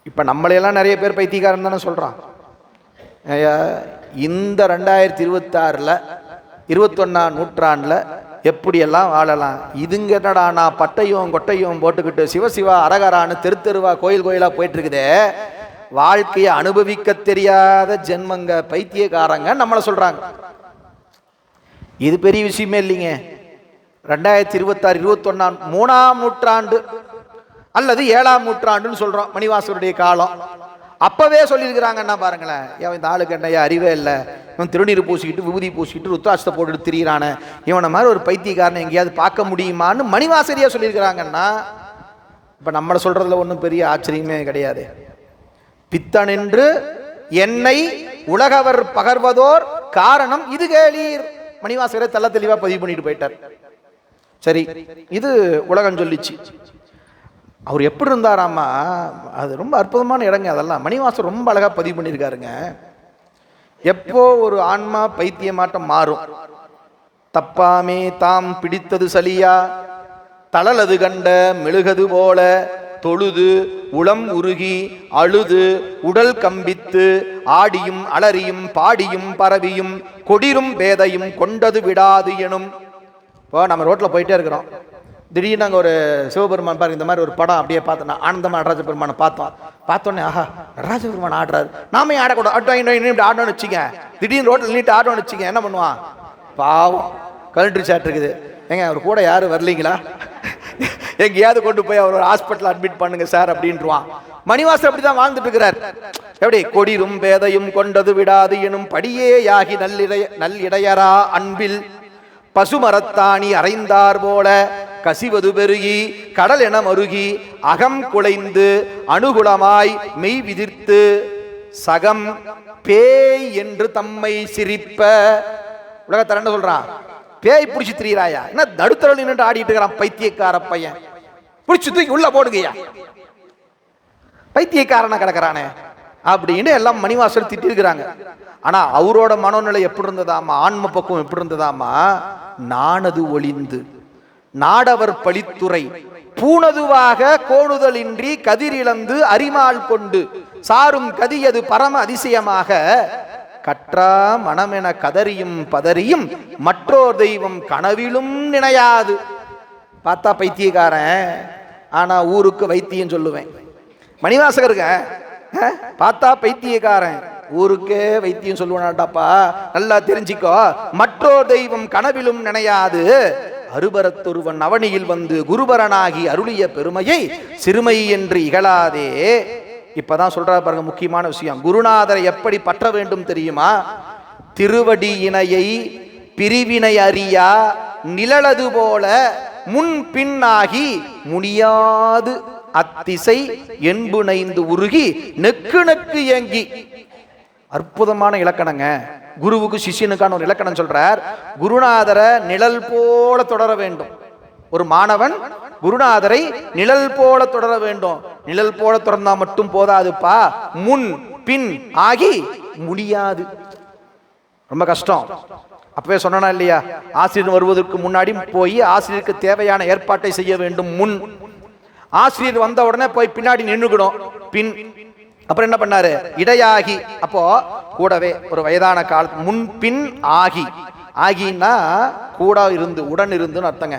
இப்ப நம்மளையெல்லாம் நிறைய பேர் பைத்தியக்காரன் தானே சொல்றான். இந்த 2026 21ஆம் நூற்றாண்டுல எப்படியெல்லாம் வாழலாம்? இதுங்க என்னடா நான் பட்டையும் கொட்டையும் போட்டுக்கிட்டு சிவசிவா அரகரான்னு தெருவா கோயிலா போயிட்டு இருக்குதே, வாழ்க்கையை அனுபவிக்க தெரியாத ஜென்மங்க பைத்தியக்காரங்க நம்மளை சொல்றாங்க. இது பெரிய விஷயமே இல்லைங்க. 2026 21ஆம் 3ஆம் நூற்றாண்டு அல்லது 7ஆம் நூற்றாண்டுன்னு சொல்றோம் மணிவாசகருடைய காலம். அப்பவே சொல்லியிருக்கிறாங்கன்னா பாருங்களேன். இந்த ஆளுக்கு என்னையா அறிவே இல்லை, இவன் திருநீர் பூசிக்கிட்டு விபூதி பூசிக்கிட்டு ருத்ராட்சத்தை போட்டுட்டு திரியிறான, இவனை மாதிரி ஒரு பைத்தியக்காரனை எங்கேயாவது பார்க்க முடியுமான்னு மணிவாசகரியா சொல்லியிருக்கிறாங்கன்னா, இப்ப நம்மளை சொல்றதுல ஒன்றும் பெரிய ஆச்சரியமே கிடையாது. பித்தன் என்று என்னை உலகவர் பகர்வதோர் காரணம் இது கேளீர். மணிவாசகரை தெள்ள தெளிவா பதிவு பண்ணிட்டு போயிட்டார். சரி, இது உலகம் சொல்லிச்சு. அவர் எப்படி இருந்தாராமா? அது ரொம்ப அற்புதமான இடங்க. அதெல்லாம் மணிவாசகர் ரொம்ப அழகா பதிவு பண்ணியிருக்காருங்க. எப்போ ஒரு ஆன்மா பைத்தியமாட்டம் மாறும்? தப்பாமே தாம் பிடித்தது சலியா தளலது கண்ட மெழுகது போல தொழுது உளம் உருகி அழுது உடல் கம்பித்து ஆடியும் அலறியும் பாடியும் பரவியும் கொடிரும் பேதையும் கொண்டது விடாது எனும் இப்போ நம்ம ரோட்டில் போயிட்டே இருக்கிறோம், திடீர்னு நாங்கள் ஒரு சிவபெருமான் பாருங்க இந்த மாதிரி ஒரு படம் அப்படியே பார்த்தோன்னா ஆனந்தமாக நடராஜ பெருமானை பார்த்தோன்னே ஆஹா நடராஜ பெருமான் ஆடுறாரு, நாம ஆடக்கூடாது ஆடணும்னு வச்சுங்க. திடீர்னு ரோட்டில் நீட்டு ஆடணும்னு வச்சுங்க, என்ன பண்ணுவான்? பாவம் கலெக்டர் சாட் இருக்குது, ஏங்க அவர் கூட யாரும் வரலீங்களா, எங்கேயாவது கொண்டு போய் அவர் ஒரு ஹாஸ்பிட்டல் அட்மிட் பண்ணுங்க சார் அப்படின்ட்டுருவான். மணிவாசர் அப்படிதான் வாழ்ந்துட்டு இருக்கிறார். எப்படி கொடிரும் பேதையும் கொண்டது விடாது எனும் படியேயாகி நல்லிடையரா அன்பில் பசுமரத்தாணி அறைந்தார் போல கசிவது பெருகி கடல் என மருகி அகம் குலைந்து அனுகுலமாய் மெய் விதிர்த்து சகம் பேய் என்று தம்மை சிரிப்ப. உலகத்தர என்ன சொல்றான்? பேய் பிடிச்சி திரியிறாயா, என்ன நடுத்தரவில் நின்று ஆடிட்டு இருக்கிறான் பைத்தியக்கார பையன், பிடிச்சி தூக்கி உள்ள போடுங்கய்யா, பைத்தியக்காரனா கிடக்கிறானே அப்படின்னு எல்லாம் மணிவாசல் திட்டிருக்கிறாங்க. ஆனா அவரோட மனோநிலை எப்படி இருந்ததாமா, ஆன்ம பக்குவம் எப்படி இருந்ததாமா? நானது ஒளிந்து நாடவர் பழித்துறை பூனதுவாக கோணுதலின்றி கதிரிழந்து அரிமால் கொண்டு சாரும் கதியது பரம அதிசயமாக கற்றா மனமென கதறியும் பதறியும் மற்றோர் தெய்வம் கனவிலும் நினையாது. பார்த்தா பைத்தியக்காரன், ஆனா ஊருக்கு வைத்தியம் சொல்லுவேன். மணிவாசகருங்க பார்த்தா பைத்தியக்காரன், ஊருக்கே வைத்தியம் சொல்லுவானாட்டாப்பா, நல்லா தெரிஞ்சிக்கோ. மற்றோர் தெய்வம் கனவிலும் நினையாது அருபரத்தொருவன் அவனியில் வந்து குருபரனாகி அருளிய பெருமையை சிறுமை என்று இகழாதே. இப்பதான் சொல்ற பாருங்க முக்கியமான விஷயம். குருநாதரை எப்படி பற்ற வேண்டும் தெரியுமா? திருவடி இணையை பிரிவினை அறியா நிழலது போல முன் பின்னாகி முடியாது அத்திசை என்புனைந்து உருகி நெக்கு நெக்கு ஏங்கி. அற்புதமான இலக்கணங்க. குருவுக்கு சிஷியனுக்கான ஒரு இலக்கணம் சொல்றார். குருநாதரை நிழல் போல தொடர வேண்டும். ஒரு மாணவன் குருநாதரை நிழல் போல தொடர வேண்டும். நிழல் போல தொடர்ந்தா மட்டும் போதாதுப்பா, முன் பின் ஆகி முடியாது. ரொம்ப கஷ்டம். அப்பவே சொன்னா இல்லையா, ஆசிரியர் வருவதற்கு முன்னாடி போய் ஆசிரியருக்கு தேவையான ஏற்பாட்டை செய்ய வேண்டும். முன் ஆசிரியர் வந்த உடனே போய் பின்னாடி நின்றுக்கணும். பின் அப்புறம் என்ன பண்ணாரு? இடையாகி. அப்போ கூடவே ஒரு வயதான காலத்து முன் பின் ஆகி. ஆகின்னா கூட இருந்து உடன் இருந்துன்னு அர்த்தங்க.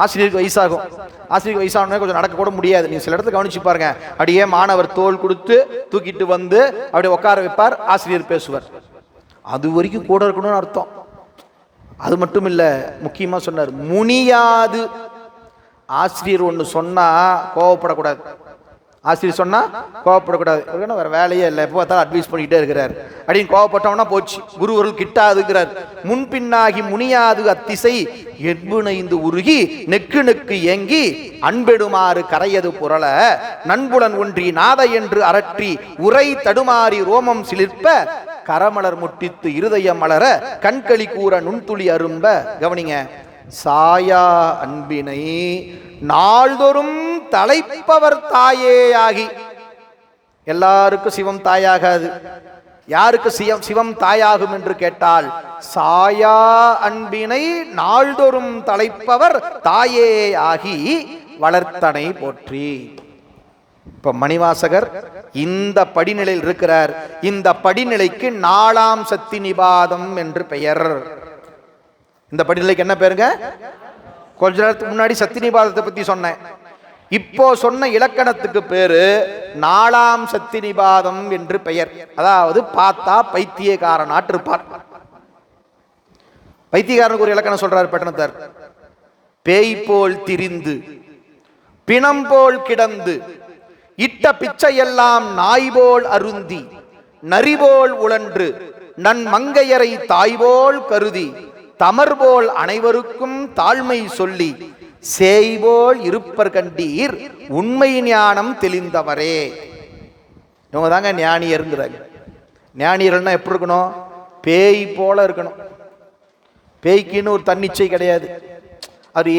ஆசிரியருக்கு வயசாகும். ஆசிரியருக்கு வயசானே கொஞ்சம் நடக்க கூட முடியாது. நீங்க சில இடத்துல கவனிச்சு பாருங்க. அப்படியே மாணவர் தோல் கொடுத்து தூக்கிட்டு வந்து அப்படியே உட்கார வைப்பார், ஆசிரியர் பேசுவார். அது வரைக்கும் கூட இருக்கணும்னு அர்த்தம். அது மட்டும் இல்ல, முக்கியமா சொன்னார் முனியாது. ஆசிரியர் ஒன்று சொன்னா கோவப்படக்கூடாது. ஆசிரியர் சொன்னா கோவப்படக்கூடாது. வேற வேலையே இல்லை, எப்போ பார்த்தாலும் அட்வைஸ் பண்ணிக்கிட்டே இருக்கிறார் அப்படின்னு கோவப்பட்டோம்னா போச்சு, குருவர்கள் கிட்டாதுங்கிறார். முன்பின்னாகி முனியாது அத்திசை எண்புனைந்து உருகி நெக்கு நெக்கு ஏங்கி அன்பெடுமாறு கரையது புரள நண்புலன் ஒன்றி நாத என்று அரற்றி உரை தடுமாறி ரோமம் சிலிர்ப்ப கரமலர் முட்டித்து இருதயம் மலர கண்களி கூற நுண்துளி அரும்ப. கவனிங்க, சாயா அன்பினை நாள்தோறும் தலைப்பவர் தாயே ஆகி. எல்லாருக்கும் சிவம் தாயாகாது. யாருக்கு சிவம் தாயாகும் என்று கேட்டால் சாயா அன்பினை நாள்தோறும் தலைப்பவர் தாயே ஆகி வளர்த்தனை போற்றி. இப்ப மணிவாசகர் இந்த படிநிலையில் இருக்கிறார். இந்த படிநிலைக்கு 4ஆம் சத்தி நிபாதம் என்று பெயர். இந்த படிநிலைக்கு என்ன பேருங்க? கொஞ்ச நேரத்துக்கு முன்னாடி சத்தி நிபாதத்தை பத்தி சொன்னேன். இப்போ சொன்ன இலக்கணத்துக்கு பேரு 4ஆம் சத்தி நிபாதம் என்று பெயர். அதாவது பார்த்தா பைத்தியக்காரனாட்டு இருப்பார். பைத்தியக்காரனுக்கு ஒரு இலக்கணம் சொல்றாரு பட்டணத்தார். பேய் போல் திரிந்து பிணம் போல் கிடந்து இட்ட பிச்சையெல்லாம் நாய் போல் அருந்தி நரிபோல் உழன்று நன் மங்கையரை தாய்போல் கருதி தமர்போல் அனைவருக்கும் தாழ்மை சொல்லி சேய்போல் இருப்பர் கண்டீர் உண்மை ஞானம் தெளிந்தவரே. இவங்க தாங்க ஞானியருங்கிறாங்க. ஞானியர்கள்னா எப்படி இருக்கணும்? பேய் போல இருக்கணும். பேய்க்குன்னு ஒரு தன்னிச்சை கிடையாது. அது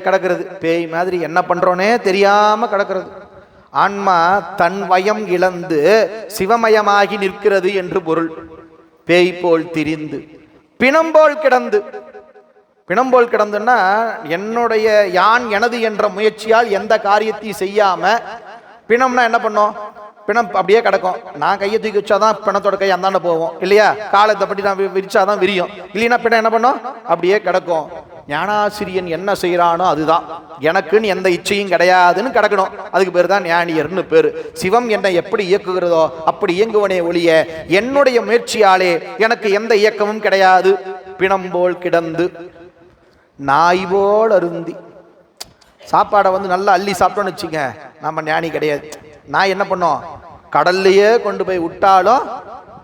கிடக்கிறது பேய் மாதிரி, என்ன பண்றோன்னே தெரியாம கிடக்கிறது. ஆன்மா தன் வயம் இழந்து சிவமயமாகி நிற்கிறது என்று பொருள். பேய் போல் திரிந்து பிணம்போல் கிடந்து. பிணம்போல் கிடந்துன்னா என்னுடைய யான் எனது என்ற முயற்சியால் எந்த காரியத்தையும் செய்யாம. பிணம்னா என்ன பண்ணும்? பிணம் அப்படியே கிடக்கும். நான் கையை தூக்கி வச்சாதான் பிணத்தோட கை அந்தாண்ட போவோம் இல்லையா? காலத்தை பற்றி நான் விரிச்சாதான் விரியும். இல்லைன்னா பிணம் என்ன பண்ணும்? அப்படியே கிடக்கும். ஞானாசிரியன் என்ன செய்யறானோ அதுதான், எனக்குன்னு எந்த இச்சையும் கிடையாதுன்னு கிடக்கணும். அதுக்கு பேர் தான் ஞானியர்னு பேரு. சிவம் என்னை எப்படி இயக்குகிறதோ அப்படி இயங்குவனே ஒழிய என்னுடைய முயற்சியாலே எனக்கு எந்த இயக்கமும் கிடையாது. பிணம்போல் கிடந்து நாய் போல் அருந்தி, சாப்பாடை நல்லா அள்ளி சாப்பிட்டோன்னு வச்சுங்க, நம்ம ஞானி கிடையாது. நான் என்ன பண்ணோம், கடல்லையே கொண்டு போய் விட்டாலும்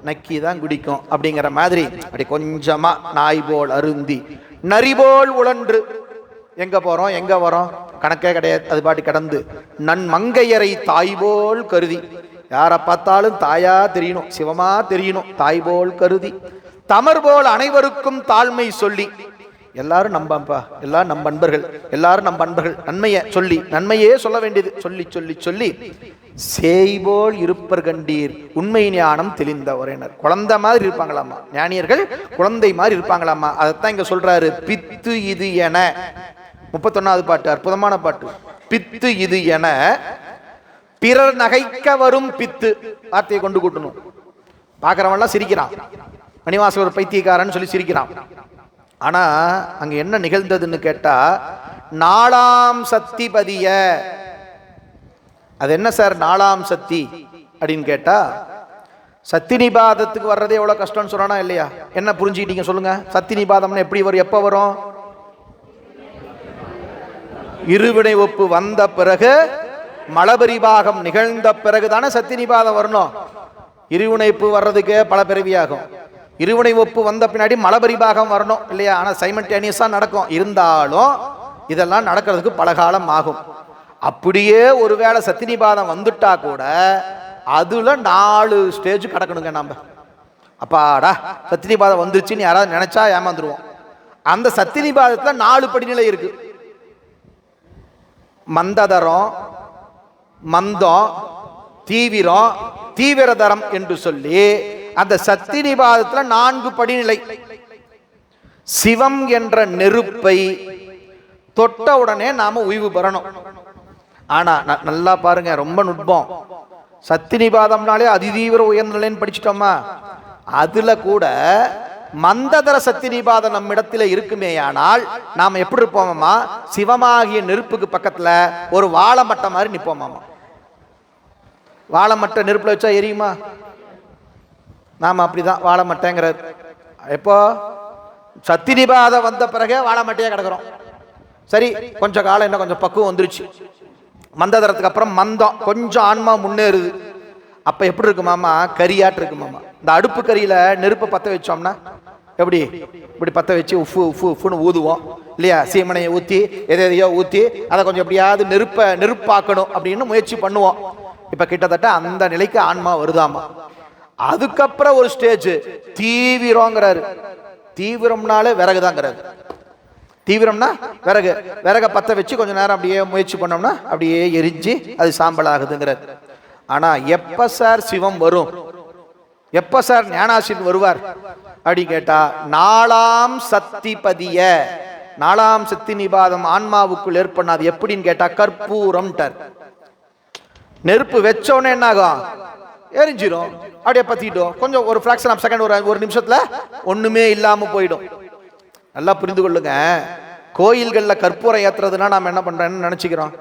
நக்கி தான் குடிக்கும். அப்படிங்கிற மாதிரி அப்படி கொஞ்சமா நாய் போல் அருந்தி நரிபோல் உழன்று, எங்க போறோம் எங்க வரோம் கணக்கே கிடையாது, அது பாட்டு கடந்து நன் மங்கையரை தாய் போல் கருதி, யாரை பார்த்தாலும் தாயா தெரியணும், சிவமா தெரியணும், தாய் போல் கருதி தமர் போல் அனைவருக்கும் தாழ்மை சொல்லி, எல்லாரும் நம்பப்பா, எல்லாரும் நம் அன்பர்கள், எல்லாரும் நம் அன்பர்கள், நன்மையை சொல்லி, நன்மையே சொல்ல வேண்டியது சொல்லி சொல்லி சொல்லி சேய்போல் இருப்பர் கண்டீர் உண்மை ஞானம் தெளிந்தவரையினர். குழந்தை மாதிரி இருப்பாங்களாமா ஞானியர்கள், குழந்தை மாதிரி இருப்பாங்களாமா. அதைத்தான் இங்க சொல்றாரு. பித்து இது என 31வது பாட்டு, அற்புதமான பாட்டு. பித்து இது என பிறர் நகைக்க வரும் பித்து, வார்த்தையை கொண்டு கூட்டணும். பார்க்கிறவன்லாம் சிரிக்கிறான், மணிவாசல் ஒரு பைத்தியக்காரன்னு சொல்லி சிரிக்கிறான். ஆனா அங்க என்ன நிகழ்ந்ததுன்னு கேட்டா, நாலாம் சக்தி பதிய, அது என்ன சார் நாலாம் சக்தி அப்படின்னு கேட்டா, சக்தி நிபாதத்துக்கு வர்றதே எவ்வளவு கஷ்டம்னு சொல்றானா இல்லையா? என்ன புரிஞ்சுக்கிட்டீங்க சொல்லுங்க? சக்தி நிபாதம்னு எப்படி வரும், எப்ப வரும்? இருவினை ஒப்பு வந்த பிறகு, மலபரிபாகம் நிகழ்ந்த பிறகு தானே சக்தி நிபாதம் வரணும். இருவினைப்பு வர்றதுக்கு பல பிறவியாகும். இருவினை ஒப்பு வந்த பின்னாடி மலபரிபாகம் வரணும் இல்லையா? ஆனா சைமல்டேனியஸா நடக்கும். இருந்தாலும் இதெல்லாம் நடக்கிறதுக்கு பல காலம் ஆகும். அப்படியே ஒருவேளை சத்தினிபாதம் வந்துட்டா கூட அதுல 4 ஸ்டேஜ் கடக்கணுங்க. நம்ம அப்பாடா சத்தினிபாதம் வந்துருச்சுன்னு யாராவது நினைச்சா ஏமாந்துருவோம். அந்த சத்தினிபாதத்துல 4 படிநிலை இருக்கு. மந்ததரம், மந்தம், தீவிரம், தீவிரதரம் என்று சொல்லி அந்த சத்தினிபாதத்துல 4 படிநிலை. சிவம் என்ற நெருப்பை தொட்ட உடனே நாம உய்வு பெறணும். ஆனா நல்லா பாருங்க, ரொம்ப நுட்பம். சத்தினிபாதம்னாலே அதிதீவிர உயர்ந்த நிலைன்னு படிச்சுட்டோமா, அதுல கூட மந்ததர சத்தினிபாதம் நம்ம இடத்துல இருக்குமேயானால் நாம எப்படி இருப்போமாமா, சிவமாகிய நெருப்புக்கு பக்கத்துல ஒரு வாழை மட்டை மாதிரி நிப்போமாமா. வாழை மட்டை நெருப்புல வச்சா எரியுமா? நாம அப்படிதான் வாழை மட்டைங்கிறது. எப்போ சத்தினிபாதம் வந்த பிறகு வாழை மட்டையா கிடக்குறோம். சரி, கொஞ்ச காலம் என்ன கொஞ்சம் பக்குவம் வந்துருச்சு. மந்ததரத்துக்கு அப்புறம் மந்தம், கொஞ்சம் ஆன்மா முன்னேறுது. அப்ப எப்படி இருக்குமாமா, கரியாட்டு இருக்குமாமா. இந்த அடுப்பு கரியில நெருப்பை பத்த வச்சோம்னா எப்படி, இப்படி பத்த வச்சு உஃபு உஃபு உஃப்னு ஊதுவோம் இல்லையா? சீமனையை ஊற்றி எதையோ ஊற்றி அதை கொஞ்சம் எப்படியாவது நெருப்பாக்கணும் அப்படின்னு முயற்சி பண்ணுவோம். இப்ப கிட்டத்தட்ட அந்த நிலைக்கு ஆன்மா வருதாமா. அதுக்கப்புறம் ஒரு ஸ்டேஜ் தீவிரங்கிறாரு. தீவிரம்னாலே விறகுதாங்கிறாரு. தீவிரம்னா விறகு, விறகை பத்த வச்சு கொஞ்ச நேரம் அப்படியே முயற்சி பண்ணோம்னா அப்படியே எரிஞ்சு அது சாம்பல் ஆகுதுங்கிறார். ஆனா எப்ப சார் சிவம் வரும், எப்ப சார் ஞானாசிரியன் வருவார் அப்படி கேட்டா, 4ஆம் சக்தி பதிய, 4ஆம் சக்தி நிபாதம் ஆன்மாவுக்குள் ஏற்படாது. எப்படின்னு கேட்டா, கற்பூரம். நெருப்பு வச்சோடனே என்ன ஆகும், எரிஞ்சிடும், அப்படியே பத்திட்டோம். கொஞ்சம் ஒரு ஃபிராக்ஷன் ஆஃப் செகண்ட், ஒரு நிமிஷத்துல ஒண்ணுமே இல்லாம போயிடும். நல்லா புரிந்து கொள்ளுங்க. கோயில்கள்ல கற்பூரம் ஏத்துறதுன்னா நாம என்ன பண்றோம்னு நினைச்சுக்கிறோம்,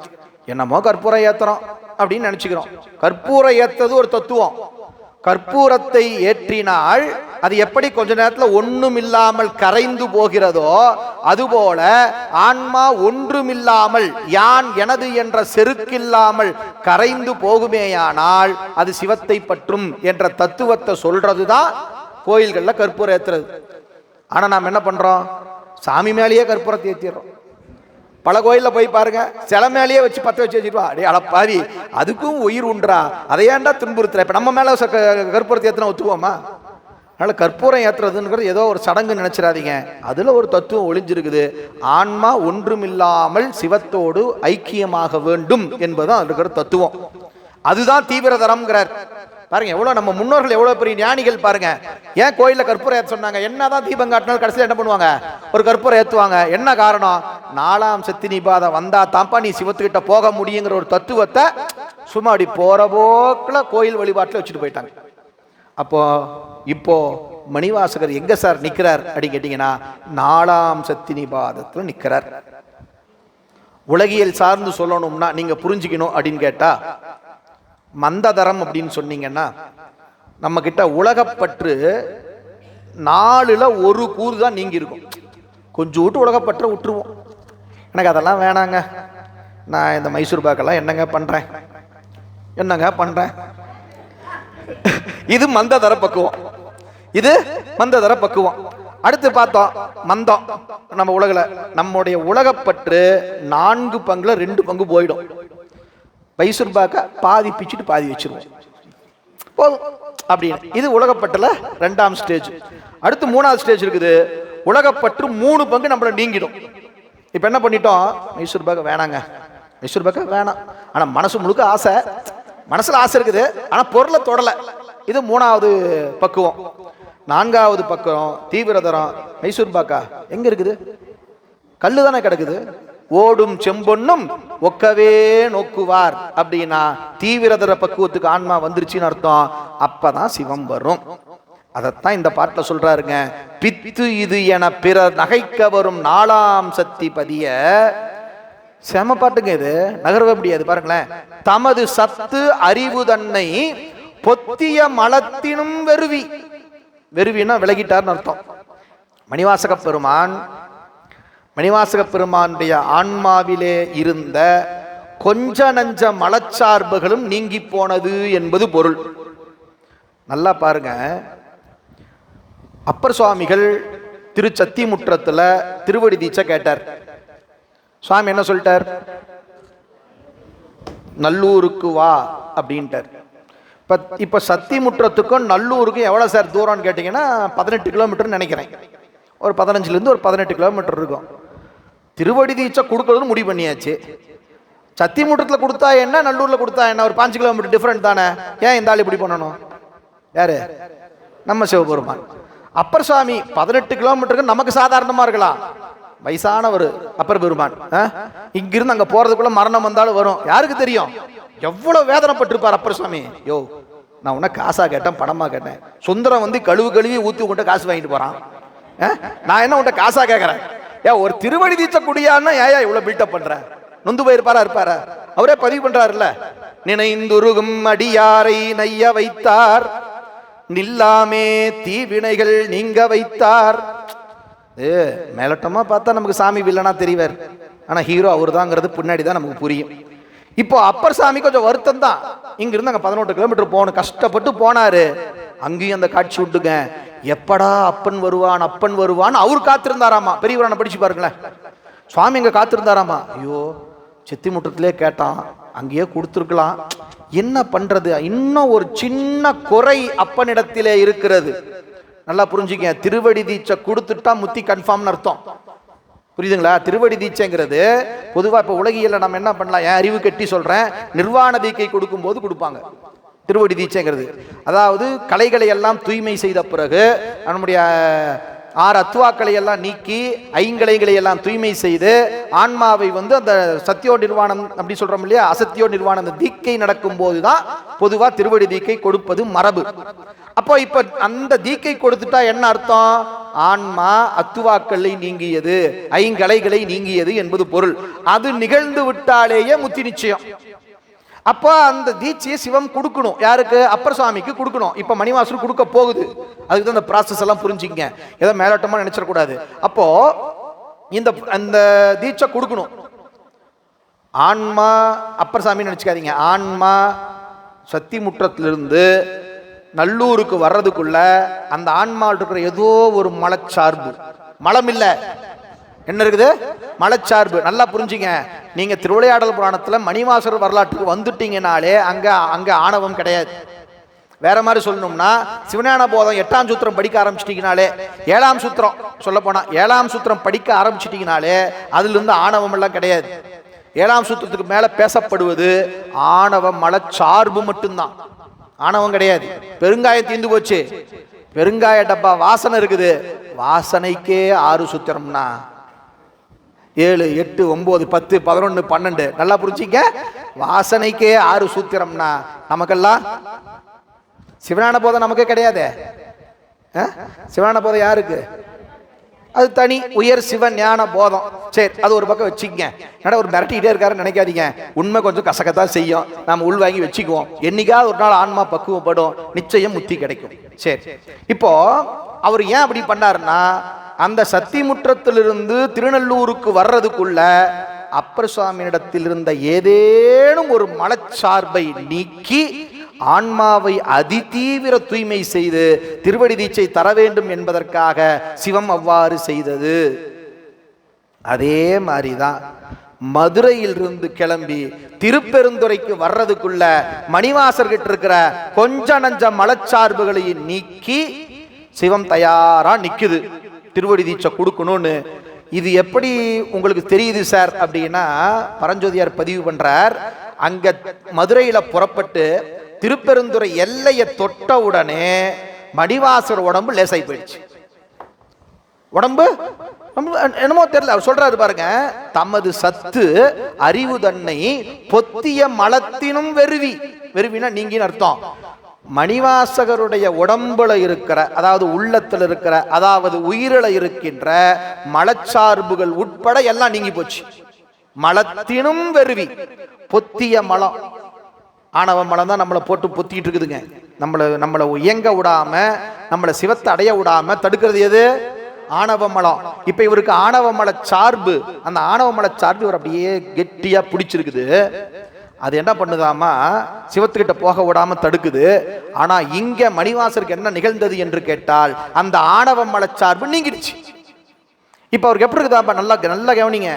என்னமோ கற்பூரம் ஏத்துறோம் அப்படின்னு நினைச்சுக்கிறோம். கற்பூரம் ஏத்துறது ஒரு தத்துவம். கற்பூரத்தை ஏற்றினால் அது எப்படி கொஞ்ச நேரத்துல ஒண்ணும் இல்லாமல் கரைந்து போகிறதோ, அதுபோல ஆன்மா ஒன்றுமில்லாமல் யான் எனது என்ற செருக்கில்லாமல் கரைந்து போகுமேயானால் அது சிவத்தை பற்றும் என்ற தத்துவத்தை சொல்றதுதான் கோயில்கள்ல கற்பூரம் ஏத்துறது. ஆனா நாம் என்ன பண்றோம், சாமி மேலேயே கற்பூரத்தை ஏற்றிடுறோம். பல கோயில்ல போய் பாருங்க, சில மேலேயே வச்சு பத்த வச்சு வச்சுருவா. அடே அடப்பாவி, அதுக்கும் உயிர் உண்டா, அதையாண்டா துன்புறுத்துற. இப்ப நம்ம மேல கற்பூரத்தை ஏற்றினா ஒத்துவோமா? அதனால கற்பூரம் ஏற்றுறதுங்கிறது ஏதோ ஒரு சடங்கு நினைச்சிடாதீங்க. அதுல ஒரு தத்துவம் ஒளிஞ்சிருக்குது. ஆன்மா ஒன்றுமில்லாமல் சிவத்தோடு ஐக்கியமாக வேண்டும் என்பதுதான் அது இருக்கிற தத்துவம். அதுதான் தீவிரதரம்ங்கிறார். பாருங்க எவ்வளவு நம்ம முன்னோர்கள் எவ்வளவு பெரிய ஞானிகள் பாருங்க. ஏன் கோயில்ல கற்பூரம் ஏற்ற சொன்னாங்க? என்னதான் தீபம் காட்டினாலும் கடைசியில் என்ன பண்ணுவாங்க, ஒரு கற்பூரம் ஏத்துவாங்க. என்ன காரணம், 4ஆம் சக்தி நிபாதம் வந்தா தாப்பா நீ சிவத்துக்கிட்ட போக முடியுங்கிற ஒரு தத்துவத்தை சும்மா அப்படி போற போக்குல கோயில் வழிபாட்டுல வச்சுட்டு போயிட்டாங்க. அப்போ இப்போ மணிவாசகர் எங்க சார் நிக்கிறார் அப்படின்னு கேட்டீங்கன்னா 4ஆம் சத்திநிபாதத்துல நிக்கிறார். உலகியல் சார்ந்து சொல்லணும்னா நீங்க புரிஞ்சுக்கணும் அப்படின்னு கேட்டா, மந்ததரம் அப்படின்னு சொன்னீங்கன்னா நம்ம கிட்ட உலகப்பற்று 4ல் 1 கூறு தான் நீங்கி இருக்கும். கொஞ்சம் விட்டு உலகப்பற்ற விட்டுருவோம். எனக்கு அதெல்லாம் வேணாங்க, நான் இந்த மைசூர் பாக்கெல்லாம் என்னங்க பண்றேன். இது மந்ததர பக்குவம். இது மந்ததர பக்குவம். அடுத்து பார்த்தோம் மந்தம். நம்ம நம்முடைய உலகப்பற்று 4 பங்குல 2 பங்கு போயிடும். மைசூர் பாக்க பாதி பிச்சுட்டு பாதி வச்சிருவோம் போதும் அப்படின்னு. இது உலகப்பட்டுல 2ஆம் ஸ்டேஜ். அடுத்து 3ஆவது ஸ்டேஜ் இருக்குது. உலகப்பற்று 3 பங்கு நம்மள நீங்கிடும். இப்ப என்ன பண்ணிட்டோம், மைசூர் பாக்க வேணாங்க, மைசூர் பாக்க வேணாம். ஆனா மனசு முழுக்க ஆசை, மனசுல ஆசை இருக்குது, ஆனா பொருளை தொடல. இது 3ஆவது பக்குவம். 4ஆவது பக்குவம் தீவிரதரம். மைசூர் பாக்கா எங்க இருக்குது, கல்லு தானே கிடக்குது. ஓடும் செம்பொன்னும் ஒக்கவே நோக்குவார் அப்படின்னா தீவிரதர பக்குவத்துக்கு ஆன்மா வந்துருச்சுன்னு அர்த்தம். அப்பதான் சிவம் வரும். அதத்தான் இந்த பாட்டில் சொல்றாருங்க. பித்து இது என பிறர் நகைக்க வரும் 4ஆம் சக்தி பதிய. செம பாட்டுங்க இது, நகரவே முடியாது பாருங்களேன். தமது சத்து அறிவு தன்னை பொத்திய மலத்தினும் வெறுவி. வெறுவினா விலகிட்டார்னு அர்த்தம். மணிவாசக பெருமானுடைய ஆன்மாவிலே இருந்த கொஞ்ச நஞ்ச மலச்சார்புகளும் நீங்கி போனது என்பது பொருள். நல்லா பாருங்க. அப்பர் சுவாமிகள் திருச்சத்திமுற்றத்துல திருவடி தீட்சை கேட்டார். சுவாமி என்ன சொல்லிட்டார், நல்லூருக்கு வா அப்படின்ட்டார். இப்ப சத்திமுற்றத்துக்கும் நல்லூருக்கும் எவ்வளவு சார் தூரம்னு கேட்டீங்கன்னா 18 கிலோமீட்டர் நினைக்கிறேன். ஒரு 15லேருந்து ஒரு 18 கிலோமீட்டர் இருக்கும். திருவடி தீட்சை கொடுக்கறதுன்னு முடிவு பண்ணியாச்சு. சத்திமுற்றத்தில் கொடுத்தா என்ன, நல்லூர்ல கொடுத்தா என்ன, ஒரு 5 கிலோமீட்டர் டிஃபரெண்ட் தானே. ஏன் இந்த ஆள் இப்படி பண்ணணும்? யாரு? நம்ம சிவபெருமான். அப்பர் சுவாமி 18 கிலோமீட்டருக்கு நமக்கு சாதாரணமா இருக்கலாம். வயசானவர் அப்பர் பெருமான். இங்கிருந்து அங்க போறதுக்குள்ள மரணம் வந்தாலும் வரும். யாருக்கு தெரியும் எவ்வளவு வேதனைப்பட்டிருப்பார் அப்பர் சுவாமி. யோ, நான் உன்ன காசா கேட்டேன், பணமா கேட்டேன். சுந்தரம் வந்து கழுவி ஊத்தி உன்கிட்ட காசு வாங்கிட்டு போறான். நான் என்ன உன்கிட்ட காசா கேட்கறேன்? ஒரு திருவடி தீட்சை குடியான்னா ஏயா இவ்வளவு பில்டப் பண்ற? நொந்து போயிருப்பாரா? அவரே பதிவு பண்றாருல்ல, நினைந்துருகும் அடியாரை நைய வைத்தார், நில்லாமே தீவினைகள் நீங்க வைத்தார். மேலட்டமா பார்த்தா நமக்கு சாமி வில்லனா தெரிவார், ஆனா ஹீரோ அவர் தாங்கிறது பின்னாடி தான் நமக்கு புரியும். இப்போ அப்பர் சாமி கொஞ்சம் வருத்தம் தான். இங்க இருந்து அங்க 18 கிலோமீட்டர் போகணும், கஷ்டப்பட்டு போனாரு. அங்கேயும் அந்த காட்சி விட்டுங்க. எப்படா அப்பன் வருவான் அவரு காத்திருந்தாராமா. பெரியவரான படிச்சு பாருங்களேன். சுவாமி அங்க காத்திருந்தாராமா. ஐயோ, செத்திமுற்றத்திலே கேட்டான், அங்கேயே கொடுத்துருக்கலாம், என்ன பண்றது? இன்னும் ஒரு சின்ன குறை அப்பனிடத்திலே இருக்கிறது. நல்லா புரிஞ்சுக்க. திருவடி தீட்சை கொடுத்துட்டா முத்தி கன்ஃபார்ம்னு அர்த்தம். புரியுதுங்களா? திருவடி தீட்சைங்கிறது பொதுவா இப்ப உலகியல்ல நம்ம என்ன பண்ணலாம், என் அறிவு கட்டி சொல்றேன், நிர்வாண தீக்கை கொடுக்கும் போது கொடுப்பாங்க திருவடி தீட்சைங்கிறது. அதாவது கலைகளை எல்லாம் தூய்மை செய்த பிறகு நம்முடைய 6 அத்துவாக்களை எல்லாம் நீக்கி 5 கலைகளை எல்லாம் தூய்மை செய்து ஆன்மாவை வந்து அந்த சத்தியோ நிர்வாணம் அப்படி சொல்றோம் இல்லையா, அசத்தியோ நிர்வாணம், அந்த தீக்கை நடக்கும் போதுதான் பொதுவா திருவடி தீக்கை கொடுப்பது மரபு. அப்போ இப்ப அந்த தீக்கை கொடுத்துட்டா என்ன அர்த்தம்? ஆன்மா அத்துவாக்களை நீங்கியது, 5 கலைகளை நீங்கியது என்பது பொருள். அது நிகழ்ந்து விட்டாலேயே முத்தி நிச்சயம். அப்போ அந்த தீட்சையை சிவம் கொடுக்கணும். யாருக்கு? அப்பர் சுவாமிக்கு கொடுக்கணும். இப்ப மணிவாசர் கொடுக்க போகுது. அதுக்கு தான் இந்த ப்ராசஸ் எல்லாம் புரிஞ்சுங்க, ஏதோ மேலோட்டமா நினைச்சிடக்கூடாது. அப்போ இந்த தீட்சை கொடுக்கணும். ஆன்மா அப்பர் சாமி நினைச்சுக்காதீங்க. ஆன்மா சத்திமுற்றத்திலிருந்து நல்லூருக்கு வர்றதுக்குள்ள அந்த ஆன்மாவில் இருக்கிற ஏதோ ஒரு மலச்சார்பு, மலம் இல்ல, என்ன இருக்குது? மலச்சார்பு. நல்லா புரிஞ்சுங்க. நீங்க திருவிளையாடல் புராணத்துல மணிவாசர் வரலாற்றுக்கு வந்துட்டீங்கனாலே அங்க ஆணவம் கிடையாது. வேற மாதிரி சொல்லணும்னா சிவஞான போதம் 8ஆம் சூத்திரம் படிக்க ஆரம்பிச்சிட்டீங்கனாலே, 7ஆம் சூத்திரம் சொல்ல போனா 7ஆம் சூத்திரம் படிக்க ஆரம்பிச்சிட்டீங்கனாலே அதுல இருந்து ஆணவம் எல்லாம் கிடையாது. 7ஆம் சூத்திரத்துக்கு மேல பேசப்படுவது ஆணவ மலச்சார்பு மட்டும்தான், ஆணவம் கிடையாது. பெருங்காயம் தீந்து போச்சு, பெருங்காய டப்பா வாசனை இருக்குது, வாசனைக்கே 6 சூத்திரம்னா 7, 8, 9, 10, 11, 12. நல்லா புரிஞ்சிக்க. வாசனைக்கே 6 சூத்திரம்னா நமக்கெல்லாம் சிவஞான போதம் நமக்கு கிடையாது. சிவஞான போதம் யாருக்கு? அது தனி உயர் சிவ ஞான போதம். சரி, அது ஒரு பக்கம் வச்சுக்கங்க. ஏன்னா ஒரு மிரட்டிக்கிட்டே இருக்காருன்னு நினைக்காதீங்க. உண்மை கொஞ்சம் கசக்கத்தான் செய்யும், நாம் உள் வாங்கி வச்சுக்குவோம். என்னைக்காவது ஒரு நாள் ஆன்மா பக்குவப்படும், நிச்சயம் முத்தி கிடைக்கும். சரி, இப்போ அவர் ஏன் அப்படி பண்ணாருன்னா, அந்த சத்திமுற்றத்திலிருந்து திருநெல்லூருக்கு வர்றதுக்குள்ள அப்பர் சுவாமியிடத்தில் இருந்த ஏதேனும் ஒரு மலச்சார்பை நீக்கி ஆன்மாவை அதிதீவிர தூய்மை செய்து திருவடி தீட்சை தர வேண்டும் என்பதற்காக சிவம் அவ்வாறு செய்தது. அதே மாதிரிதான் மதுரையிலிருந்து கிளம்பி திருப்பெருந்துறைக்கு வர்றதுக்குள்ள மணிவாசர்கிட்ட இருக்கிற கொஞ்ச நஞ்ச மலச்சார்புகளையும் நீக்கி சிவம் தயாரா நிக்குது திருவடி தீட்சை கொடுக்கணும்னு. இது எப்படி உங்களுக்கு தெரியுது சார் அப்படின்னா, பரஞ்சோதியார் பதிவு பண்றார். அங்க மதுரையில புறப்பட்டு திருப்பெருந்துறை எல்லையை தொட்ட உடனே மணிவாசர் உடம்பு லேசாய் போயிடுச்சு. உடம்பு என்னமோ தெரியல, அவர் சொல்றாரு பாருங்க, தமது சத்து அறிவு தன்னை பொத்திய மலத்தினும் வெறுவினா நீங்கின்னு அர்த்தம். மணிவாசகருடைய உடம்புல இருக்கிற, அதாவது உள்ளத்தில் இருக்கிற, அதாவது உயிரில இருக்கின்ற மலச்சார்புகள் உட்பட எல்லாம் நீங்கி போச்சு. மலத்தினும் வெறுவி, பொத்திய மலம், ஆணவ மலம் தான் நம்மளை போட்டு பொத்திட்டு இருக்குதுங்க. நம்மளை இயங்க விடாம, நம்மளை சிவத்தை அடைய விடாம தடுக்கிறது எது? ஆணவ மலம். இப்ப இவருக்கு ஆணவ மல சார்பு, அந்த ஆணவ மல சார்பு இவர் அப்படியே கெட்டியா பிடிச்சிருக்குது. அது என்ன பண்ணுதாமா, சிவத்துக்கிட்ட போக விடாம தடுக்குது. ஆனா இங்க மணிவாசருக்கு என்ன நிகழ்ந்தது என்று கேட்டால், அந்த ஆணவ மல சார்பு நீங்கிடுச்சு. இப்ப அவருக்கு எப்படி இருக்குதாப்பா? நல்லா கவனிங்க,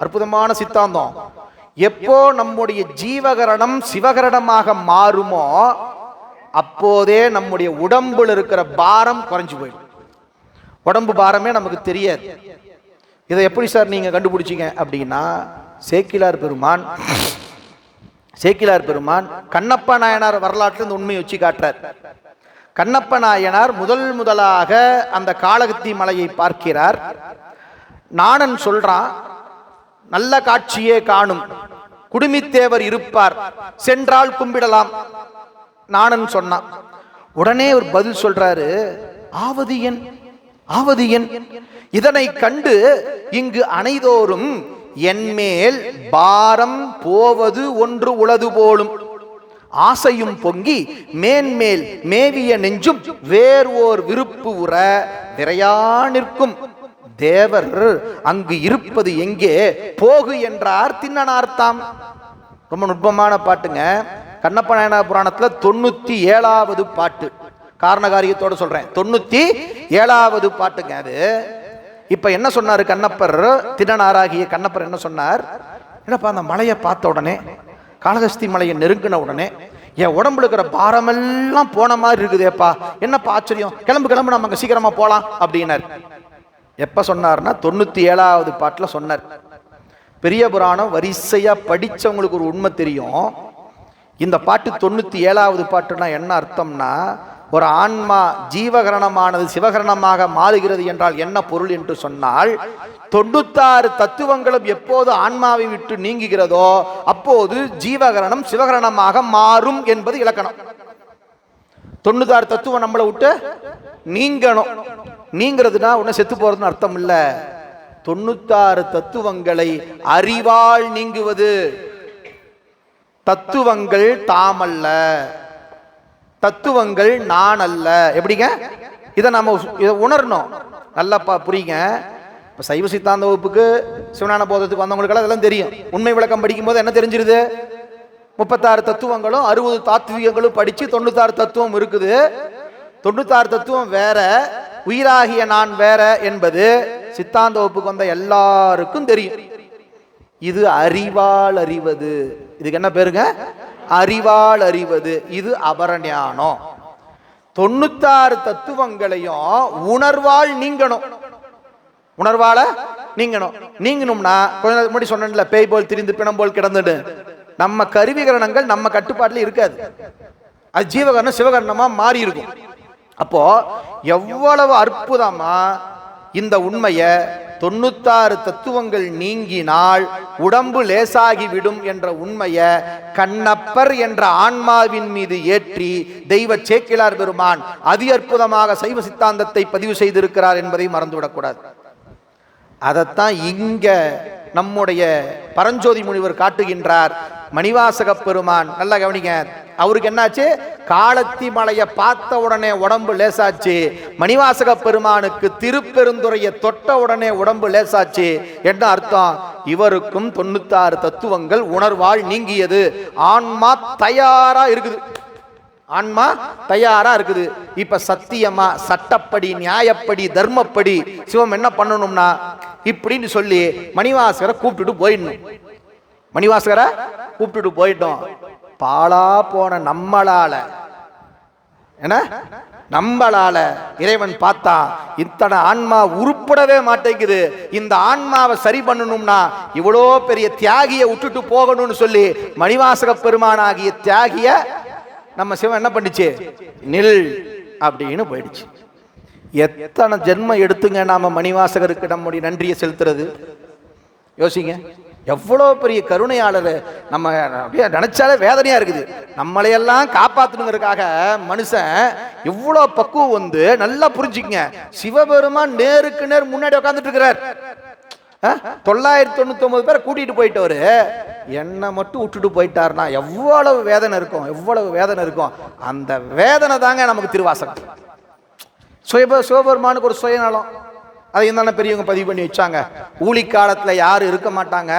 அற்புதமான சித்தாந்தம். எப்போ நம்முடைய ஜீவகரணம் சிவகரணமாக மாறுமோ அப்போதே நம்முடைய உடம்புல இருக்கிற பாரம் குறைஞ்சு போயிடும். உடம்பு பாரமே நமக்கு தெரியாது. இதை எப்படி சார் நீங்க கண்டுபிடிச்சீங்க அப்படின்னா, சேக்கிலார் பெருமான் கண்ணப்ப நாயனார் வரலாற்றில் இந்த உண்மையை வச்சு காட்டுறார். கண்ணப்ப நாயனார் முதலாக அந்த காளகத்தி மலையை பார்க்கிறார். நாணன் சொல்றான், நல்ல காட்சியே காணும், குடுமித்தேவர் இருப்பார், சென்றால் கும்பிடலாம். நாணன் சொன்னான். உடனே ஒரு பதில் சொல்றாரு, ஆவது என் இதனை கண்டு இங்கு அனைதோறும் என்மேல் பாரம் போவது ஒன்று உளது போலும், ஆசையும் பொங்கி மேன்மேல் மேவிய நெஞ்சும் வேறு ஓர் விருப்பு உற விரையா நிற்கும். தேவர் அங்கு இருப்பது எங்கே போகு என்றார் திண்ணனார்த்தாம். ரொம்ப நுட்பமான பாட்டுங்க. கண்ணப்ப நாயனார் புராணத்துல 97வது பாட்டு, காரணகாரியத்தோடு சொல்றேன், 97வது பாட்டுங்க அது. இப்ப என்ன சொன்னாரு கண்ணப்பர், திண்ணனாராகிய கண்ணப்பர் என்ன சொன்னார்? என்னப்பா, அந்த மலையை பார்த்த உடனே, காளகஸ்தி மலையை நெருங்கின உடனே என் உடம்புல இருக்கிற பாரமெல்லாம் போன மாதிரி இருக்குதேப்பா, என்னப்பா ஆச்சரியம், கிளம்பு நம்ம அங்க சீக்கிரமா போலாம் அப்படின்னார். எப்ப சொன்னார்னா 97வது பாட்டுல சொன்னார். பெரிய புராணம் வரிசையா படிச்சவங்களுக்கு ஒரு உண்மை தெரியும். இந்த பாட்டு 97வது பாட்டுனா என்ன அர்த்தம்னா, ஒரு ஆன்மா ஜீவகரணமானது சிவகரணமாக மாறுகிறது என்றால் என்ன பொருள் என்று சொன்னால், 96 தத்துவங்களும் எப்போது ஆன்மாவை விட்டு நீங்குகிறதோ அப்போது ஜீவகரணம் சிவகரணமாக மாறும் என்பது இலக்கணம். 96 தத்துவம் நம்மளை விட்டு நீங்கணும். நீங்கிறதுனா உன்ன செத்து போறதுன்னு அர்த்தம் இல்ல. 96 தத்துவங்களை அறிவால் நீங்குவது. தத்துவங்கள் தாமல்ல, தத்துவங்கள் நான் அல்ல. எப்படிங்க இதை நம்ம உணரணும். நல்லா புரியுங்க. இப்போ சைவ சித்தாந்த வகுப்புக்கு சிவஞான போதத்துக்கு வந்தவங்களுக்கெல்லாம் அதெல்லாம் தெரியும். உண்மை விளக்கம் படிக்கும் போது என்ன தெரிஞ்சிருது? 36 தத்துவங்களும் 60 தாத்வீகங்களும் படிச்சு 96 தத்துவம் இருக்குது. 96 தத்துவம் வேற, உயிராகிய நான் வேற என்பது சித்தாந்த வகுப்புக்கு வந்த எல்லாருக்கும் தெரியும். இது அறிவால் அறிவது. இதுக்கு என்ன பேருங்க? அறிவால் அறிவது. இது அபரஞானம். 96 தத்துவங்களையும் உணர்வால் நீங்கணும். உணர்வால நீங்கணும். நீங்கணும்னா கொஞ்ச நேரம் முன்னாடி சொன்னேன்ல, பேய் போல் திரிந்து பிணம் போல் கிடந்துட்டு, நம்ம கருவிகரணங்கள் நம்ம கட்டுப்பாட்டில் இருக்காது. அது ஜீவகரணம் சிவகரணமா மாறி இருக்கும். அப்போ எவ்வளவு அற்புதமா இந்த உண்மையை 96 தத்துவங்கள் நீங்கினால் உடம்பு லேசாகிவிடும் என்ற உண்மையை கண்ணப்பர் என்ற ஆன்மாவின் மீது ஏற்றி தெய்வ சேக்கிழார் பெருமான் அதி அற்புதமாக சைவ சித்தாந்தத்தை பதிவு செய்திருக்கிறார் என்பதை மறந்துவிடக்கூடாது. அதைத்தான் இங்க நம்முடைய பரஞ்சோதி முனிவர் காட்டுகின்றார். மணிவாசக பெருமான் நல்லா கவனிங்க, அவருக்கு என்னாச்சு? காலத்தி மலையை பார்த்த உடனே உடம்பு லேசாச்சு. மணிவாசக பெருமானுக்கு திருப்பெருந்துறையை தொட்ட உடனே உடம்பு லேசாச்சு. என்ன அர்த்தம்? இவருக்கும் 96 தத்துவங்கள் உணர்வால் நீங்கியது. ஆன்மா தயாரா இருக்குது. ஆன்மா தயாரா இருக்குது. இப்ப சத்தியமா, சட்டப்படி, நியாயப்படி, தர்மப்படி சிவம் என்ன பண்ணணும்னா இப்படின்னு சொல்லி மணிவாசகரை கூப்பிட்டுட்டு போயிடணும். மணிவாசகரை கூப்பிட்டுட்டு போயிட்டோம். பாலா போன நம்மளால இறைவன் பார்த்தா இத்தனை ஆன்மா உருப்படவே மாட்டேங்குது. இந்த ஆன்மாவை சரி பண்ணணும்னா இவ்வளோ பெரிய தியாகியை விட்டுட்டு போகணும்னு சொல்லி மணிவாசக பெருமானாகிய தியாகிய நம்ம சிவன் என்ன பண்ணிச்சு? நில் அப்படின்னு போயிடுச்சு. எத்தனை ஜென்மம் எடுத்துங்க நாம மணிவாசகருக்கு நம்முடைய நன்றியை செலுத்துறது? யோசிங்க. எவ்வளோ பெரிய கருணையாளர். நம்ம அப்படியே நினைச்சாலே வேதனையா இருக்குது. நம்மளையெல்லாம் காப்பாற்றணுங்கிறதுக்காக மனுஷன் இவ்வளோ பக்குவம் வந்து நல்லா புரிஞ்சுக்கங்க. சிவபெருமான் நேருக்கு நேர் முன்னாடி உட்காந்துட்டு இருக்கிறார். 999 பேரை கூட்டிட்டு போயிட்டவரு என்ன மட்டும் விட்டுட்டு போயிட்டாருன்னா எவ்வளவு வேதனை இருக்கும், எவ்வளவு வேதனை இருக்கும். அந்த வேதனை தாங்க நமக்கு திருவாசகம். சிவபெருமானுக்கு ஒரு சுயநலம், அதை தானே பெரியவங்க பதிவு பண்ணி வச்சாங்க. ஊழி காலத்தில் யாரும் இருக்க மாட்டாங்க,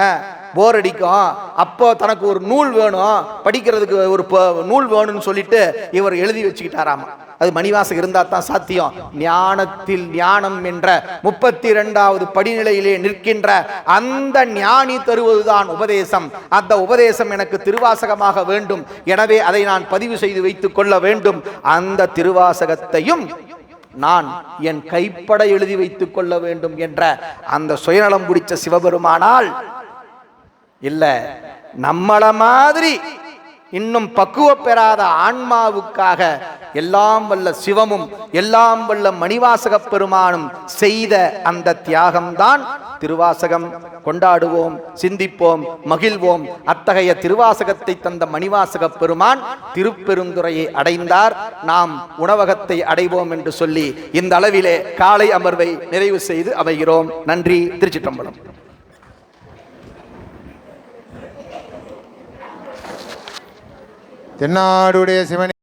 போர் அடிக்கும், அப்போ தனக்கு ஒரு நூல் வேணும், படிக்கிறதுக்கு ஒரு நூல் வேணும்னு சொல்லிட்டு இவர் எழுதி வச்சுக்கிட்டாராமா. அது மணிவாசகம் இருந்தா தான் சாத்தியம். ஞானத்தில் ஞானம் என்ற 32வது படிநிலையிலே நிற்கின்ற அந்த ஞானி தருவதுதான் உபதேசம். அந்த உபதேசம் எனக்கு திருவாசகமாக வேண்டும். எனவே அதை நான் பதிவு செய்து வைத்துக் கொள்ள வேண்டும். அந்த திருவாசகத்தையும் நான் என் கைப்பட எழுதி வைத்துக் கொள்ள வேண்டும் என்ற அந்த சுயநலம் பிடிச்ச சிவபெருமானால் இல்ல, நம்மள மாதிரி இன்னும் பக்குவ பெறாத ஆன்மாவுக்காக எல்லாம் வல்ல சிவமும் எல்லாம் வல்ல மணிவாசக பெருமானும் செய்த அந்த தியாகம்தான் திருவாசகம். கொண்டாடுவோம், சிந்திப்போம், மகிழ்வோம். அத்தகைய திருவாசகத்தை தந்த மணிவாசக பெருமான் திருப்பெருந்துறையை அடைந்தார். நாம் உணவகத்தை அடைவோம் என்று சொல்லி இந்த அளவிலே காலை அமர்வை நிறைவு செய்து அமைகிறோம். நன்றி. திருச்சிற்றம்பலம். தென்னாடுடைய சிவன்